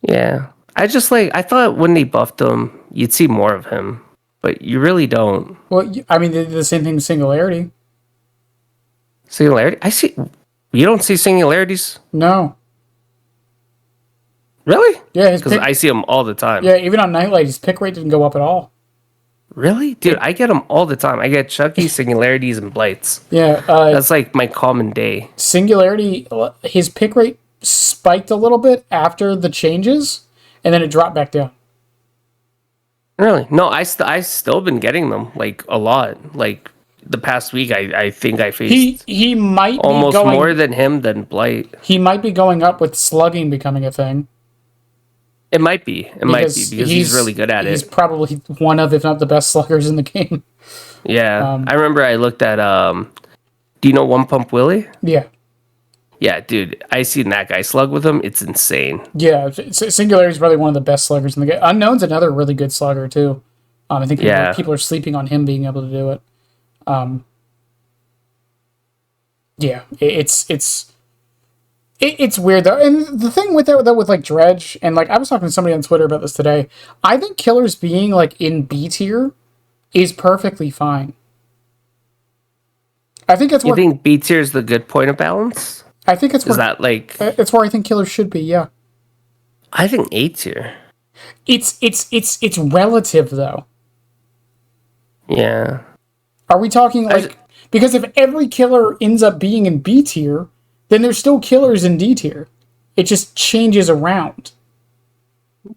Yeah. I thought when they buffed him, you'd see more of him, but you really don't. Well, I mean, they did the same thing with Singularity. Singularity? You don't see Singularities? No. Really? Yeah, because I see them all the time. Yeah, even on Nightlight, his pick rate didn't go up at all. Really? Dude, I get them all the time. I get Chucky, Singularities, and Blights. Yeah. That's like my common day. Singularity, his pick rate spiked a little bit after the changes, and then it dropped back down. Really? No, I still been getting them, like, a lot. Like, the past week, I think I faced... He might almost be more than him than Blight. He might be going up with slugging becoming a thing. It might be. Because he's really good at it. He's probably one of, if not the best sluggers in the game. Yeah. I remember I looked at, do you know One Pump Willie? Yeah. Yeah, dude. I seen that guy slug with him. It's insane. Yeah. Singularity is probably one of the best sluggers in the game. Unknown's another really good slugger, too. I think people are sleeping on him being able to do it. Yeah. It's weird though, and the thing with that, with like Dredge, and like I was talking to somebody on Twitter about this today. I think killers being like in B tier is perfectly fine. I think that's you think B tier is the good point of balance. I think it's it's where I think killers should be. Yeah, I think A tier. It's relative though. Yeah. Are we talking like because if every killer ends up being in B tier, then there's still killers in D tier. It just changes around.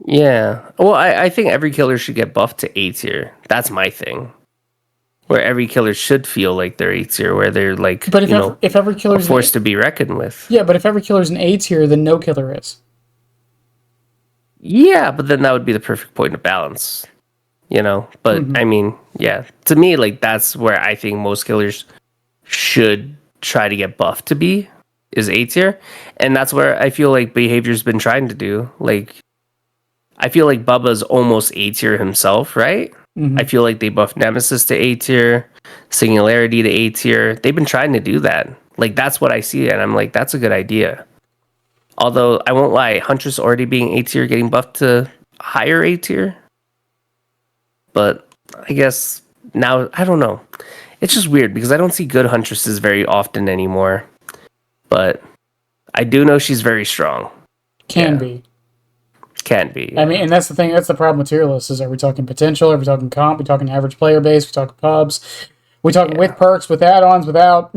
Yeah. Well, I think every killer should get buffed to A tier. That's my thing. Where every killer should feel like they're A tier, where they're like, but if every killer's forced to be reckoned with. Yeah, but if every killer's in A tier, then no killer is. Yeah, but then that would be the perfect point of balance. But I mean, yeah, to me, like, that's where I think most killers should try to get buffed to be. Is A tier, and that's where I feel like behavior's been trying to do. Like, I feel like Bubba's almost A tier himself, right? Mm-hmm. I feel like they buffed Nemesis to A tier, Singularity to A tier. They've been trying to do that, Like, that's what I see, and I'm like, that's a good idea. Although, I won't lie, Huntress already being A tier, getting buffed to higher A tier. But I guess now, I don't know. It's just weird because I don't see good Huntresses very often anymore. But I do know she's very strong. Can be. Can be. I mean, and that's the thing. That's the problem with tier lists. Is, are we talking potential? Are we talking comp? Are we talking average player base? Are we talking pubs? We talking with perks, with add-ons, without?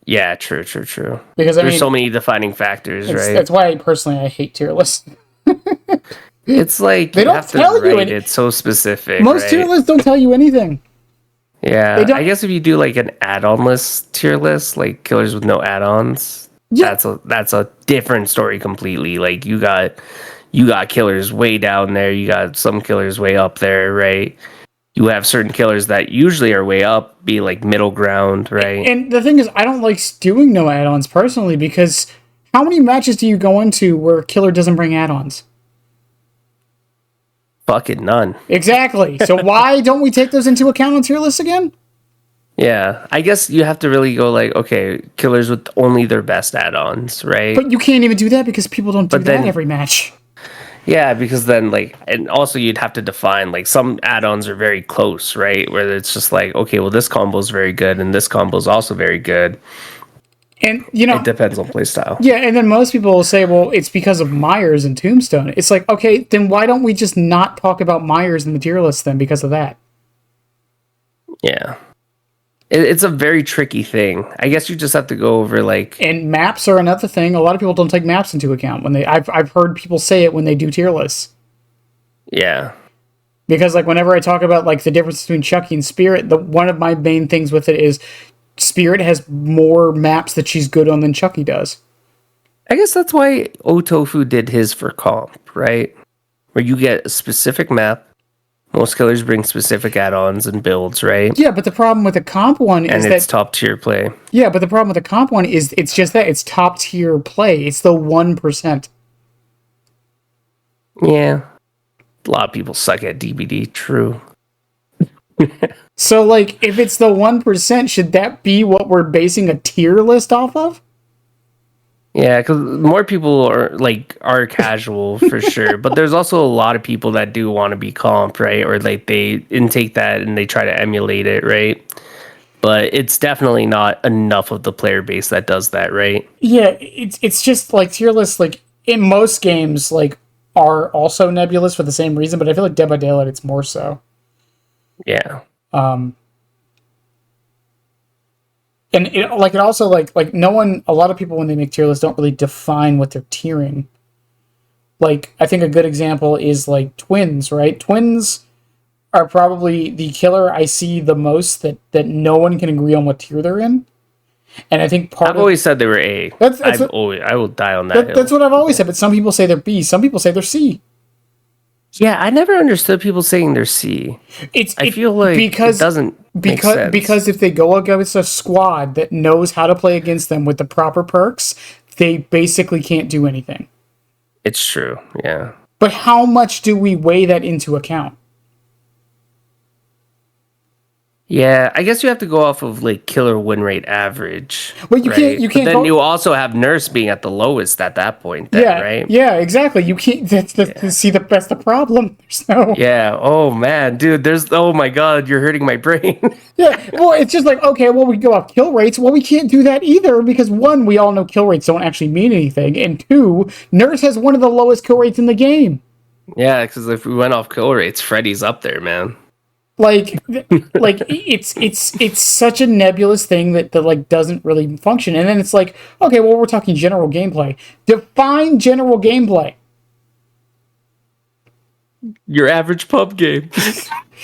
Yeah, true. Because there's so many defining factors, right? That's why personally I hate tier lists. It's like they you don't have to tell you rate it so specific. Most right? tier lists don't tell you anything. Yeah, I guess if you do like an add-on list tier list, like killers with no add-ons, that's a different story completely. Like you got killers way down there, you got some killers way up there, right? You have certain killers that usually are way up, be like middle ground, right? And the thing is, I don't like doing no add-ons personally because how many matches do you go into where killer doesn't bring add-ons? Fucking none. Exactly. So why don't we take those into account on tier lists again? Yeah, I guess you have to really go like, okay, killers with only their best add-ons, right? But you can't even do that because people don't do that every match. Yeah, because then like, and also you'd have to define like some add-ons are very close, right? Where it's just like, okay, well this combo is very good and this combo is also very good. And it depends on playstyle. Yeah, and then most people will say, well, it's because of Myers and Tombstone. It's like, okay, then why don't we just not talk about Myers in the tier list then because of that? Yeah. It's a very tricky thing. I guess you just have to go over like... And maps are another thing. A lot of people don't take maps into account. I've heard people say it when they do tier lists. Yeah. Because like whenever I talk about like the difference between Chucky and Spirit, one of my main things with it is Spirit has more maps that she's good on than Chucky does. I guess that's why Otofu did his for comp, right? Where you get a specific map. Most killers bring specific add-ons and builds, right? Yeah, but the problem with the comp one is that... And it's top-tier play. Yeah, but the problem with the comp one is it's just that. It's top-tier play. It's the 1%. Yeah. A lot of people suck at DBD, true. So, like, if it's the 1%, should that be what we're basing a tier list off of? Yeah, because more people are casual for sure, but there's also a lot of people that do want to be comp, right? Or like they intake that and they try to emulate it, right? But it's definitely not enough of the player base that does that, right? Yeah, it's just like tier lists, like in most games, like are also nebulous for the same reason, but I feel like Dead by Daylight it's more so. Yeah. And it also like no one, a lot of people when they make tier lists don't really define what they're tiering. Like I think a good example is like twins, right? Twins are probably the killer I see the most that no one can agree on what tier they're in. And I think I've always said they were A. I will die on that hill. That's what I've always said, but some people say they're B, some people say they're C. Yeah, I never understood people saying they're C. I feel like it doesn't make sense. Because if they go against a squad that knows how to play against them with the proper perks, they basically can't do anything. It's true, yeah. But how much do we weigh that into account? Yeah, I guess you have to go off of like killer win rate average. Well, you can't. But then you also have Nurse being at the lowest at that point. Then, right? Yeah, exactly. You can't. That's the problem. There's no. Yeah. Oh man, dude. Oh my god, you're hurting my brain. Yeah. Well, it's just like okay. Well, we go off kill rates. Well, we can't do that either because one, we all know kill rates don't actually mean anything, and two, Nurse has one of the lowest kill rates in the game. Yeah, because if we went off kill rates, Freddy's up there, man. Like it's such a nebulous thing that like doesn't really function. And then it's like, okay, well, we're talking general gameplay. Define general gameplay. Your average pub game.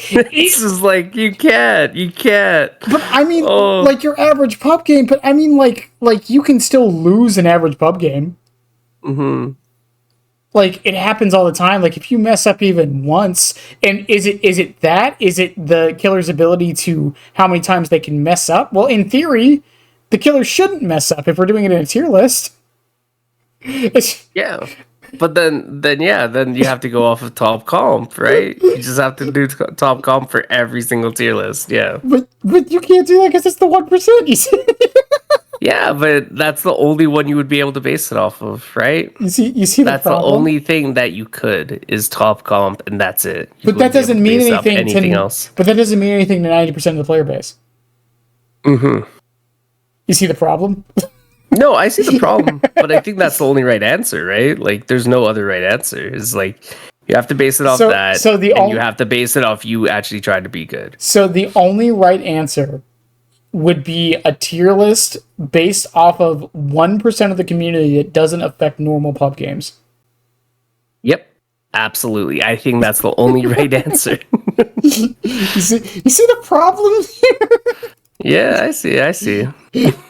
This is like you can't. But I mean, like your average pub game. But I mean, like you can still lose an average pub game. Mm-hmm. Like it happens all the time. Like if you mess up even once, and is it the killer's ability to how many times they can mess up? Well, in theory, the killer shouldn't mess up if we're doing it in a tier list. Yeah, but then you have to go off of top comp, right? You just have to do top comp for every single tier list. Yeah, but you can't do that because it's the 1%. You see? Yeah, but that's the only one you would be able to base it off of, right? You see That's the the problem? only thing that you could is top comp, and that's it. You But that wouldn't be able doesn't to mean base it off anything else. But that doesn't mean anything to 90% of the player base. Mm-hmm. You see the problem? No, I see the problem, but I think that's the only right answer, right? Like, there's no other right answer. It's like you have to base it off that, and you have to base it off you actually trying to be good. So the only right answer would be a tier list based off of 1% of the community that doesn't affect normal pub games. Yep, absolutely. I think that's the only right answer. You see the problem here? Yeah, I see.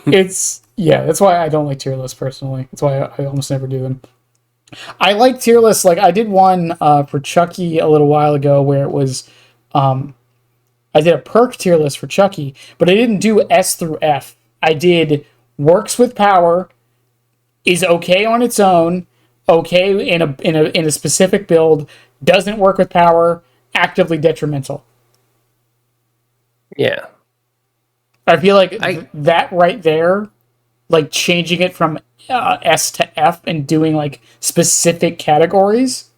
That's why I don't like tier lists personally. That's why I almost never do them. I like tier lists. Like I did one for Chucky a little while ago where it was, I did a perk tier list for Chucky, but I didn't do S through F. I did works with power, is okay on its own, okay in a specific build, doesn't work with power, actively detrimental. Yeah. I feel like that right there, like changing it from S to F and doing like specific categories.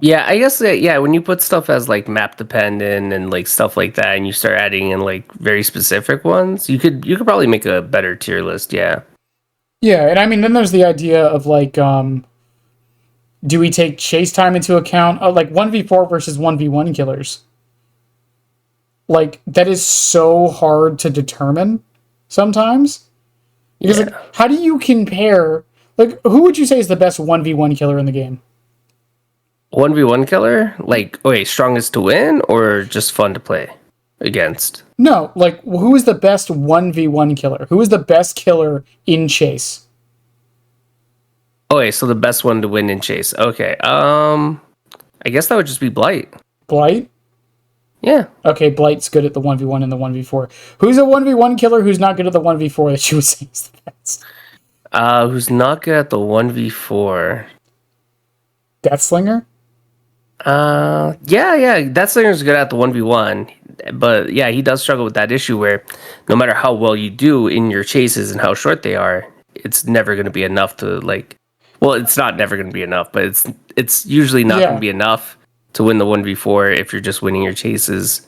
Yeah, I guess when you put stuff as like map dependent and like stuff like that, and you start adding in like very specific ones, you could probably make a better tier list. Yeah. Yeah, and I mean then there's the idea of like, do we take chase time into account? Like 1v4 versus 1v1 killers. Like that is so hard to determine sometimes. Because like, how do you compare? Like, who would you say is the best 1v1 killer in the game? 1v1 killer? Like, strongest to win or just fun to play against? No, like, who is the best 1v1 killer? Who is the best killer in chase? Okay, so the best one to win in chase. Okay, I guess that would just be Blight. Blight? Yeah. Okay, Blight's good at the 1v1 and the 1v4. Who's a 1v1 killer who's not good at the 1v4 that you would say is the best? Who's not good at the 1v4? Deathslinger? Yeah, Deathslinger's good at the 1v1, but yeah, he does struggle with that issue where no matter how well you do in your chases and how short they are, it's never going to be enough to like, well, it's not never going to be enough, but it's usually not going to be enough to win the 1v4 if you're just winning your chases.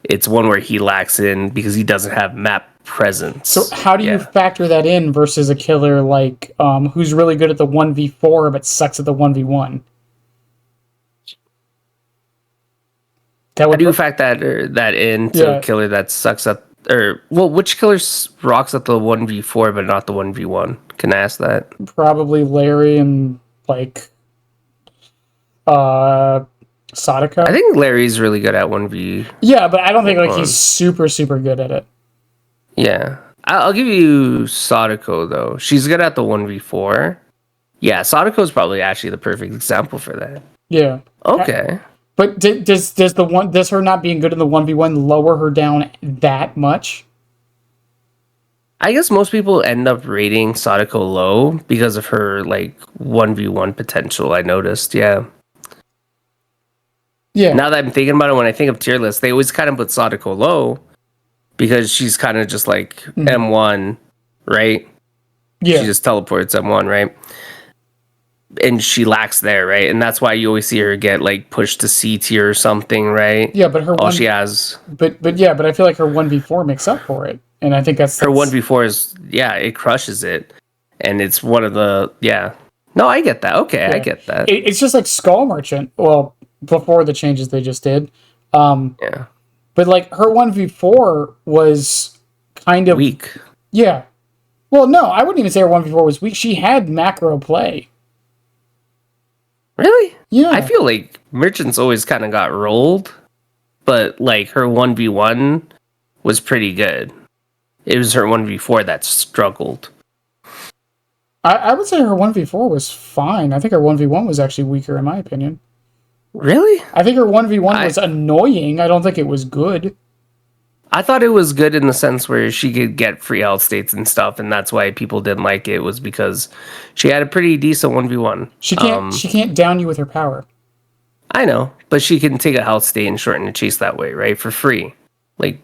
It's one where he lacks in because he doesn't have map presence. So how do you factor that in versus a killer like who's really good at the 1v4 but sucks at the 1v1? How do you factor that into a killer that sucks at, which killer rocks at the 1v4 but not the 1v1? Can I ask that? Probably Larry and like Sadako. I think Larry's really good at 1v. Yeah, but I don't think like he's super good at it. Yeah. I'll give you Sadako though. She's good at the 1v4. Yeah, Sadako's probably actually the perfect example for that. Yeah. Okay. But does her not being good in the 1v1 lower her down that much? I guess most people end up rating Sadako low because of her like 1v1 potential, I noticed. Yeah. Yeah. Now that I'm thinking about it, when I think of tier lists, they always kind of put Sadako low because she's kind of just like M1, right? Yeah. She just teleports M1, right? And she lacks there, right? And that's why you always see her get like pushed to C tier or something, right? Yeah, but she has. But I feel like her 1v4 makes up for it, and I think that's her 1v4 is it crushes it, and it's one of the No, I get that. Okay, I get that. It's just like Skull Merchant. Well, before the changes they just did, but like her 1v4 was kind of weak. Yeah. Well, no, I wouldn't even say her 1v4 was weak. She had macro play. Really? Yeah. I feel like Merchant's always kind of got rolled, but like her 1v1 was pretty good. It was her 1v4 that struggled. I would say her 1v4 was fine. I think her 1v1 was actually weaker in my opinion. Really? I think her 1v1 was annoying. I don't think it was good. I thought it was good in the sense where she could get free health states and stuff, and that's why people didn't like it, was because she had a pretty decent 1v1. She can't down you with her power. I know, but she can take a health state and shorten the chase that way, right? For free. Like,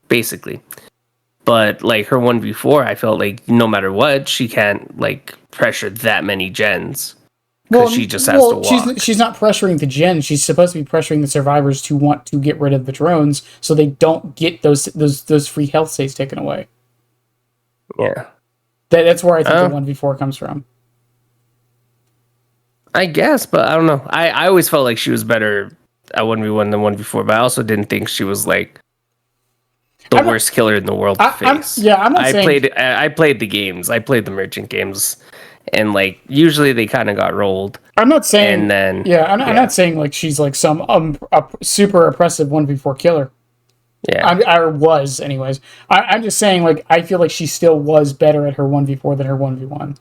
basically. But like her 1v4, I felt like no matter what, she can't like pressure that many gens. Because she just has to walk. She's not pressuring the gen. She's supposed to be pressuring the survivors to want to get rid of the drones so they don't get those free health states taken away. Yeah. That's where I think the 1v4 comes from. I guess, but I don't know. I always felt like she was better at 1v1 than 1v4, but I also didn't think she was like the worst killer in the world to face. I'm not saying... I played the games. I played the merchant games. And like usually they kind of got rolled. I'm not saying... And then... I'm not saying like she's like some super oppressive 1v4 killer. Yeah. I was, anyways. I'm just saying, like, I feel like she still was better at her 1v4 than her 1v1.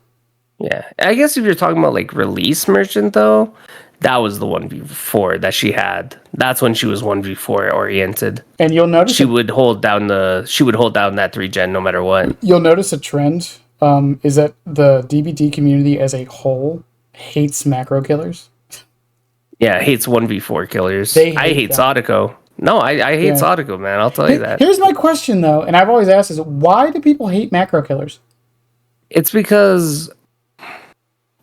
Yeah. I guess if you're talking about, like, release merchant, though, that was the 1v4 that she had. That's when she was 1v4 oriented. And you'll notice... She would hold down that 3-gen no matter what. You'll notice a trend, is that the DBD community as a whole hates macro killers. Yeah, hates 1v4 killers. I hate Zodico. No, I hate Zodico, man. I'll tell you that. Here's my question, though, and I've always asked is, why do people hate macro killers? It's because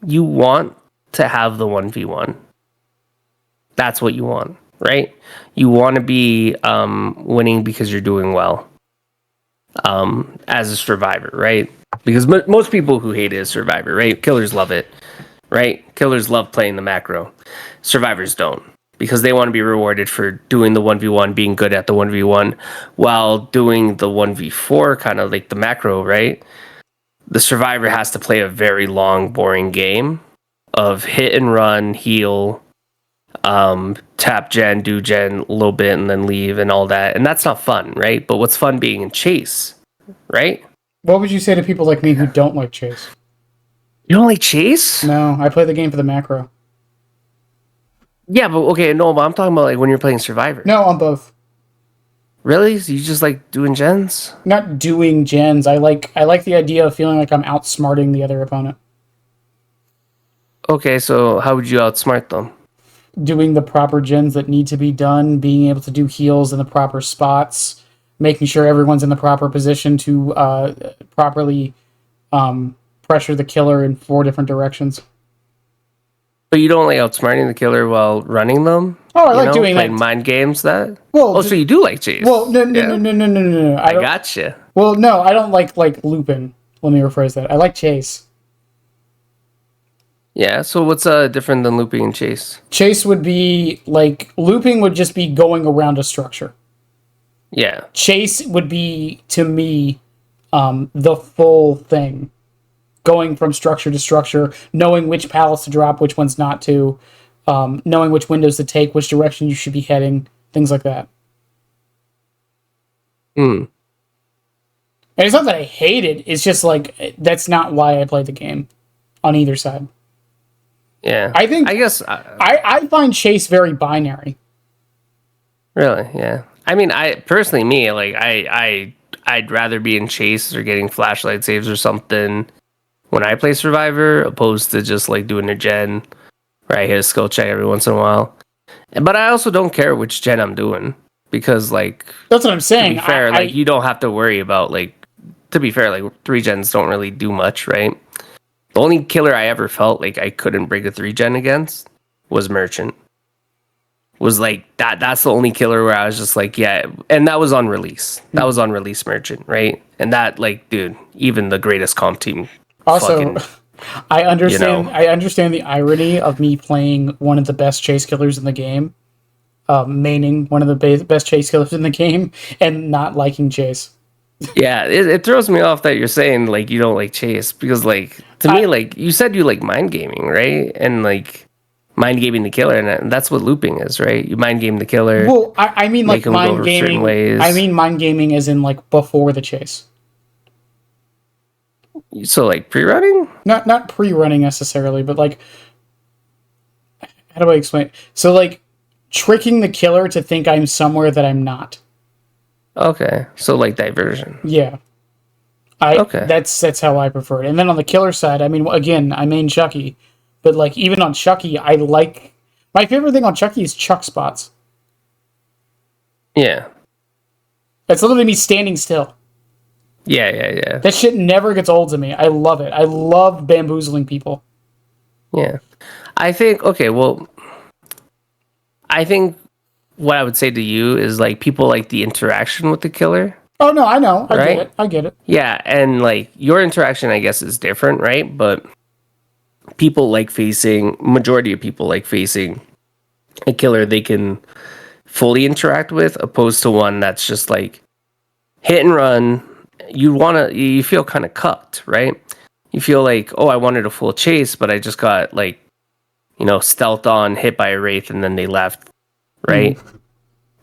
you want to have the 1v1. That's what you want, right? You want to be winning because you're doing well as a survivor, right? Because most people who hate it is survivor, right? Killers love it, right? Killers love playing the macro. Survivors don't. Because they want to be rewarded for doing the 1v1, being good at the 1v1, while doing the 1v4, kind of like the macro, right? The survivor has to play a very long, boring game of hit and run, heal, tap gen, do gen a little bit, and then leave and all that. And that's not fun, right? But what's fun being in chase, right? What would you say to people like me who don't like chase? You don't like chase? No, I play the game for the macro. Yeah, but okay, no, but I'm talking about like when you're playing Survivor. No, on both. Really? So you just like doing gens? Not doing gens. I like the idea of feeling like I'm outsmarting the other opponent. Okay, so how would you outsmart them? Doing the proper gens that need to be done, being able to do heals in the proper spots, making sure everyone's in the proper position to properly pressure the killer in 4 different directions. But you don't like outsmarting the killer while running them? Oh, I like doing playing mind games. That. Well, so you do like chase? Well, no. I gotcha. Well, no, I don't like looping. Let me rephrase that. I like chase. Yeah. So what's different than looping and chase? Chase would be like looping would just be going around a structure. Yeah. Chase would be to me the full thing. Going from structure to structure, knowing which pallets to drop, which ones not to, knowing which windows to take, which direction you should be heading, things like that. And it's not that I hate it, it's just like, that's not why I play the game on either side. Yeah. I find chase very binary. Really? Yeah. I mean, I'd rather be in chase or getting flashlight saves or something when I play Survivor, opposed to just like doing a gen where I hit a skill check every once in a while. But I also don't care which gen I'm doing because, like, that's what I'm saying. To be fair, you don't have to worry about like. To be fair, like 3 gens don't really do much, right? The only killer I ever felt like I couldn't break a 3-gen against was Merchant. Was like that. That's the only killer where I was just like, yeah, and that was on release. That was on release Merchant, right? And that, like, dude, even the greatest comp team. Also, I understand. I understand the irony of me playing one of the best chase killers in the game, maining one of the best chase killers in the game, and not liking chase. Yeah, it throws me off that you're saying like you don't like chase because, like, to me, like you said, you like mind gaming, right? And like mind gaming the killer, and that's what looping is, right? You mind game the killer. Well, I mean like mind gaming. I mean mind gaming as in like before the chase. So like pre-running? Not pre-running necessarily, but like, how do I explain? So like tricking the killer to think I'm somewhere that I'm not. Okay, so like diversion. Yeah. Okay. That's how I prefer it. And then on the killer side, I mean, again, I main Chucky, but like even on Chucky, I like my favorite thing on Chucky is Chuck spots. Yeah. It's literally me standing still. Yeah. That shit never gets old to me. I love it. I love bamboozling people. Yeah. I think, okay, well, I think what I would say to you is like people like the interaction with the killer, Oh no, I know. right? I get it. Yeah, and like your interaction, I guess, is different, right? But majority of people like facing a killer they can fully interact with, opposed to one that's just like hit and run. You feel kind of cucked, right? You feel like, oh, I wanted a full chase, but I just got like, stealth on, hit by a wraith, and then they left, right?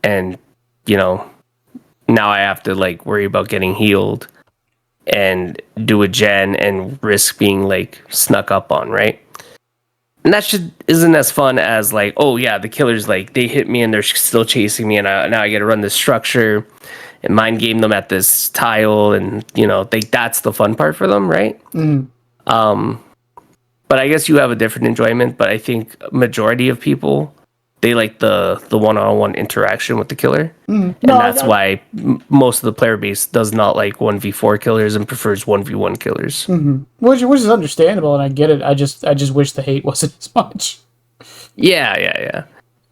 And, you know, now I have to like worry about getting healed and do a gen and risk being like snuck up on, right? And that isn't as fun as like, oh yeah, the killer's like they hit me and they're still chasing me, and now I got to run this structure and mind game them at this tile, and that's the fun part for them, right? But I guess you have a different enjoyment. But I think majority of people, they like the one-on-one interaction with the killer, and that's why most of the player base does not like 1v4 killers and prefers 1v1 killers. Which is understandable, and I get it. I just wish the hate wasn't as much. Yeah.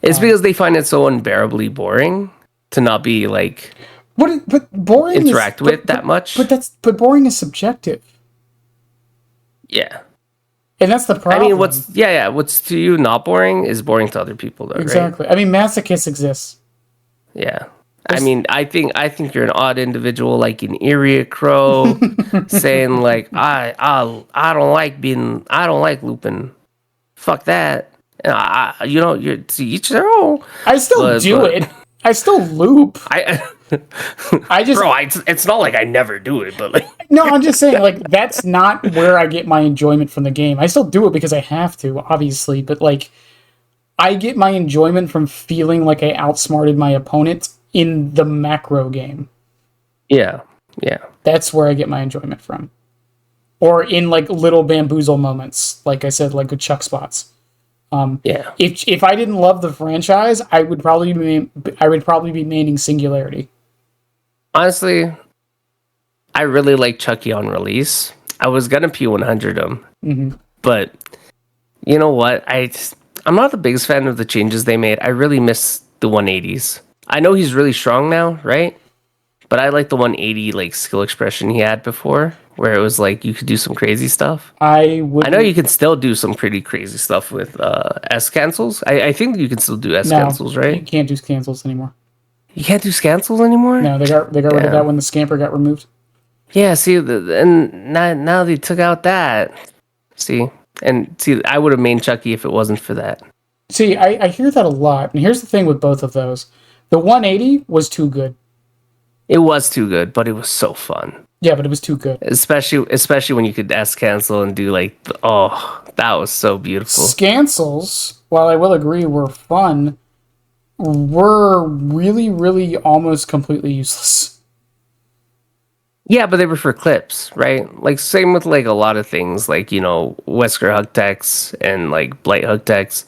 It's because they find it so unbearably boring to not be like but boring interact with that much. But boring is subjective. Yeah. And that's the problem. I mean, what's to you not boring is boring to other people, though, exactly. Right? I mean, masochists exist. Yeah. I mean, I think you're an odd individual, like an Iria Crow, saying like, I don't like looping. Fuck that. You're to each their own. I still do it. I still loop. I just, bro, it's not like I never do it, but like, no, I'm just saying, like, that's not where I get my enjoyment from the game. I still do it because I have to, obviously, but like, I get my enjoyment from feeling like I outsmarted my opponent in the macro game. Yeah. That's where I get my enjoyment from. Or in like little bamboozle moments, like I said, like with Chuck spots. Yeah. If I didn't love the franchise, I would probably be maining Singularity. Honestly, I really like Chucky on release. I was gonna P100 him, but you know what? I'm not the biggest fan of the changes they made. I really miss the 180s. I know he's really strong now, right? But I like the 180 like skill expression he had before, where it was like you could do some crazy stuff. I know you can still do some pretty crazy stuff with S cancels. I think you can still do S cancels, right? You can't do cancels anymore. You can't do cancels anymore? No, they got rid of that when the scamper got removed. Yeah, see, and now they took out that. See, I would have mained Chucky if it wasn't for that. See, I hear that a lot, and here's the thing with both of those: the 180 was too good. It was too good, but it was so fun. Yeah, but it was too good. Especially when you could S cancel and do like, that was so beautiful. Scancels, while I will agree were fun, were really, really almost completely useless. Yeah, but they were for clips, right? Like same with like a lot of things, like Wesker hug techs and like Blight hug techs.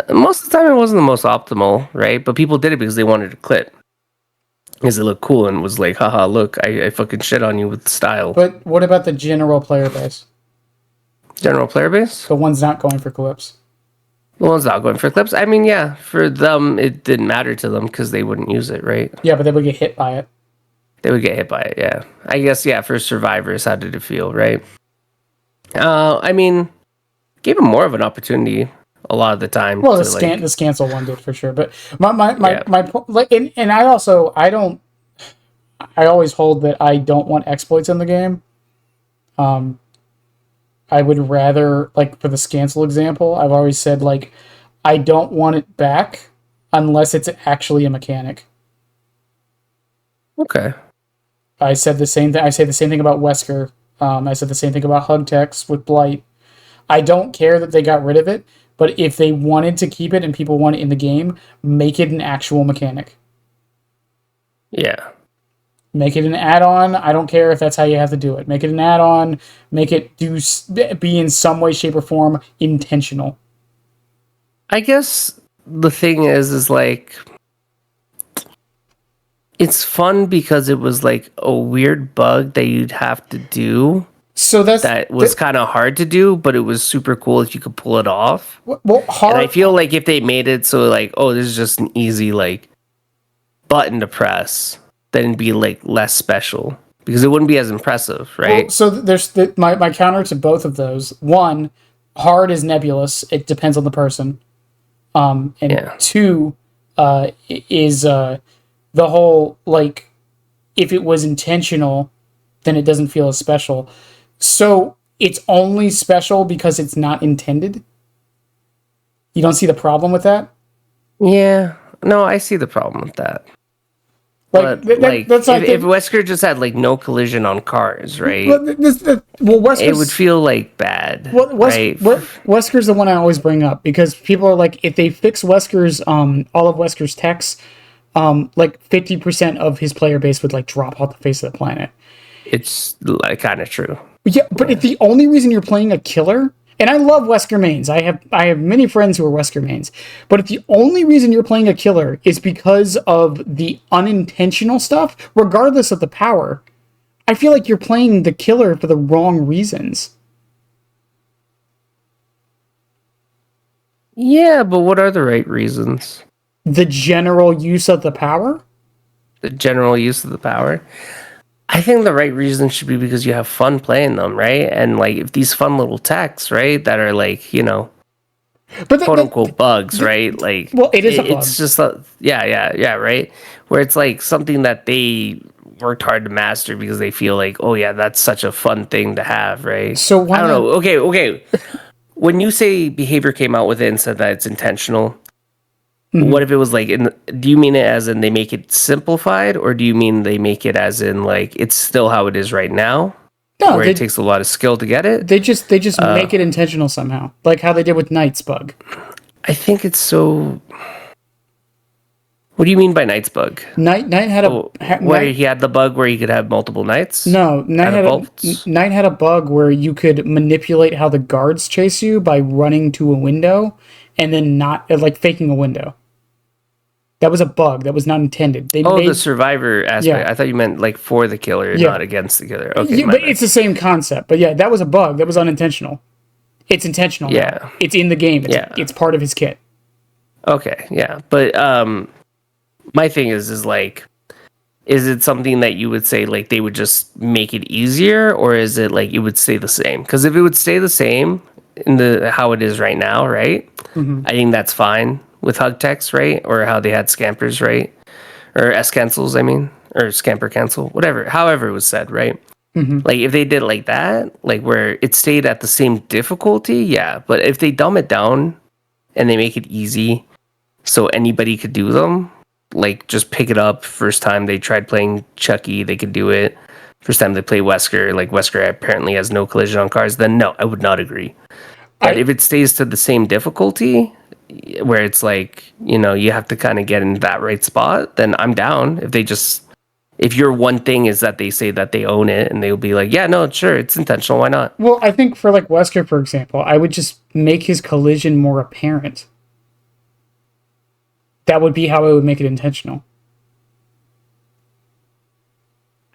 Most of the time, it wasn't the most optimal, right? But people did it because they wanted a clip. Because it looked cool and was like, haha, look, I fucking shit on you with style. But what about the general player base? General player base? The ones not going for clips. The ones not going for clips? I mean, yeah, for them, it didn't matter to them because they wouldn't use it, right? Yeah, but they would get hit by it. They would get hit by it, yeah. I guess, yeah, for survivors, how did it feel, right? I mean, gave them more of an opportunity a lot of the time. Well, the cancel one did for sure, but my like, and I always hold that I don't want exploits in the game. I would rather, like, for the scancel example, I've always said, like, I don't want it back unless it's actually a mechanic. Okay. I said the same thing. I say the same thing about Wesker. I said the same thing about hug techs with Blight. I don't care that they got rid of it, but if they wanted to keep it and people want it in the game, make it an actual mechanic. Yeah. Make it an add-on. I don't care if that's how you have to do it. Make it an add-on. Make it be in some way, shape, or form intentional. I guess the thing is like, It's fun because it was like a weird bug that you'd have to do. So That was kind of hard to do, but it was super cool if you could pull it off. well, hard. And I feel like if they made it so like, oh, this is just an easy like button to press, then it'd be like less special because it wouldn't be as impressive, right? Well, so there's my counter to both of those. One, hard is nebulous. It depends on the person. And two, is the whole like if it was intentional, then it doesn't feel as special. So it's only special because it's not intended. You don't see the problem with that? Yeah. No, I see the problem with that. Like, But if Wesker just had like no collision on cars, right? Wesker's, it would feel like bad. Right? Wesker's the one I always bring up because people are like, if they fix Wesker's all of Wesker's techs, like 50% of his player base would like drop off the face of the planet. It's like kind of true. Yeah, but if the only reason you're playing a killer, and I love Wesker mains, I have many friends who are Wesker mains, but if the only reason you're playing a killer is because of the unintentional stuff, regardless of the power, I feel like you're playing the killer for the wrong reasons. Yeah, but what are the right reasons? The general use of the power? The general use of the power? I think the right reason should be because you have fun playing them, right? And like if these fun little techs, right, that are like, you know, but quote unquote bugs, right? Like, well, it is a bug. It's just yeah, right. Where it's like something that they worked hard to master because they feel like, oh yeah, that's such a fun thing to have, right? So I don't know. Okay. When you say behavior came out with it and said that it's intentional, what if it was like, do you mean it as in they make it simplified, or do you mean they make it as in like it's still how it is right now? No, where it takes a lot of skill to get it. They just make it intentional somehow, like how they did with Knight's bug. I think it's so. What do you mean by Knight's bug? Knight had where he had the bug where he could have multiple Knights? No, Knight had a bug where you could manipulate how the guards chase you by running to a window and then not like faking a window. That was a bug. That was not intended. The survivor aspect. Yeah. I thought you meant like for the killer, not against the killer. Okay, yeah, but it's the same concept. But yeah, that was a bug. That was unintentional. It's intentional. Yeah, now. It's in the game. It's part of his kit. Okay, yeah, but my thing is like, is it something that you would say like they would just make it easier, or is it like it would stay the same? Because if it would stay the same in the how it is right now, right? Mm-hmm. I think that's fine. With hug techs, right? Or how they had scampers, right? Or S-cancels, I mean. Or scamper cancel. Whatever. However it was said, right? Mm-hmm. Like, if they did it like that, like where it stayed at the same difficulty, yeah. But if they dumb it down and they make it easy so anybody could do them, like, just pick it up. First time they tried playing Chucky, they could do it. First time they play Wesker, like, Wesker apparently has no collision on cars, then no, I would not agree. But if it stays to the same difficulty, where it's like, you know, you have to kind of get in that right spot, then I'm down. If your one thing is that they say that they own it and they'll be like, yeah, no, sure, it's intentional, why not? Well, I think for like Wesker, for example, I would just make his collision more apparent. That would be how I would make it intentional.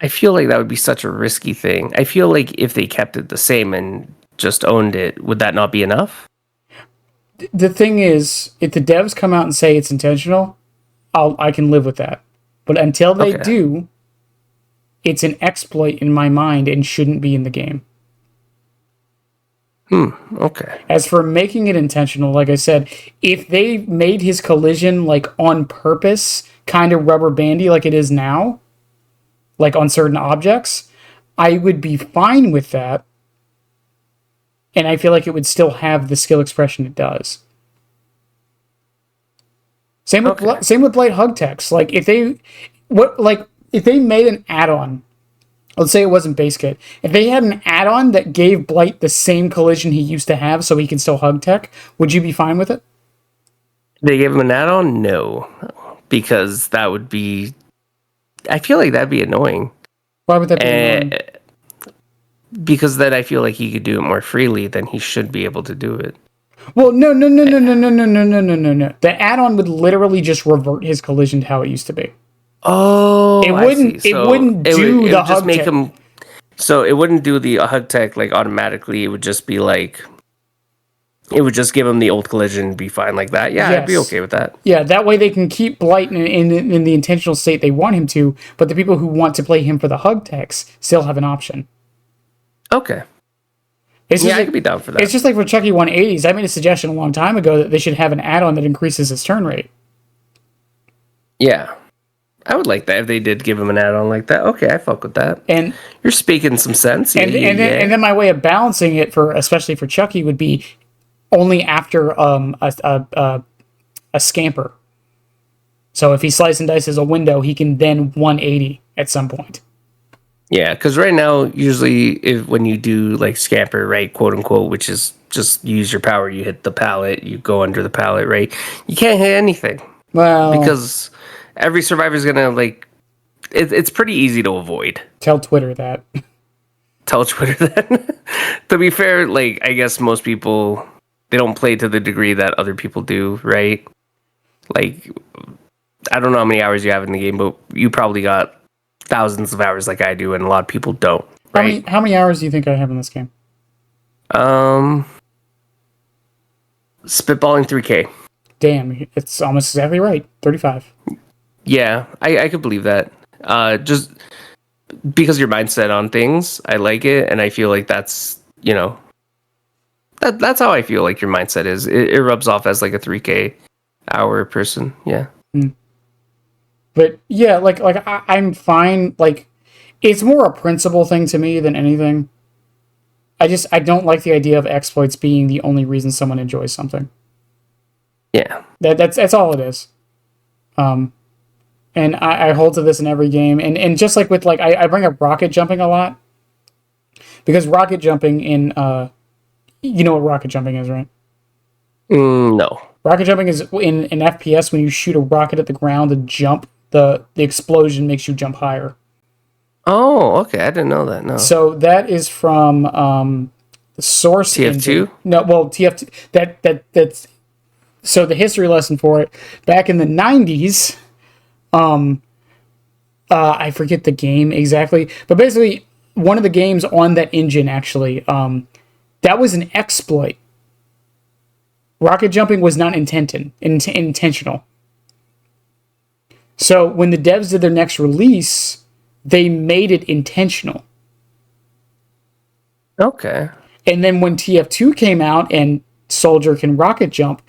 I feel like that would be such a risky thing. I feel like if they kept it the same and just owned it, would that not be enough? The thing is, if the devs come out and say it's intentional, I can live with that. But until they do, it's an exploit in my mind and shouldn't be in the game. Okay. As for making it intentional, like I said, if they made his collision like on purpose, kind of rubber bandy like it is now, like on certain objects, I would be fine with that. And I feel like it would still have the skill expression it does. Same with Blight Hug Techs. Like if they made an add-on, let's say it wasn't base kit. If they had an add-on that gave Blight the same collision he used to have so he can still hug tech, would you be fine with it? They gave him an add-on? No. Because that would be, I feel like that'd be annoying. Why would that be annoying? Because then I feel like he could do it more freely than he should be able to do it. Well, no. The add-on would literally just revert his collision to how it used to be. Oh, It I wouldn't. see. It So wouldn't do it the would just hug make tech. him. So it wouldn't do the hug tech like automatically. It would just be like it would just give him the old collision and be fine like that. Yeah, I'd be Yes. okay with that. Yeah, that way they can keep Blight in the intentional state they want him to, but the people who want to play him for the hug techs still have an option. Okay. It's Yeah, just I like, could be down for that. it's just like for Chucky 180s. I made a suggestion a long time ago that they should have an add-on that increases his turn rate. Yeah. I would like that if they did give him an add-on like that. Okay, I fuck with that. And You're speaking some sense. Yeah, and then my way of balancing it for especially for Chucky would be only after a scamper. So if he slice and dices a window, he can then 180 at some point. Yeah, because right now, usually, when you do like scamper, right, quote unquote, which is just use your power, you hit the pallet, you go under the pallet, right? You can't hit anything Well, because every survivor's gonna like. It's pretty easy to avoid. tell Twitter that. Tell Twitter that. To be fair, like I guess most people they don't play to the degree that other people do, right? Like I don't know how many hours you have in the game, but you probably got thousands of hours like I do, and a lot of people don't. Right? How many hours do you think I have in this game? Spitballing 3K. Damn, it's almost exactly right. 35. Yeah, I could believe that. Just because your mindset on things, I like it, and I feel like that's that's how I feel like your mindset is. It rubs off as like a 3K hour person. Yeah. But yeah, I'm fine. Like, it's more a principle thing to me than anything. I don't like the idea of exploits being the only reason someone enjoys something. Yeah. That's all it is. And I hold to this in every game. And just like with I bring up rocket jumping a lot. Because rocket jumping in you know what rocket jumping is, right? No. Rocket jumping is in an FPS when you shoot a rocket at the ground and jump, the explosion makes you jump higher. Oh, okay. I didn't know that. No. So that is from the source TF2? engine. No, well, TF2. That's so the history lesson for it. Back in the 90s, I forget the game exactly, but basically one of the games on that engine actually, that was an exploit. Rocket jumping was not intentional. So when the devs did their next release, they made it intentional. Okay. And then when TF2 came out and Soldier can rocket jump,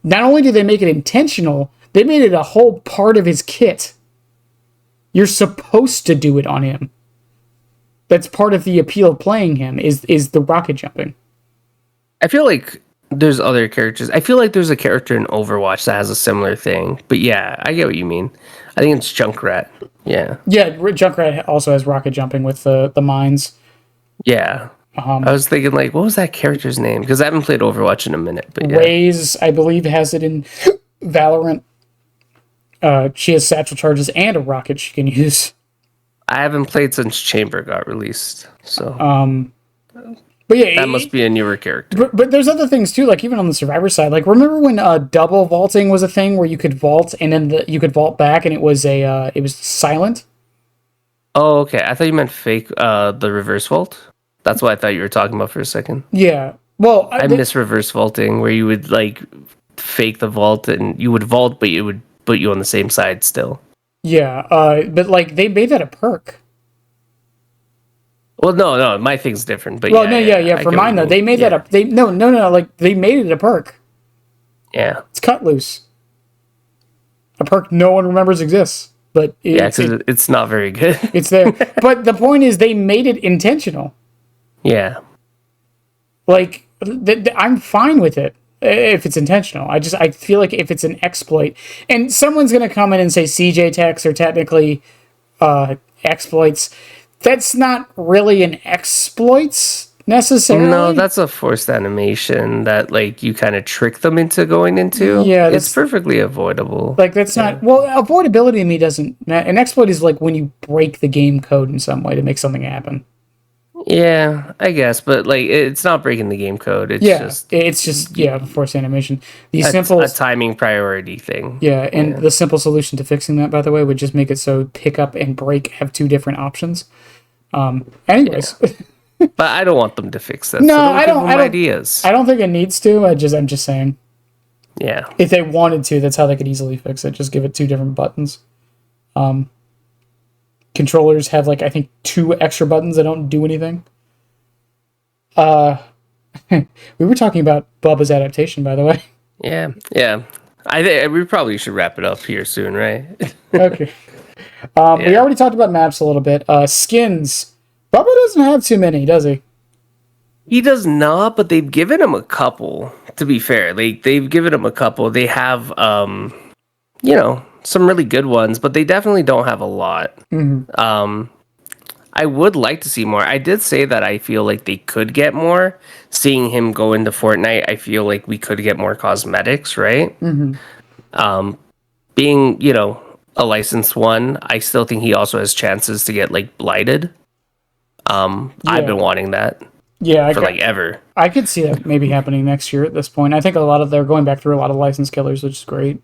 not only did they make it intentional, they made it a whole part of his kit. You're supposed to do it on him. That's part of the appeal of playing him is the rocket jumping. I feel like there's other characters. I feel like there's a character in Overwatch that has a similar thing. But yeah, I get what you mean. I think it's Junkrat. Yeah. Yeah, Junkrat also has rocket jumping with the mines. Yeah. I was thinking, like, what was that character's name? Because I haven't played Overwatch in a minute. But yeah. Raze, I believe, has it in Valorant. She has satchel charges and a rocket she can use. I haven't played since Chamber got released. So. But yeah, that must be a newer character. But there's other things too, like even on the Survivor side. Like remember when double vaulting was a thing where you could vault and then you could vault back and it was silent? Oh, okay. I thought you meant fake the reverse vault. That's what I thought you were talking about for a second. Yeah. Well, I miss reverse vaulting where you would like fake the vault and you would vault, but it would put you on the same side still. Yeah. But like they made that a perk. Well, no, my thing's different. But well, yeah. For mine though, they made that up. No. Like they made it a perk. Yeah. It's cut loose. A perk no one remembers exists, but because it's not very good. It's there, but the point is they made it intentional. Yeah. Like I'm fine with it if it's intentional. I feel like if it's an exploit, and someone's gonna come in and say CJ techs are technically exploits. That's not really an exploits necessarily. No, that's a forced animation that like you kind of trick them into going into. Yeah, it's perfectly avoidable. Like that's not avoidability to me doesn't. An exploit is like when you break the game code in some way to make something happen. Yeah, I guess, but like it's not breaking the game code. It's just forced animation. The a timing priority thing. Yeah, and the simple solution to fixing that, by the way, would just make it so pick up and break have two different options. Anyways, but I don't want them to fix that. No, so I don't. Ideas. I don't think it needs to. I'm just saying. Yeah. If they wanted to, that's how they could easily fix it. Just give it two different buttons. Controllers have I think 2 extra buttons that don't do anything. We were talking about Bubba's adaptation, by the way. Yeah. I think we probably should wrap it up here soon, right? Okay. We already talked about maps a little bit. Skins. Bubba doesn't have too many, does he? He does not, but they've given him a couple. To be fair, they've given him a couple. They have, some really good ones, but they definitely don't have a lot. Mm-hmm. I would like to see more. I did say that I feel like they could get more. Seeing him go into Fortnite, I feel like we could get more cosmetics, right? Mm-hmm. Being, a licensed one, I still think he also has chances to get blighted. I've been wanting that. Yeah, for ever. I could see that maybe happening next year at this point. I think they're going back through a lot of licensed killers, which is great.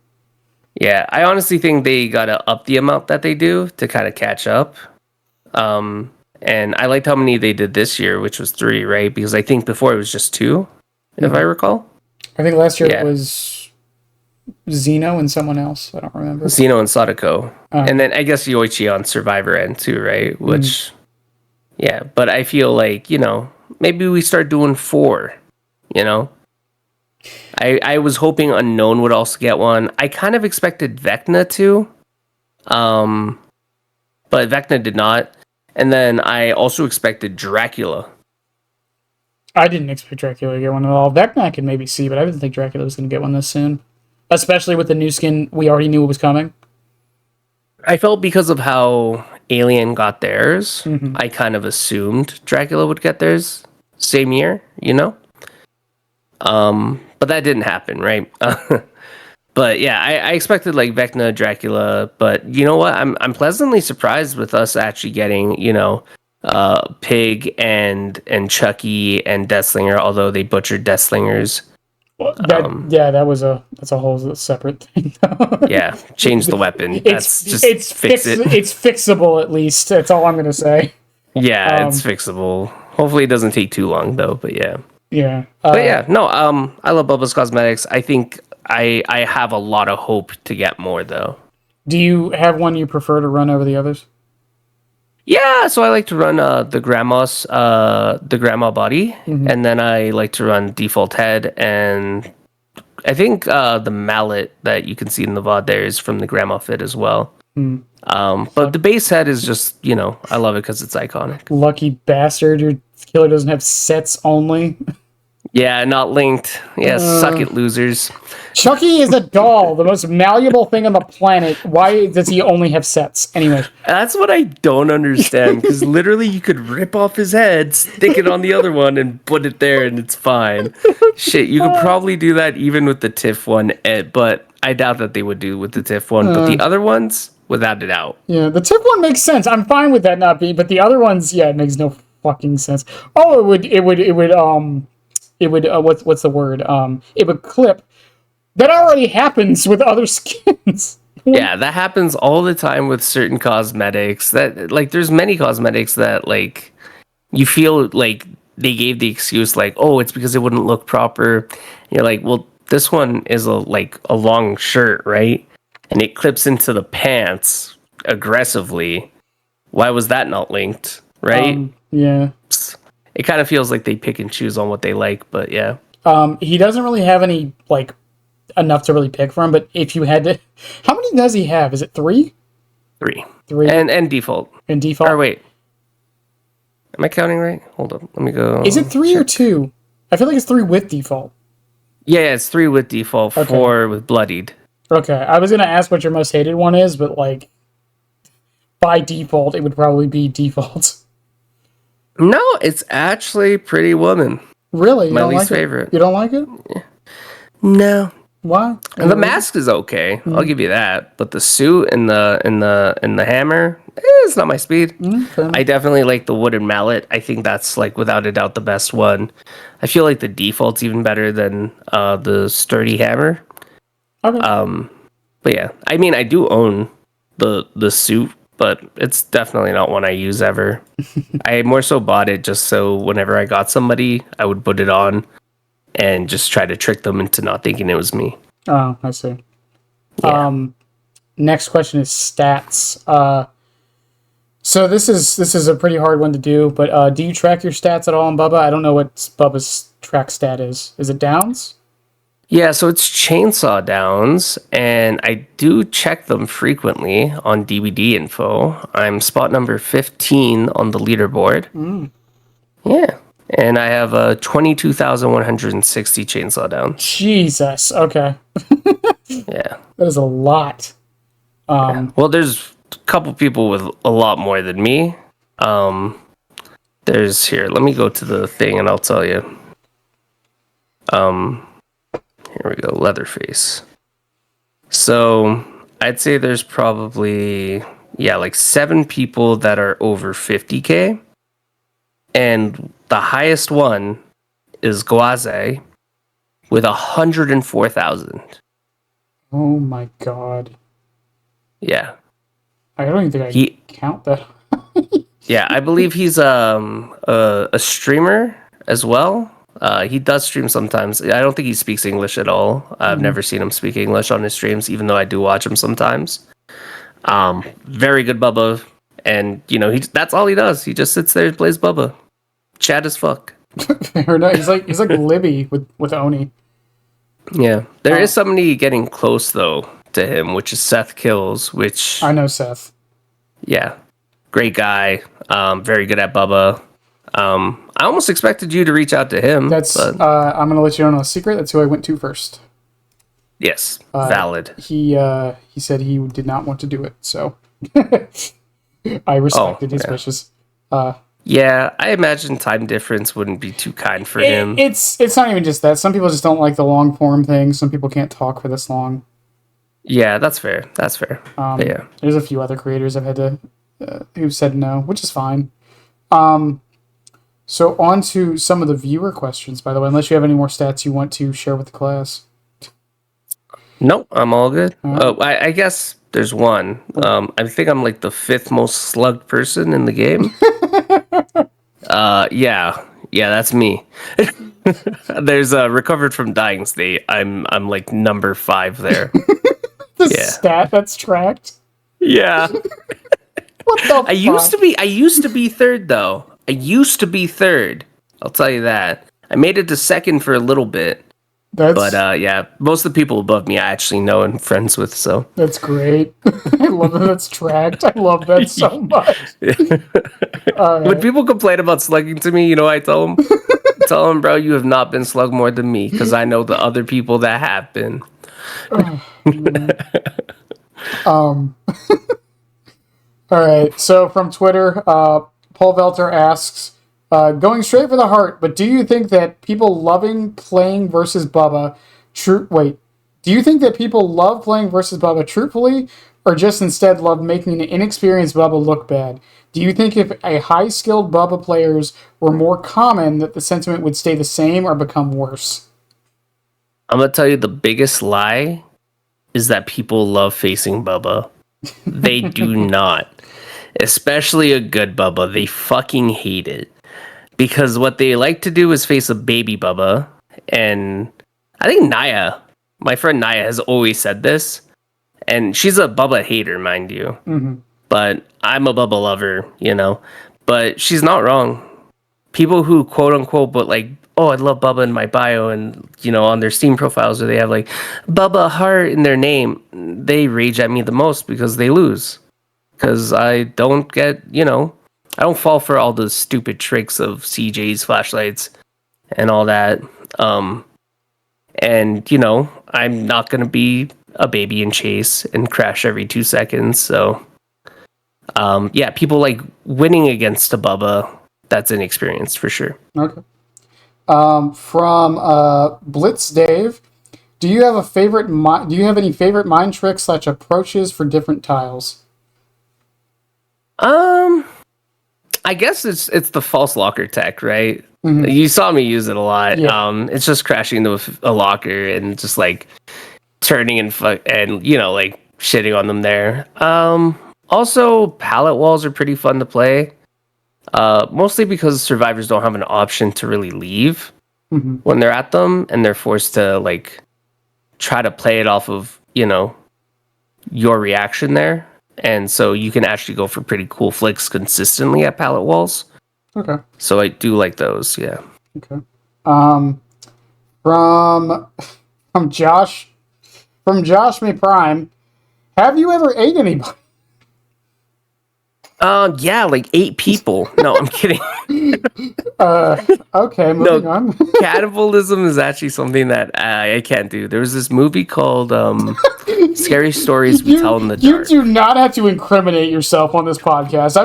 Yeah, I honestly think they gotta up the amount that they do to kind of catch up. And I liked how many they did this year, which was 3, right? Because I think before it was just 2, if I recall. I think last year it was Xeno and someone else. I don't remember. Xeno and Sadako. And then I guess Yoichi on Survivor End too, right? Which, but I feel like, maybe we start doing 4, I was hoping Unknown would also get one. I kind of expected Vecna to, but Vecna did not. And then I also expected Dracula. I didn't expect Dracula to get one at all. Vecna I could maybe see, but I didn't think Dracula was going to get one this soon. Especially with the new skin we already knew it was coming. I felt because of how Alien got theirs, I kind of assumed Dracula would get theirs same year, But that didn't happen, right? But yeah, I expected Vecna, Dracula, but you know what? I'm pleasantly surprised with us actually getting, Pig and Chucky and Deathslinger, although they butchered Deathslingers. Well, that's a whole separate thing. Yeah, change the weapon. It's fixable at least. That's all I'm gonna say. Yeah, it's fixable. Hopefully, it doesn't take too long though. But yeah. Yeah. But yeah, no. I love Bubba's cosmetics. I think I have a lot of hope to get more though. Do you have one you prefer to run over the others? Yeah, so I like to run the grandma body, and then I like to run default head, and I think the mallet that you can see in the VOD there is from the grandma fit as well. But the base head is just, I love it because it's iconic. Lucky bastard, your killer doesn't have sets only. Yeah, not linked. Yeah, suck it, losers. Chucky is a doll, the most malleable thing on the planet. Why does he only have sets? Anyway. That's what I don't understand, because literally you could rip off his head, stick it on the other one, and put it there, and it's fine. Shit, you could probably do that even with the TIFF one, but I doubt that they would do with the TIFF one. But the other ones, without a doubt. Yeah, the TIFF one makes sense. I'm fine with that not being, but the other ones, it makes no fucking sense. Oh, it would what's the word? It would clip. That already happens with other skins. Yeah, that happens all the time with certain cosmetics. That there's many cosmetics that you feel like they gave the excuse oh, it's because it wouldn't look proper. And you're like, well, this one is a long shirt, right? And it clips into the pants aggressively. Why was that not linked, right? Yeah. It kind of feels like they pick and choose on what they like, but yeah. He doesn't really have any enough to really pick from, but if you had to, how many does he have? Is it 3? 3. 3. And default. And default. Or wait. Am I counting right? Hold up. Let me go. Is it 3 or 2? I feel like it's 3 with default. Yeah, it's 3 with default, okay. 4 with bloodied. Okay. I was gonna ask what your most hated one is, but by default, it would probably be default. No, it's actually Pretty Woman. Really? My least favorite. You don't like it? Yeah. No. Why? The mask is okay. I'll give you that. But the suit and the hammer, it's not my speed. I definitely like the wooden mallet. I think that's like without a doubt the best one. I feel like the default's even better than the sturdy hammer. Okay. But yeah, I mean, I do own the suit, but it's definitely not one I use ever. I more so bought it just so whenever I got somebody, I would put it on and just try to trick them into not thinking it was me. Oh, I see. Yeah. Next question is stats. So this is a pretty hard one to do, but do you track your stats at all on Bubba? I don't know what Bubba's track stat is. Is it downs? Yeah, so it's chainsaw downs, and I do check them frequently on DVD info. I'm spot number 15 on the leaderboard. Yeah, and I have 22,160 chainsaw downs. Jesus. Okay. Yeah. That is a lot. Well, there's a couple people with a lot more than me. There's here. Let me go to the thing, and I'll tell you. Here we go, Leatherface. So I'd say there's probably like 7 people that are over 50K, and the highest one is Guaze with 104,000. Oh my god. Yeah. I don't even think I can count that. Yeah, I believe he's a streamer as well. He does stream sometimes. I don't think he speaks English at all. I've never seen him speak English on his streams, even though I do watch him sometimes. Very good Bubba, and that's all he does. He just sits there and plays Bubba. Chat as fuck. Or no, he's like Libby with Oni. Yeah, there is somebody getting close though to him, which is Seth Kills. Which I know Seth. Yeah, great guy. Very good at Bubba. I almost expected you to reach out to him. I'm gonna let you know a secret. That's who I went to first. Yes, valid. He said he did not want to do it, so I respected his wishes. Yeah, I imagine time difference wouldn't be too kind for him. It's not even just that. Some people just don't like the long form thing. Some people can't talk for this long. Yeah, that's fair. Yeah, there's a few other creators I've had to who've said no, which is fine. So on to some of the viewer questions, by the way, unless you have any more stats you want to share with the class. Nope, I'm all good. All right. I guess there's one. I think I'm like the 5th most slugged person in the game. Yeah, that's me. There's a recovered from dying state. I'm like number 5 there. Stat that's tracked. Yeah. What the fuck? I used to be 3rd though. I used to be 3rd. I'll tell you that. I made it to 2nd for a little bit. Yeah, most of the people above me I actually know and friends with, so. That's great. I love that that's tracked. I love that so much. Right. When people complain about slugging to me, I tell them, bro, you have not been slugged more than me, because I know the other people that have been. All right, so from Twitter, Paul Velter asks, going straight for the heart, but do you think that people loving playing versus Bubba, do you think that people love playing versus Bubba truthfully, or just instead love making an inexperienced Bubba look bad? Do you think if a high-skilled Bubba players were more common, that the sentiment would stay the same or become worse? I'm going to tell you the biggest lie is that people love facing Bubba. They do not. Especially a good Bubba. They fucking hate it. Because what they like to do is face a baby Bubba. And I think Naya, my friend Naya, has always said this. And she's a Bubba hater, mind you. Mm-hmm. But I'm a Bubba lover, But she's not wrong. People who quote unquote, but like, oh, I love Bubba in my bio, and on their Steam profiles where they have like Bubba Heart in their name, they rage at me the most because they lose. Because I don't get, I don't fall for all the stupid tricks of CJ's flashlights and all that. And I'm not gonna be a baby and chase and crash every 2 seconds. So, yeah, people like winning against a Bubba that's inexperienced for sure. Okay. From Blitz Dave, Do you have a favorite? Do you have any favorite mind tricks / approaches for different tiles? I guess it's the false locker tech, right? Mm-hmm. You saw me use it a lot. Yeah. It's just crashing into a locker and just like turning and like shitting on them there. Also pallet walls are pretty fun to play. Mostly because survivors don't have an option to really leave when they're at them, and they're forced to like try to play it off of your reaction there, and so you can actually go for pretty cool flicks consistently at pallet walls. Okay. So I do like those. Yeah. Okay. From Josh May Prime, have you ever ate anybody? Yeah, like 8 people. No, I'm kidding. Okay, moving on. Cannibalism is actually something that I can't do. There was this movie called Scary Stories We Tell in the Dark. You do not have to incriminate yourself on this podcast.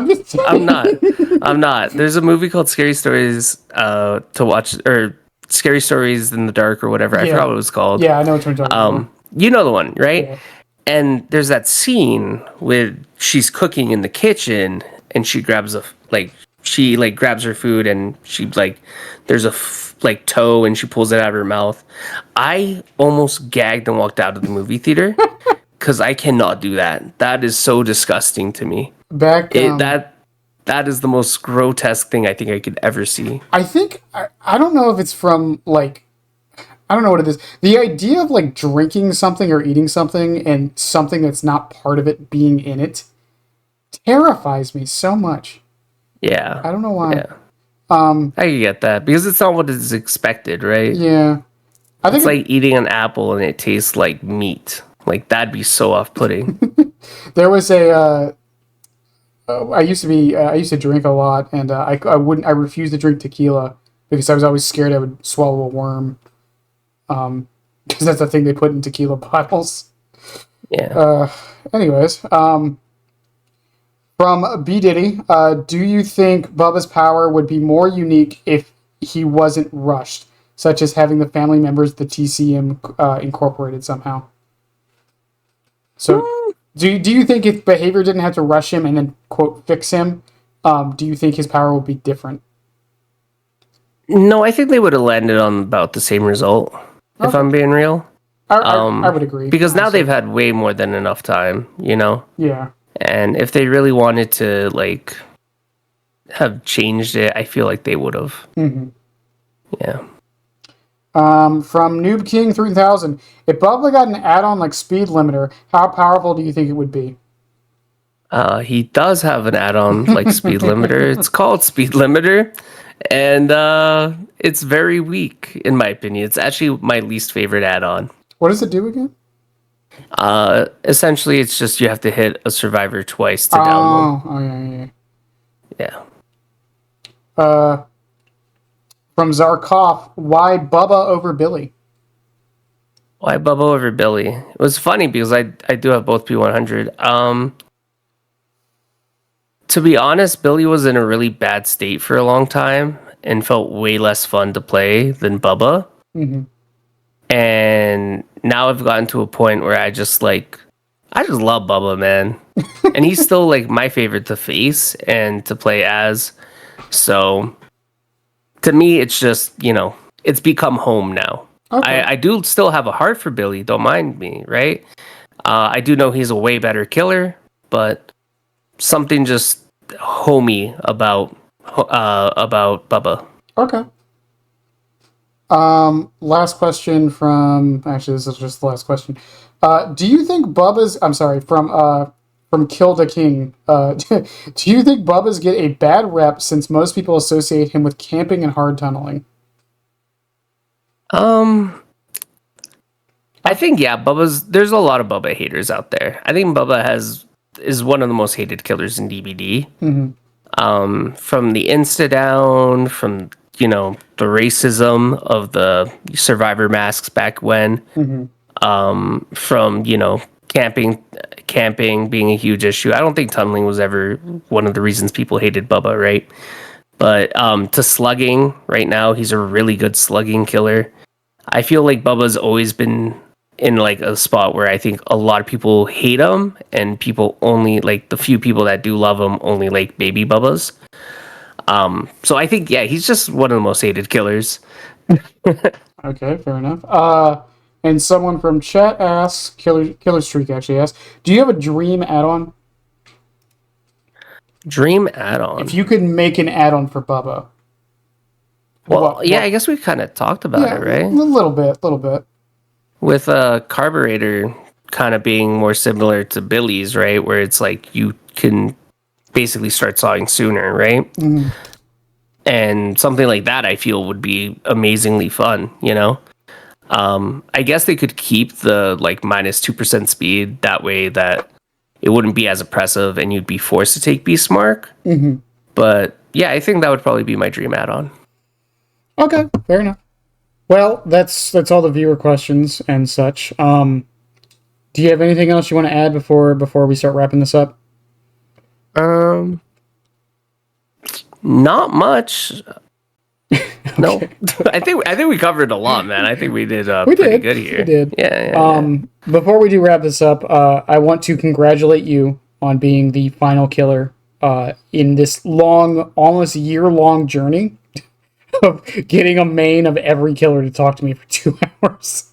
I'm not. There's a movie called Scary Stories to watch, or Scary Stories in the Dark, or whatever. I forgot what it was called. Yeah, I know what you're talking about. You know the one, right? Yeah. And there's that scene where she's cooking in the kitchen and she grabs grabs her food, and she there's a toe, and she pulls it out of her mouth. I almost gagged and walked out of the movie theater because I cannot do that. That is so disgusting to me. That is the most grotesque thing I think I could ever see. I think I don't know if it's from I don't know what it is. The idea of drinking something or eating something and something that's not part of it being in it terrifies me so much. Yeah. I don't know why. Yeah. I can get that because it's not what is expected, right? Yeah. I think it's like eating an apple and it tastes like meat. Like that'd be so off-putting. There was I used to drink a lot, and I refused to drink tequila because I was always scared I would swallow a worm. Because that's the thing they put in tequila bottles. Yeah. Anyways, from B Diddy, do you think Bubba's power would be more unique if he wasn't rushed, such as having the family members of the TCM incorporated somehow? So, do you think if behavior didn't have to rush him and then quote fix him, do you think his power would be different? No, I think they would have landed on about the same result. If I'm being real, I would agree, because now they've had way more than enough time, Yeah. And if they really wanted to have changed it, I feel like they would have. Mm-hmm. Yeah. From Noob King 3000, if Bubba got an add-on like Speed Limiter, how powerful do you think it would be? He does have an add-on like Speed Limiter. It's called Speed Limiter, and it's very weak in my opinion. It's actually my least favorite add-on. What does it do again? Essentially, it's just you have to hit a survivor twice to down them. Oh, yeah. Yeah. From Zarkov, why Bubba over Billy? Why Bubba over Billy? It was funny because I do have both P100. To be honest, Billy was in a really bad state for a long time and felt way less fun to play than Bubba. Mm-hmm. And now I've gotten to a point where I just love Bubba, man. And he's still my favorite to face and to play as. So to me, it's just, it's become home now. Okay. I do still have a heart for Billy. Don't mind me, right? I do know he's a way better killer, but something just homey about Bubba. Okay. Last question actually, this is just the last question. Do you think from Kilda King, do you think Bubba's get a bad rep since most people associate him with camping and hard tunneling? I think, there's a lot of Bubba haters out there. I think Bubba is one of the most hated killers in DBD. Mm-hmm. From the Insta down, from the racism of the survivor masks back when, mm-hmm. From camping being a huge issue. I don't think tunneling was ever one of the reasons people hated Bubba, right? But to slugging right now, he's a really good slugging killer. I feel like Bubba's always been in like a spot where I think a lot of people hate him, and people only like the few people that do love him only like baby Bubbas. So I think he's just one of the most hated killers. Okay, fair enough. And someone from chat asks, Killer Streak actually asks, do you have a dream add-on? Dream add-on. If you could make an add-on for Bubba. Well, I guess we kind of talked about it, right? A little bit. With a carburetor kind of being more similar to Billy's, right? Where it's like you can basically start sawing sooner, right? Mm-hmm. And something like that I feel would be amazingly fun, you know? I guess they could keep the like minus 2% speed, that way that it wouldn't be as oppressive and you'd be forced to take Beast Mark. Mm-hmm. But yeah, I think that would probably be my dream add-on. Okay, fair enough. Well, that's all the viewer questions and such. Do you have anything else you want to add before we start wrapping this up? Not much. No, I think we covered a lot, man. I think we did pretty good here. We did. Yeah. Before we do wrap this up, I want to congratulate you on being the final killer in this long, almost year-long journey of getting a main of every killer to talk to me for 2 hours.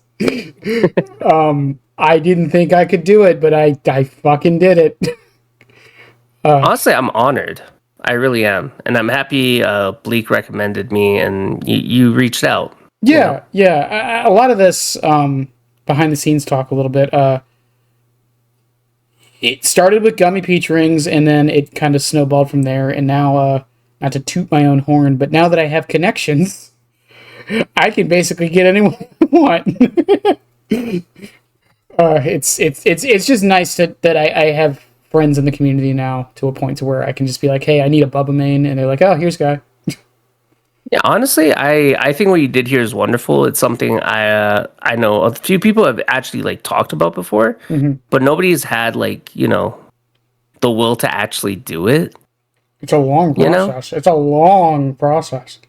I didn't think I could do it, but I fucking did it. Honestly, I'm honored. I really am, and I'm happy Bleak recommended me, and you reached out. Yeah. A lot of this behind the scenes talk a little bit. It started with gummy peach rings, and then it kind of snowballed from there. And now, not to toot my own horn, but now that I have connections, I can basically get anyone I want. It's just nice that I have friends in the community now to a point to where I can just be like, hey, I need a Bubba main, and they're like, oh, here's a guy. Yeah, honestly, I think what you did here is wonderful. It's something I know a few people have actually like talked about before, but nobody's had like, you know, the will to actually do it. It's a long process. It's a long process.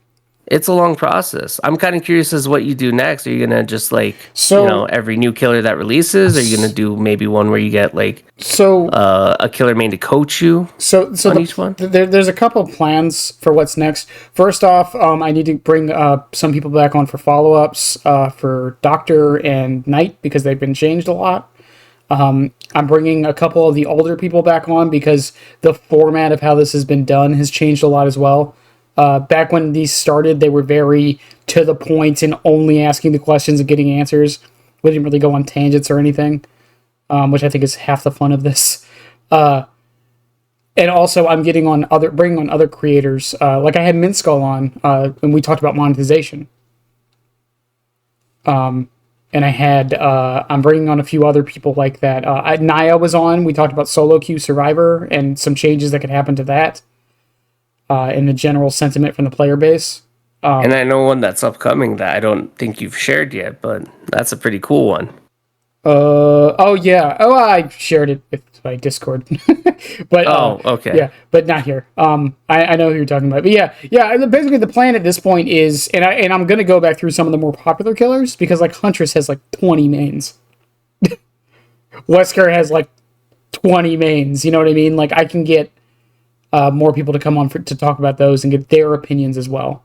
It's a long process. I'm kind of curious as what you do next. Are you gonna just like, every new killer that releases? Are you gonna do maybe one where you get like a killer main to coach you? On each one. There's a couple of plans for what's next. First off, I need to bring some people back on for follow-ups for Doctor and Knight because they've been changed a lot. I'm bringing a couple of the older people back on because the format of how this has been done has changed a lot as well. Back when these started, they were very to the point and only asking the questions and getting answers. We didn't really go on tangents or anything, which I think is half the fun of this. And also, I'm bringing on other creators. Like I had Minskull on, and we talked about monetization. And I'm bringing on a few other people like that. Naya was on. We talked about solo queue Survivor and some changes that could happen to that. In the general sentiment from the player base. And I know one that's upcoming that I don't think you've shared yet, but that's a pretty cool one. I shared it with my Discord. But okay. Yeah, but not here. I know who you're talking about. But yeah. Basically, the plan at this point is, and I'm gonna go back through some of the more popular killers because like Huntress has like 20 mains. Wesker has like 20 mains. You know what I mean? Like I can get more people to come on to talk about those and get their opinions as well.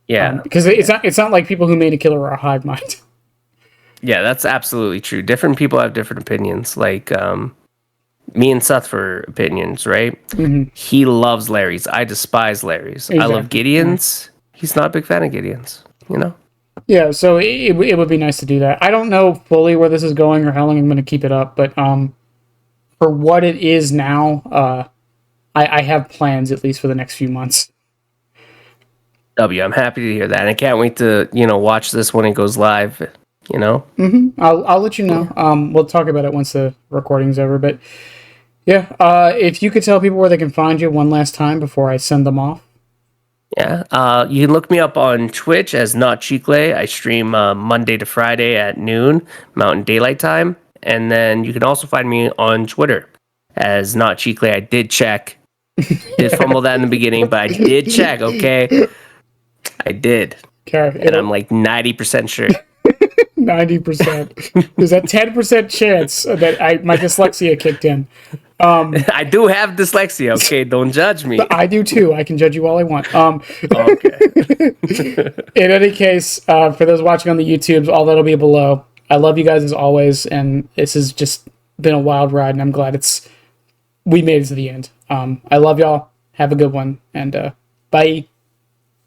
Yeah, because it's not like people who made a killer are a hive mind. Yeah, that's absolutely true. Different people have different opinions. Like me and Seth for opinions, right? Mm-hmm. He loves Larry's. I despise Larry's. Exactly. I love Gideon's. Yeah. He's not a big fan of Gideon's. You know. Yeah, so it would be nice to do that. I don't know fully where this is going or how long I'm going to keep it up, but for what it is now, I have plans at least for the next few months. I'm happy to hear that, and I can't wait to watch this when it goes live. I'll let you know. We'll talk about it once the recording's over. But yeah, if you could tell people where they can find you one last time before I send them off. Yeah, you can look me up on Twitch as Not Chicle. I stream Monday to Friday at noon Mountain Daylight Time, and then you can also find me on Twitter as Not Chicle. I did check. Did fumble that in the beginning, but I did check, okay? I did. Okay. And I'm like 90% sure. 90%. There's a 10% chance that my dyslexia kicked in. I do have dyslexia, okay? Don't judge me. I do too. I can judge you all I want. Okay. In any case, for those watching on the YouTubes, all that'll be below. I love you guys as always, and this has just been a wild ride, and I'm glad we made it to the end. I love y'all. Have a good one, and bye.